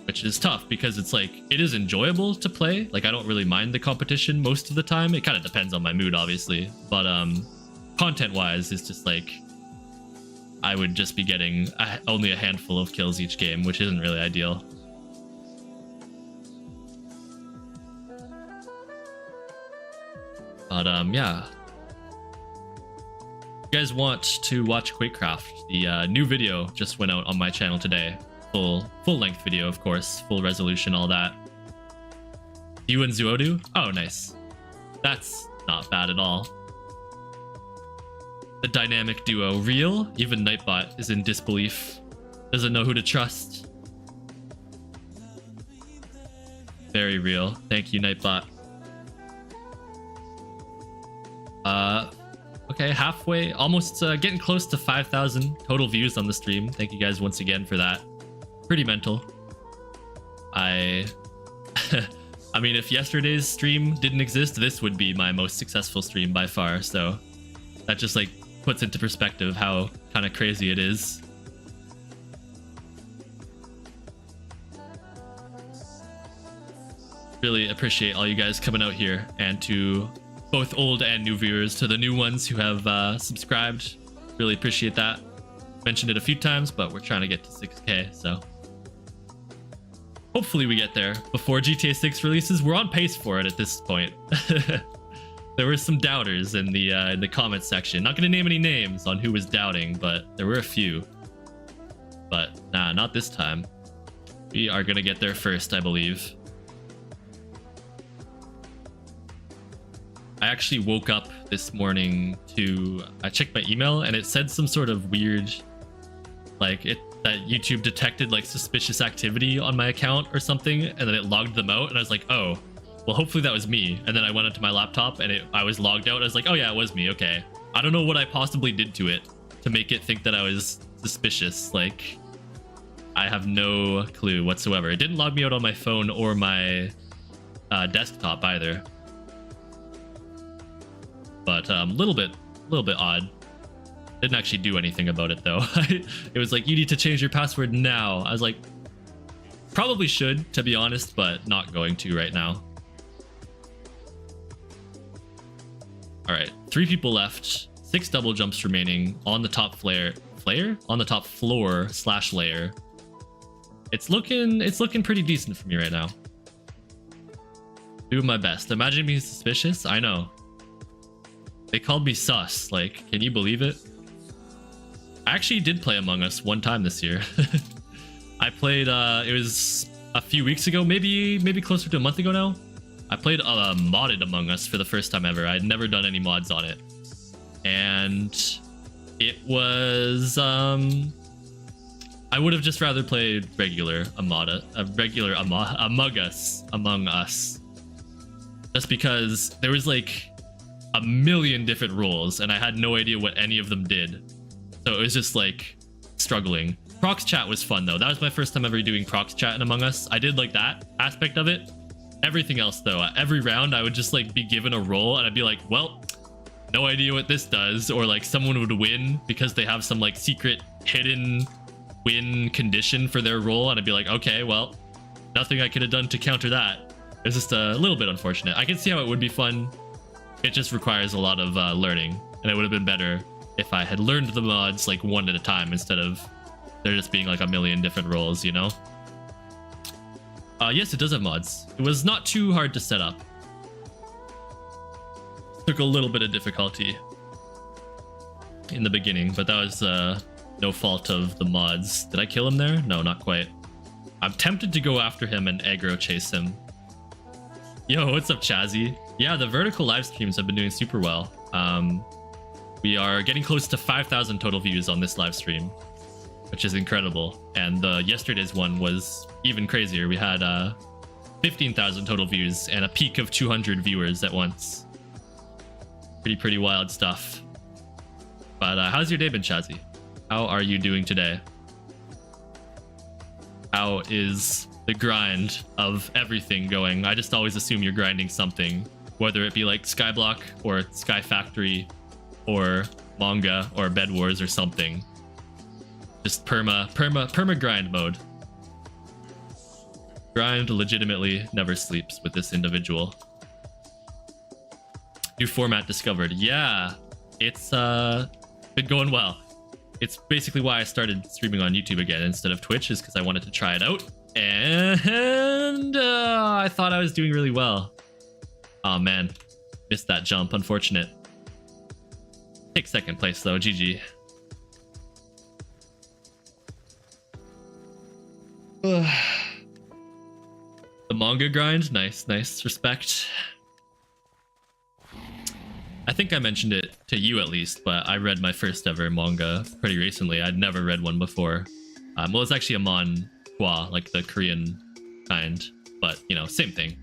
Which is tough because it's like, it is enjoyable to play. Like, I don't really mind the competition most of the time. It kind of depends on my mood, obviously. But content-wise, it's just like, I would just be getting only a handful of kills each game, which isn't really ideal. But yeah. If you guys want to watch Quakecraft, the new video just went out on my channel today. Full length video, of course, full resolution, all that. You and Zuodu? Oh, nice. That's not bad at all. The dynamic duo, real? Even Nightbot is in disbelief. Doesn't know who to trust. Very real. Thank you, Nightbot. Okay, halfway, almost getting close to 5,000 total views on the stream. Thank you guys once again for that. Pretty mental. I mean, if yesterday's stream didn't exist, this would be my most successful stream by far, so That just like puts into perspective how kind of crazy it is. Really appreciate all you guys coming out here, and to both old and new viewers, to the new ones who have subscribed. Really appreciate that. Mentioned it a few times, but we're trying to get to 6K, so hopefully we get there before GTA 6 releases. We're on pace for it at this point. There were some doubters in the comments section. Not going to name any names on who was doubting, but there were a few. But nah, not this time. We are going to get there first, I believe. I actually woke up this morning I checked my email and it said some sort of weird, like that YouTube detected like suspicious activity on my account or something, and then it logged them out, and I was like, oh, well, hopefully that was me. And then I went into my laptop and I was logged out. I was like, oh yeah, it was me. Okay. I don't know what I possibly did to it to make it think that I was suspicious. Like, I have no clue whatsoever. It didn't log me out on my phone or my desktop either. But a little bit odd. Didn't actually do anything about it though. It was like, you need to change your password now. I was like, probably should, to be honest, but not going to right now. All right, 3 people left, 6 double jumps remaining on the top flare on the top floor / layer. It's looking pretty decent for me right now. Doing my best. Imagine being suspicious. I know. They called me sus. Like, can you believe it? I actually did play Among Us one time this year. I played, it was a few weeks ago, maybe closer to a month ago now. I played modded Among Us for the first time ever. I had never done any mods on it. And it was, I would have just rather played regular Among Us. Just because there was like a million different rules and I had no idea what any of them did. So it was just like struggling. Prox chat was fun though. That was my first time ever doing prox chat in Among Us. I did like that aspect of it. Everything else though, every round I would just like be given a role and I'd be like, well, no idea what this does. Or like someone would win because they have some like secret hidden win condition for their role. And I'd be like, okay, well, nothing I could have done to counter that. It's just a little bit unfortunate. I can see how it would be fun. It just requires a lot of learning, and it would have been better if I had learned the mods like one at a time instead of there just being like a million different roles, you know? Yes, it does have mods. It was not too hard to set up. Took a little bit of difficulty in the beginning, but that was no fault of the mods. Did I kill him there? No, not quite. I'm tempted to go after him and aggro chase him. Yo, what's up, Chazzy? Yeah, the vertical live streams have been doing super well. We are getting close to 5,000 total views on this live stream, which is incredible. And yesterday's one was even crazier. We had 15,000 total views and a peak of 200 viewers at once. Pretty wild stuff. But how's your day been, Chazzy? How are you doing today? How is the grind of everything going? I just always assume you're grinding something, whether it be like Skyblock or Sky Factory or manga or Bed Wars or something. Just perma grind mode. Grind legitimately never sleeps with this individual. New format discovered. Yeah, it's been going well. It's basically why I started streaming on YouTube again instead of Twitch, is because I wanted to try it out. And I thought I was doing really well. Oh man, missed that jump, unfortunate. Take second place though, GG. The manga grind, nice, respect. I think I mentioned it to you at least, but I read my first ever manga pretty recently. I'd never read one before. Well, it's actually a manhwa, like the Korean kind, but you know, same thing.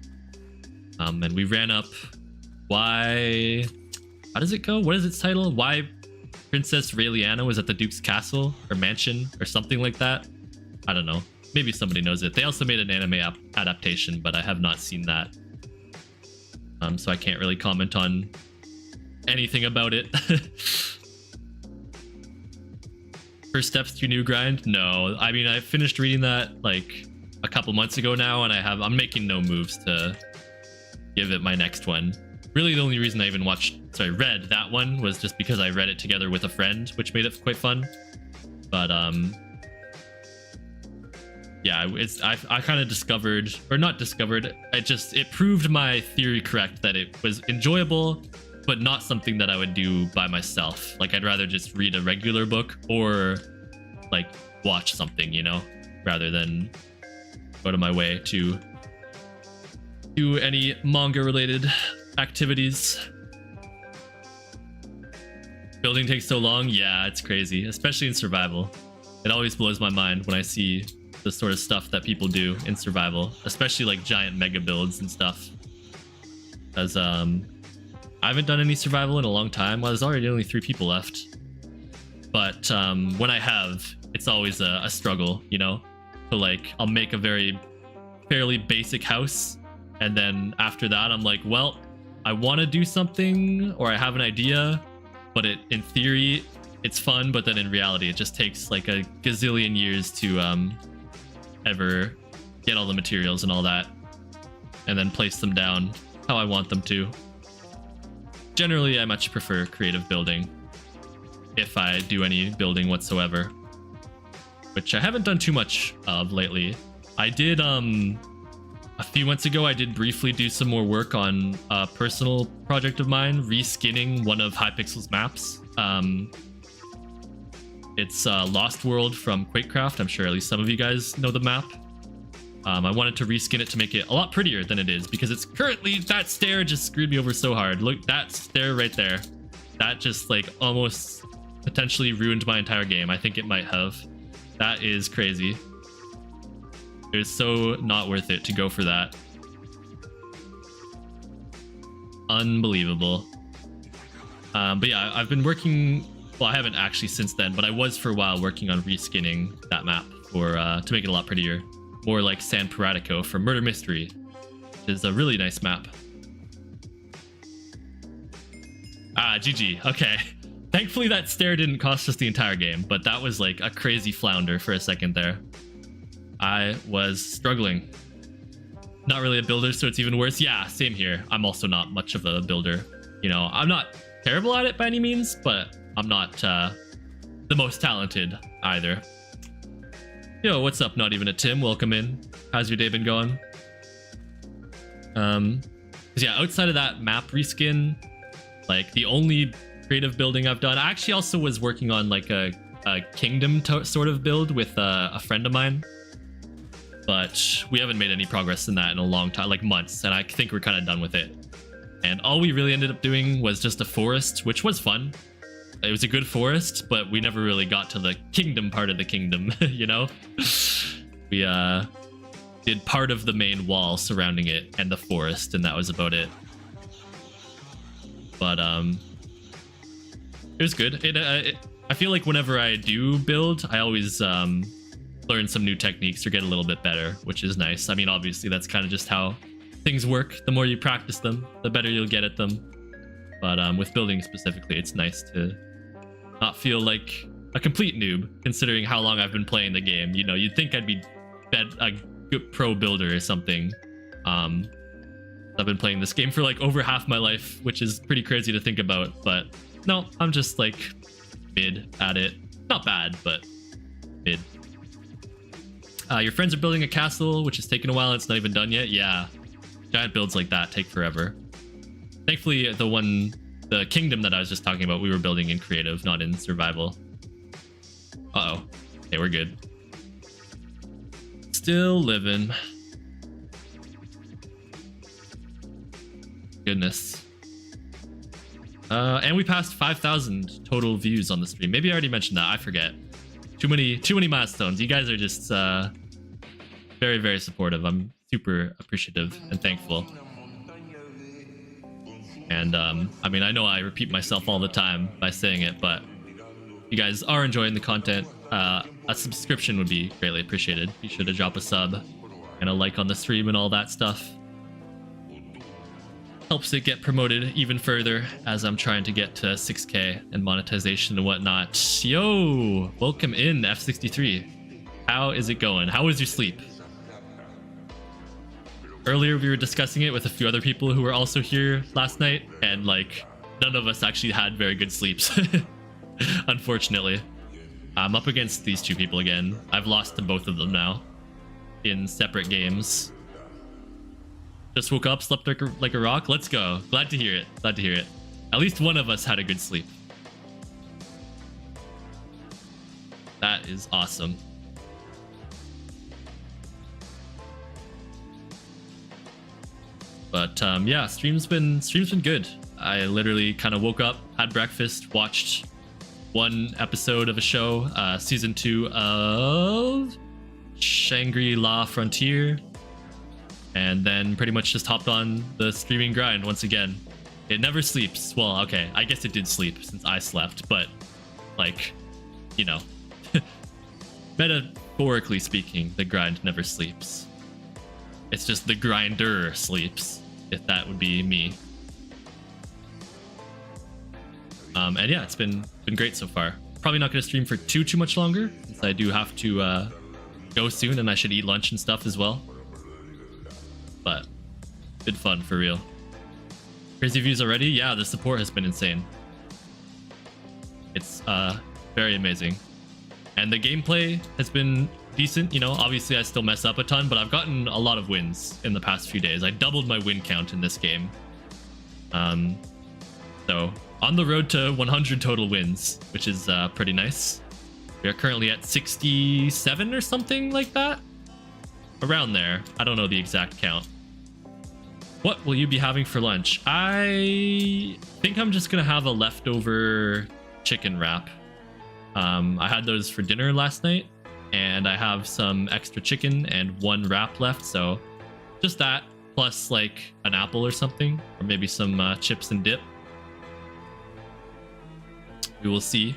And we ran up why... How does it go? What is its title? Why Princess Raeliana was at the Duke's castle or mansion or something like that? I don't know. Maybe somebody knows it. They also made an anime adaptation, but I have not seen that. So I can't really comment on anything about it. First steps to new grind? No, I mean, I finished reading that like a couple months ago now, and I'm making no moves to give it my next one. Really, the only reason I even read that one was just because I read it together with a friend, which made it quite fun. But yeah, I kind of discovered, or not discovered, it proved my theory correct that it was enjoyable, but not something that I would do by myself. Like, I'd rather just read a regular book or like watch something, you know, rather than go to my way to do any manga related activities. Building takes so long. Yeah, it's crazy, especially in survival. It always blows my mind when I see the sort of stuff that people do in survival, especially like giant mega builds and stuff. Because I haven't done any survival in a long time. Well, there's already only 3 people left. But when I have, it's always a struggle, you know? So like, I'll make a fairly basic house, and then after that, I'm like, well, I want to do something, or I have an idea, but in theory, it's fun, but then in reality, it just takes like a gazillion years to ever get all the materials and all that, and then place them down how I want them to. Generally, I much prefer creative building if I do any building whatsoever, which I haven't done too much of lately. I did, a few months ago, I did briefly do some more work on a personal project of mine, reskinning one of Hypixel's maps. It's Lost World from Quakecraft. I'm sure at least some of you guys know the map. I wanted to reskin it to make it a lot prettier than it is, because it's currently, that stair just screwed me over so hard. Look, that stair right there. That just like almost potentially ruined my entire game. I think it might have. That is crazy. It was so not worth it to go for that. Unbelievable. But yeah, I've been working, well, I haven't actually since then, but I was for a while working on reskinning that map for to make it a lot prettier. More like San Piratico from Murder Mystery, which is a really nice map. Ah, GG. Okay. Thankfully that stair didn't cost us the entire game, but that was like a crazy flounder for a second there. I was struggling. Not really a builder, so it's even worse. Yeah, same here. I'm also not much of a builder. You know, I'm not terrible at it by any means, but I'm not the most talented either. Yo, what's up? Not even a Tim. Welcome in. How's your day been going? 'Cause yeah, outside of that map reskin, like the only creative building I've done, I actually also was working on like a kingdom sort of build with a friend of mine. But we haven't made any progress in that in a long time, like months, and I think we're kind of done with it. And all we really ended up doing was just a forest, which was fun. It was a good forest, but we never really got to the kingdom part of the kingdom, you know? We did part of the main wall surrounding it and the forest, and that was about it. But it was good. I feel like whenever I do build, I always learn some new techniques or get a little bit better, which is nice. I mean, obviously that's kind of just how things work. The more you practice them, the better you'll get at them. But with building specifically, it's nice to not feel like a complete noob, considering how long I've been playing the game. You know, you'd think I'd be a good pro builder or something. I've been playing this game for like over half my life, which is pretty crazy to think about. But no, I'm just like mid at it. Not bad, but mid. Your friends are building a castle, which has taken a while. It's not even done yet. Yeah, giant builds like that take forever. Thankfully, the kingdom that I was just talking about, we were building in creative, not in survival. Uh-oh. Okay, we're good. Still living. Goodness. And we passed 5,000 total views on the stream. Maybe I already mentioned that. I forget. Too many milestones. You guys are just very, very supportive. I'm super appreciative and thankful. And I mean, I know I repeat myself all the time by saying it, but you guys are enjoying the content. A subscription would be greatly appreciated. Be sure to drop a sub and a like on the stream and all that stuff. helps it get promoted even further as I'm trying to get to 6K and monetization and whatnot. Yo, welcome in F63. How is it going? How was your sleep? Earlier we were discussing it with a few other people who were also here last night, and like none of us actually had very good sleeps. Unfortunately. I'm up against these two people again. I've lost to both of them now in separate games. Just woke up, slept like a rock. Let's go. Glad to hear it. Glad to hear it. At least one of us had a good sleep. That is awesome. But yeah, stream's been good. I literally kind of woke up, had breakfast, watched one episode of a show, season 2 of Shangri-La Frontier, and then pretty much just hopped on the streaming grind once again. It never sleeps. Well, okay, I guess it did sleep since I slept, but like, you know, metaphorically speaking, the grind never sleeps. It's just the grinder sleeps, if that would be me. And yeah, it's been great so far. Probably not going to stream for too much longer, since I do have to go soon, and I should eat lunch and stuff as well. But been fun for real. Crazy views already? Yeah, the support has been insane. It's very amazing, and the gameplay has been decent. You know, obviously I still mess up a ton, but I've gotten a lot of wins in the past few days. I doubled my win count in this game. So on the road to 100 total wins, which is pretty nice. We are currently at 67 or something like that. Around there. I don't know the exact count. What will you be having for lunch? I think I'm just gonna have a leftover chicken wrap. I had those for dinner last night, and I have some extra chicken and one wrap left, so just that plus like an apple or something, or maybe some chips and dip. We will see,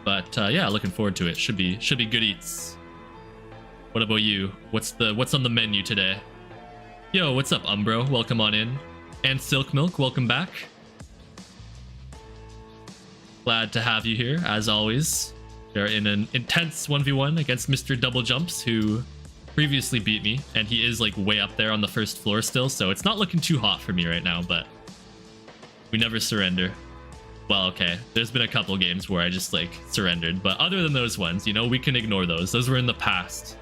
but yeah, looking forward to it. Should be good eats. What about you? What's on the menu today? Yo, what's up, Umbro? Welcome on in. And Silk Milk, welcome back. Glad to have you here, as always. They're in an intense 1v1 against Mr. Double Jumps, who previously beat me, and he is like way up there on the first floor still, so it's not looking too hot for me right now, but we never surrender. Well, okay, there's been a couple games where I just like surrendered, but other than those ones, you know, we can ignore those. Those were in the past.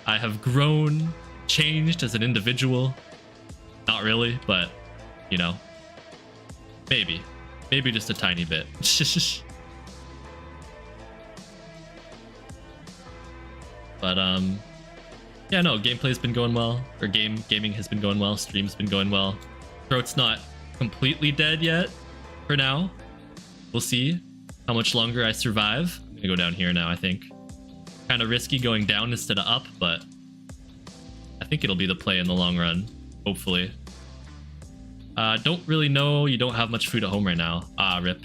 I have grown, changed as an individual. Not really, but you know, maybe just a tiny bit. But yeah, no, gameplay's been going well, or gaming has been going well, stream's been going well. Throat's not completely dead yet for now. We'll see how much longer I survive. I'm gonna go down here now, I think. Kind of risky going down instead of up, but I think it'll be the play in the long run, hopefully. Don't really know. You don't have much food at home right now. Ah, rip.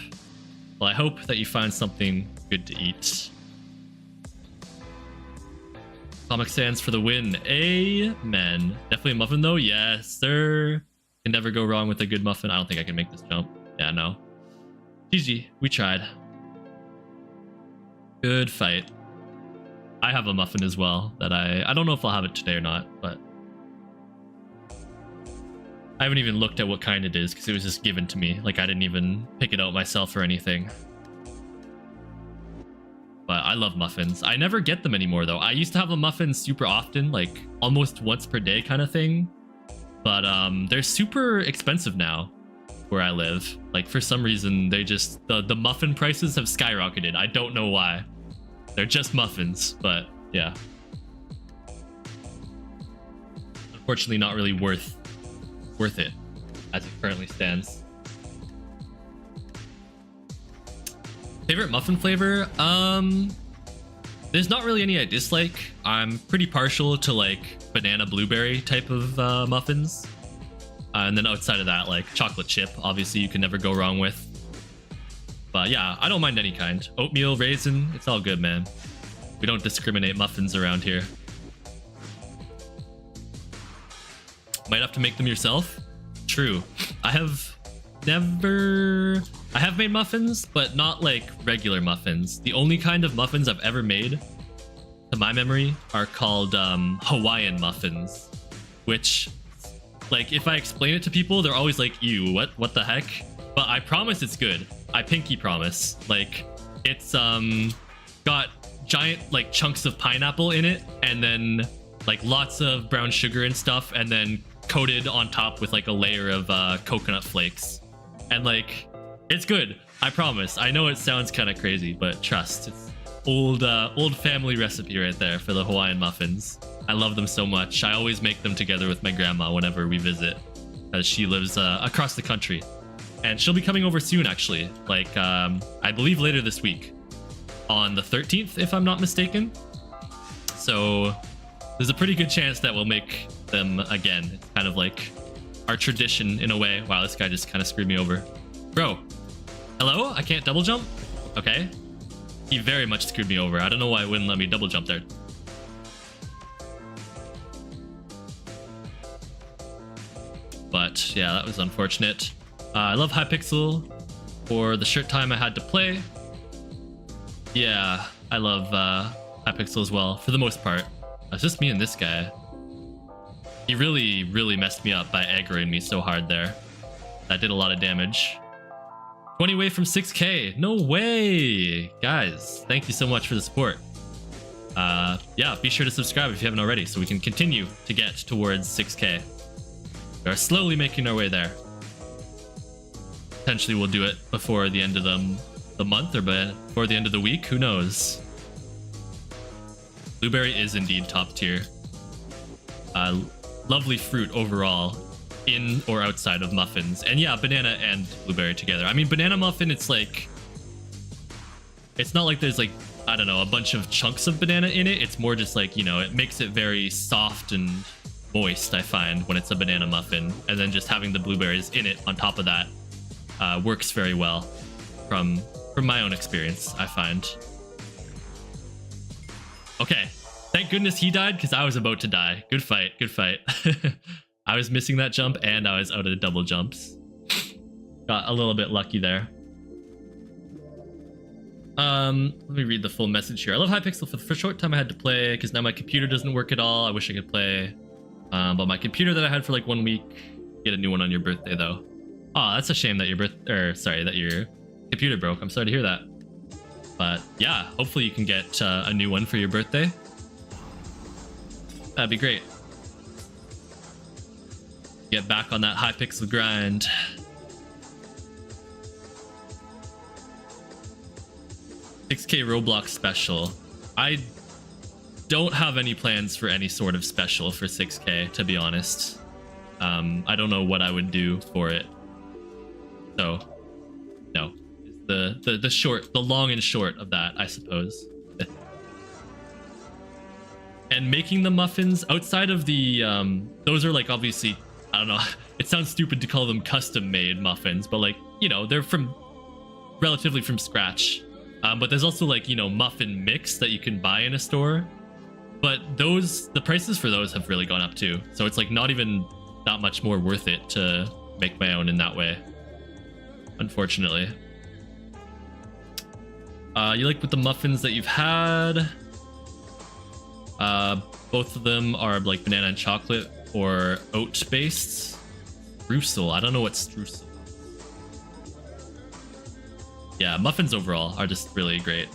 Well, I hope that you find something good to eat. Comic Sans for the win. Amen. Definitely a muffin though. Yes, sir. Can never go wrong with a good muffin. I don't think I can make this jump. Yeah, no. GG. We tried. Good fight. I have a muffin as well that I don't know if I'll have it today or not, but I haven't even looked at what kind it is because it was just given to me. Like I didn't even pick it out myself or anything. But I love muffins. I never get them anymore though. I used to have a muffin super often, like almost once per day kind of thing. But they're super expensive now where I live. Like for some reason, they just, the muffin prices have skyrocketed. I don't know why. They're just muffins, but yeah. Unfortunately, not really worth it as it currently stands. Favorite muffin flavor? There's not really any I dislike. I'm pretty partial to like banana blueberry type of muffins. And then outside of that, like chocolate chip, obviously you can never go wrong with. But yeah, I don't mind any kind. Oatmeal, raisin, it's all good, man. We don't discriminate muffins around here. Might have to make them yourself. True. I have made muffins, but not like regular muffins. The only kind of muffins I've ever made, to my memory, are called Hawaiian muffins, which, like, if I explain it to people, they're always like, ew, what the heck? But I promise it's good. I pinky promise. Like, it's got giant like chunks of pineapple in it, and then like lots of brown sugar and stuff, and then coated on top with like a layer of coconut flakes. And like, it's good. I promise. I know it sounds kind of crazy, but trust. It's old family recipe right there for the Hawaiian muffins. I love them so much. I always make them together with my grandma whenever we visit, as she lives across the country. And she'll be coming over soon, actually. Like, I believe later this week. On the 13th, if I'm not mistaken. So there's a pretty good chance that we'll make them again. It's kind of like our tradition in a way. Wow, this guy just kind of screwed me over. Bro, hello? I can't double jump? Okay. He very much screwed me over. I don't know why it wouldn't let me double jump there. But yeah, that was unfortunate. I love Hypixel for the short time I had to play. Yeah, I love Hypixel as well, for the most part. It's just me and this guy. He really messed me up by aggroing me so hard there. That did a lot of damage. 20 away from 6k. No way! Guys, thank you so much for the support. Yeah, be sure to subscribe if you haven't already, so we can continue to get towards 6k. We are slowly making our way there. Potentially we'll do it before the end of the month, or before the end of the week, who knows. Blueberry is indeed top tier. Lovely fruit overall, in or outside of muffins. And yeah, banana and blueberry together. I mean, banana muffin, it's like, it's not like there's like, I don't know, a bunch of chunks of banana in it. It's more just like, you know, it makes it very soft and moist, I find, when it's a banana muffin. And then just having the blueberries in it on top of that works very well from my own experience, I find. Okay, thank goodness he died, because I was about to die. Good fight, good fight. I was missing that jump, and I was out of the double jumps. Got a little bit lucky there. Let me read the full message here. I love Hypixel for the short time I had to play, because now my computer doesn't work at all. I wish I could play. But my computer that I had for like 1 week, get a new one on your birthday though. Oh, that's a shame that your that your computer broke. I'm sorry to hear that. But yeah, hopefully you can get a new one for your birthday. That'd be great. Get back on that Hypixel grind. $6k Roblox special. I don't have any plans for any sort of special for 6k, to be honest. I don't know what I would do for it. So, no. The long and short of that, I suppose. And making the muffins outside of the those are like, obviously, I don't know, it sounds stupid to call them custom made muffins, but like, you know, they're relatively from scratch. But there's also like, you know, muffin mix that you can buy in a store, but the prices for those have really gone up too, so it's like not even that much more worth it to make my own in that way, unfortunately. You like with the muffins that you've had? Both of them are like banana and chocolate or oat based. Streusel, I don't know what streusel. Yeah, muffins overall are just really great.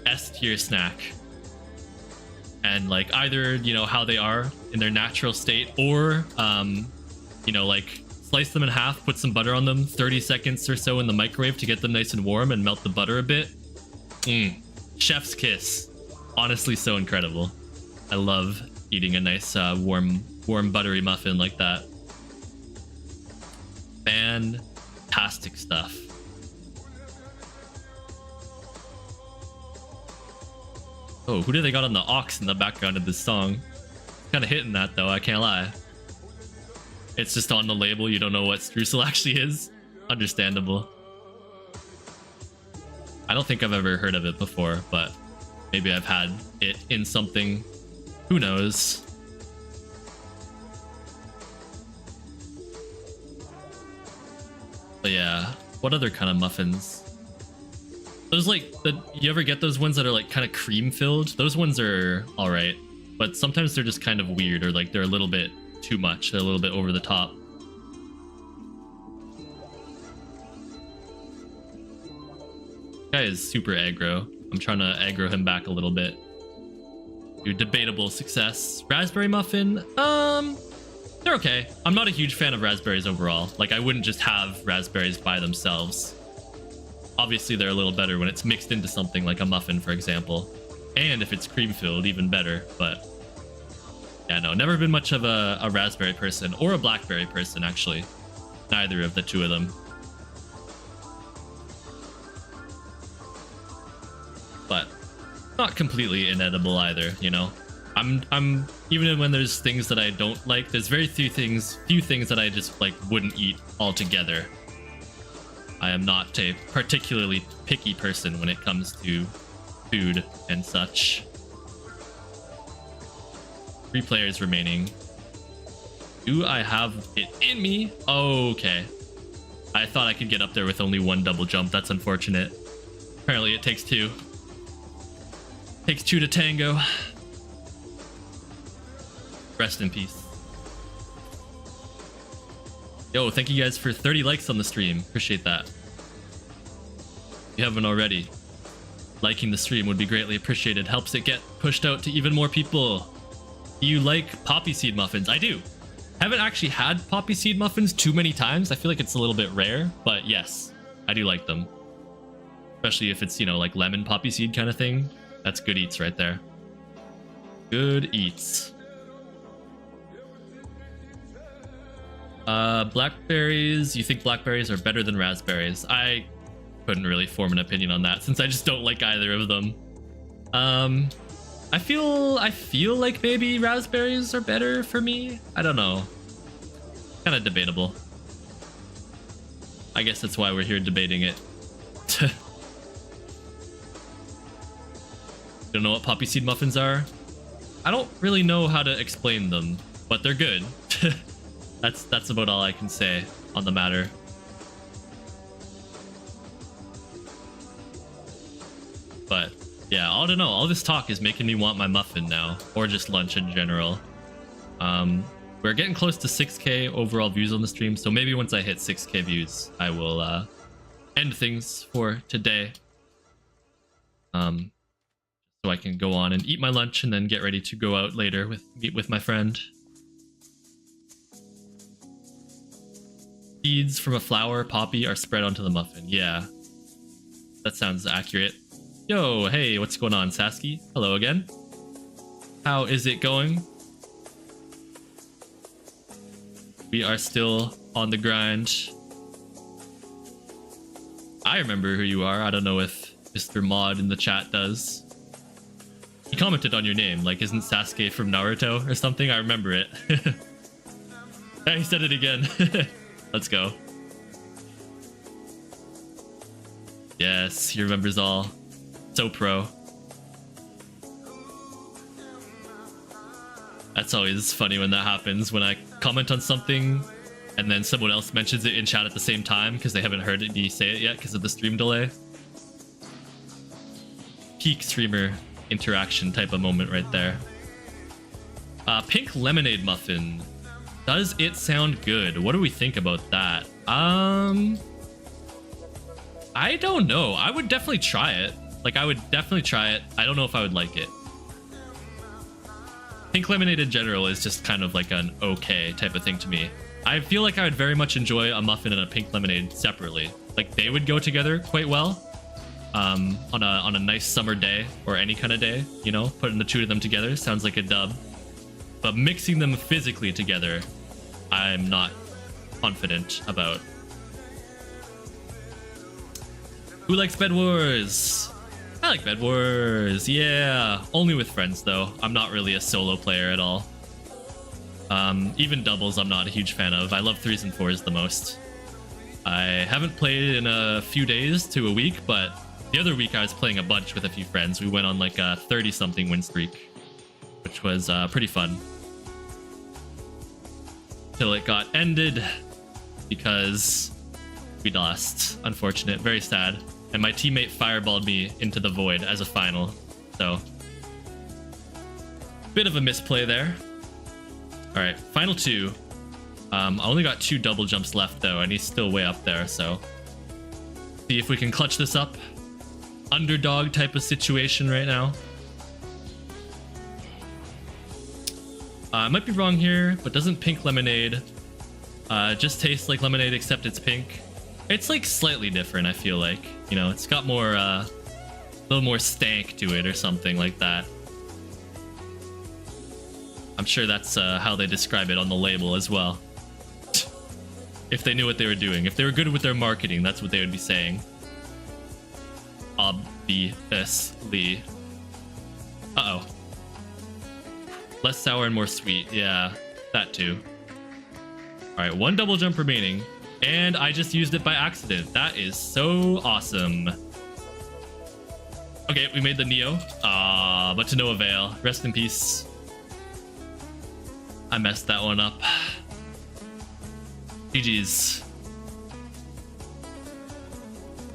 S tier snack. And like either, you know, how they are in their natural state, or you know, like slice them in half, put some butter on them, 30 seconds or so in the microwave to get them nice and warm, and melt the butter a bit. Chef's kiss. Honestly, so incredible. I love eating a nice warm buttery muffin like that. Fantastic stuff. Oh, who do they got on the aux in the background of this song? Kind of hitting that though, I can't lie. It's just on the label, you don't know what streusel actually is. Understandable. I don't think I've ever heard of it before, but maybe I've had it in something. Who knows? But yeah, what other kind of muffins? Those like you ever get those ones that are like kind of cream filled? Those ones are all right, but sometimes they're just kind of weird, or like they're a little bit too much. They're a little bit over the top. Guy is super aggro. I'm trying to aggro him back a little bit. Do debatable success. Raspberry muffin? They're okay. I'm not a huge fan of raspberries overall. Like, I wouldn't just have raspberries by themselves. Obviously, they're a little better when it's mixed into something like a muffin, for example. And if it's cream-filled, even better. But yeah, no, never been much of a raspberry person or a blackberry person, actually. Neither of the two of them. But not completely inedible either, you know. I'm even when there's things that I don't like, there's very few things that I just like wouldn't eat altogether. I am not a particularly picky person when it comes to food and such. 3 players remaining. Do I have it in me? Okay. I thought I could get up there with only 1 double jump. That's unfortunate. Apparently it takes 2. Takes 2 to tango. Rest in peace. Yo, thank you guys for 30 likes on the stream. Appreciate that. If you haven't already, liking the stream would be greatly appreciated. Helps it get pushed out to even more people. Do you like poppy seed muffins? I do. Haven't actually had poppy seed muffins too many times. I feel like it's a little bit rare, but yes, I do like them. Especially if it's, you know, like lemon poppy seed kind of thing. That's good eats right there. Good eats. Blackberries. You think blackberries are better than raspberries? I couldn't really form an opinion on that since I just don't like either of them. I feel like maybe raspberries are better for me. I don't know. Kind of debatable. I guess that's why we're here debating it. Don't know what poppy seed muffins are? I don't really know how to explain them, but they're good. That's about all I can say on the matter. But yeah, I don't know. All this talk is making me want my muffin now, or just lunch in general. We're getting close to 6K overall views on the stream, so maybe once I hit 6K views, I will end things for today. So I can go on and eat my lunch and then get ready to go out later meet with my friend. Seeds from a flower poppy are spread onto the muffin. Yeah, that sounds accurate. Yo, hey, what's going on, Sasky? Hello again. How is it going? We are still on the grind. I remember who you are. I don't know if Mr. Mod in the chat does. He commented on your name, like, isn't Sasuke from Naruto or something? I remember it. Yeah, he said it again. Let's go. Yes, he remembers all. So pro. That's always funny when that happens, when I comment on something and then someone else mentions it in chat at the same time because they haven't heard me say it yet because of the stream delay. Peak streamer interaction type of moment right there. Pink lemonade muffin. Does it sound good? What do we think about that? I don't know. I would definitely try it. Like, I would definitely try it. I don't know if I would like it. Pink lemonade in general is just kind of like an okay type of thing to me. I feel like I would very much enjoy a muffin and a pink lemonade separately. Like, they would go together quite well. On a nice summer day or any kind of day, you know, putting the 2 of them together sounds like a dub. But mixing them physically together, I'm not confident about. Who likes Bed Wars? I like Bed Wars, yeah. Only with friends though. I'm not really a solo player at all. Even doubles I'm not a huge fan of. I love 3s and 4s the most. I haven't played in a few days to a week, but the other week I was playing a bunch with a few friends. We went on like a 30-something win streak, which was pretty fun. Till it got ended because We lost. Unfortunate. Very sad. And my teammate fireballed me into the void as a final. So, bit of a misplay there. All right, final 2. I only got 2 double jumps left though, and he's still way up there. So, see if we can clutch this up. Underdog type of situation right now. I might be wrong here, but doesn't pink lemonade just taste like lemonade except it's pink? It's like slightly different, I feel like. You know, it's got more, a little more stank to it or something like that. I'm sure that's how they describe it on the label as well. If they knew what they were doing. If they were good with their marketing, that's what they would be saying. Obviously. Uh-oh. Less sour and more sweet. Yeah, that too. Alright, 1 double jump remaining. And I just used it by accident. That is so awesome. Okay, we made the Neo. But to no avail. Rest in peace. I messed that one up. GG's.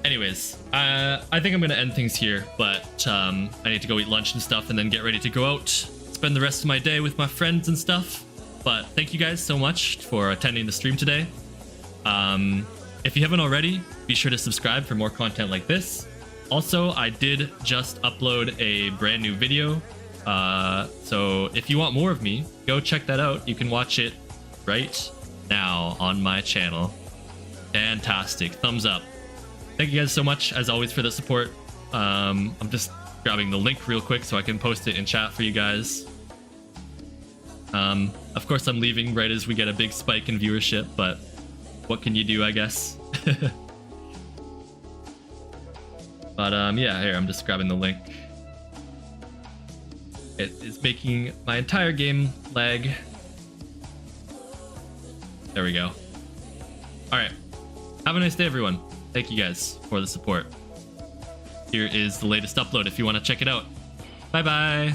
Anyways, I think I'm gonna end things here, but I need to go eat lunch and stuff and then get ready to go out, spend the rest of my day with my friends and stuff. But thank you guys so much for attending the stream today. If you haven't already, be sure to subscribe for more content like this. Also, I did just upload a brand new video. So if you want more of me, go check that out. You can watch it right now on my channel. Fantastic. Thumbs up. Thank you guys so much, as always, for the support. I'm just grabbing the link real quick so I can post it in chat for you guys. Of course, I'm leaving right as we get a big spike in viewership, but what can you do, I guess? But yeah, here, I'm just grabbing the link. It is making my entire game lag. There we go. All right. Have a nice day, everyone. Thank you guys for the support. Here is the latest upload if you want to check it out. Bye-bye.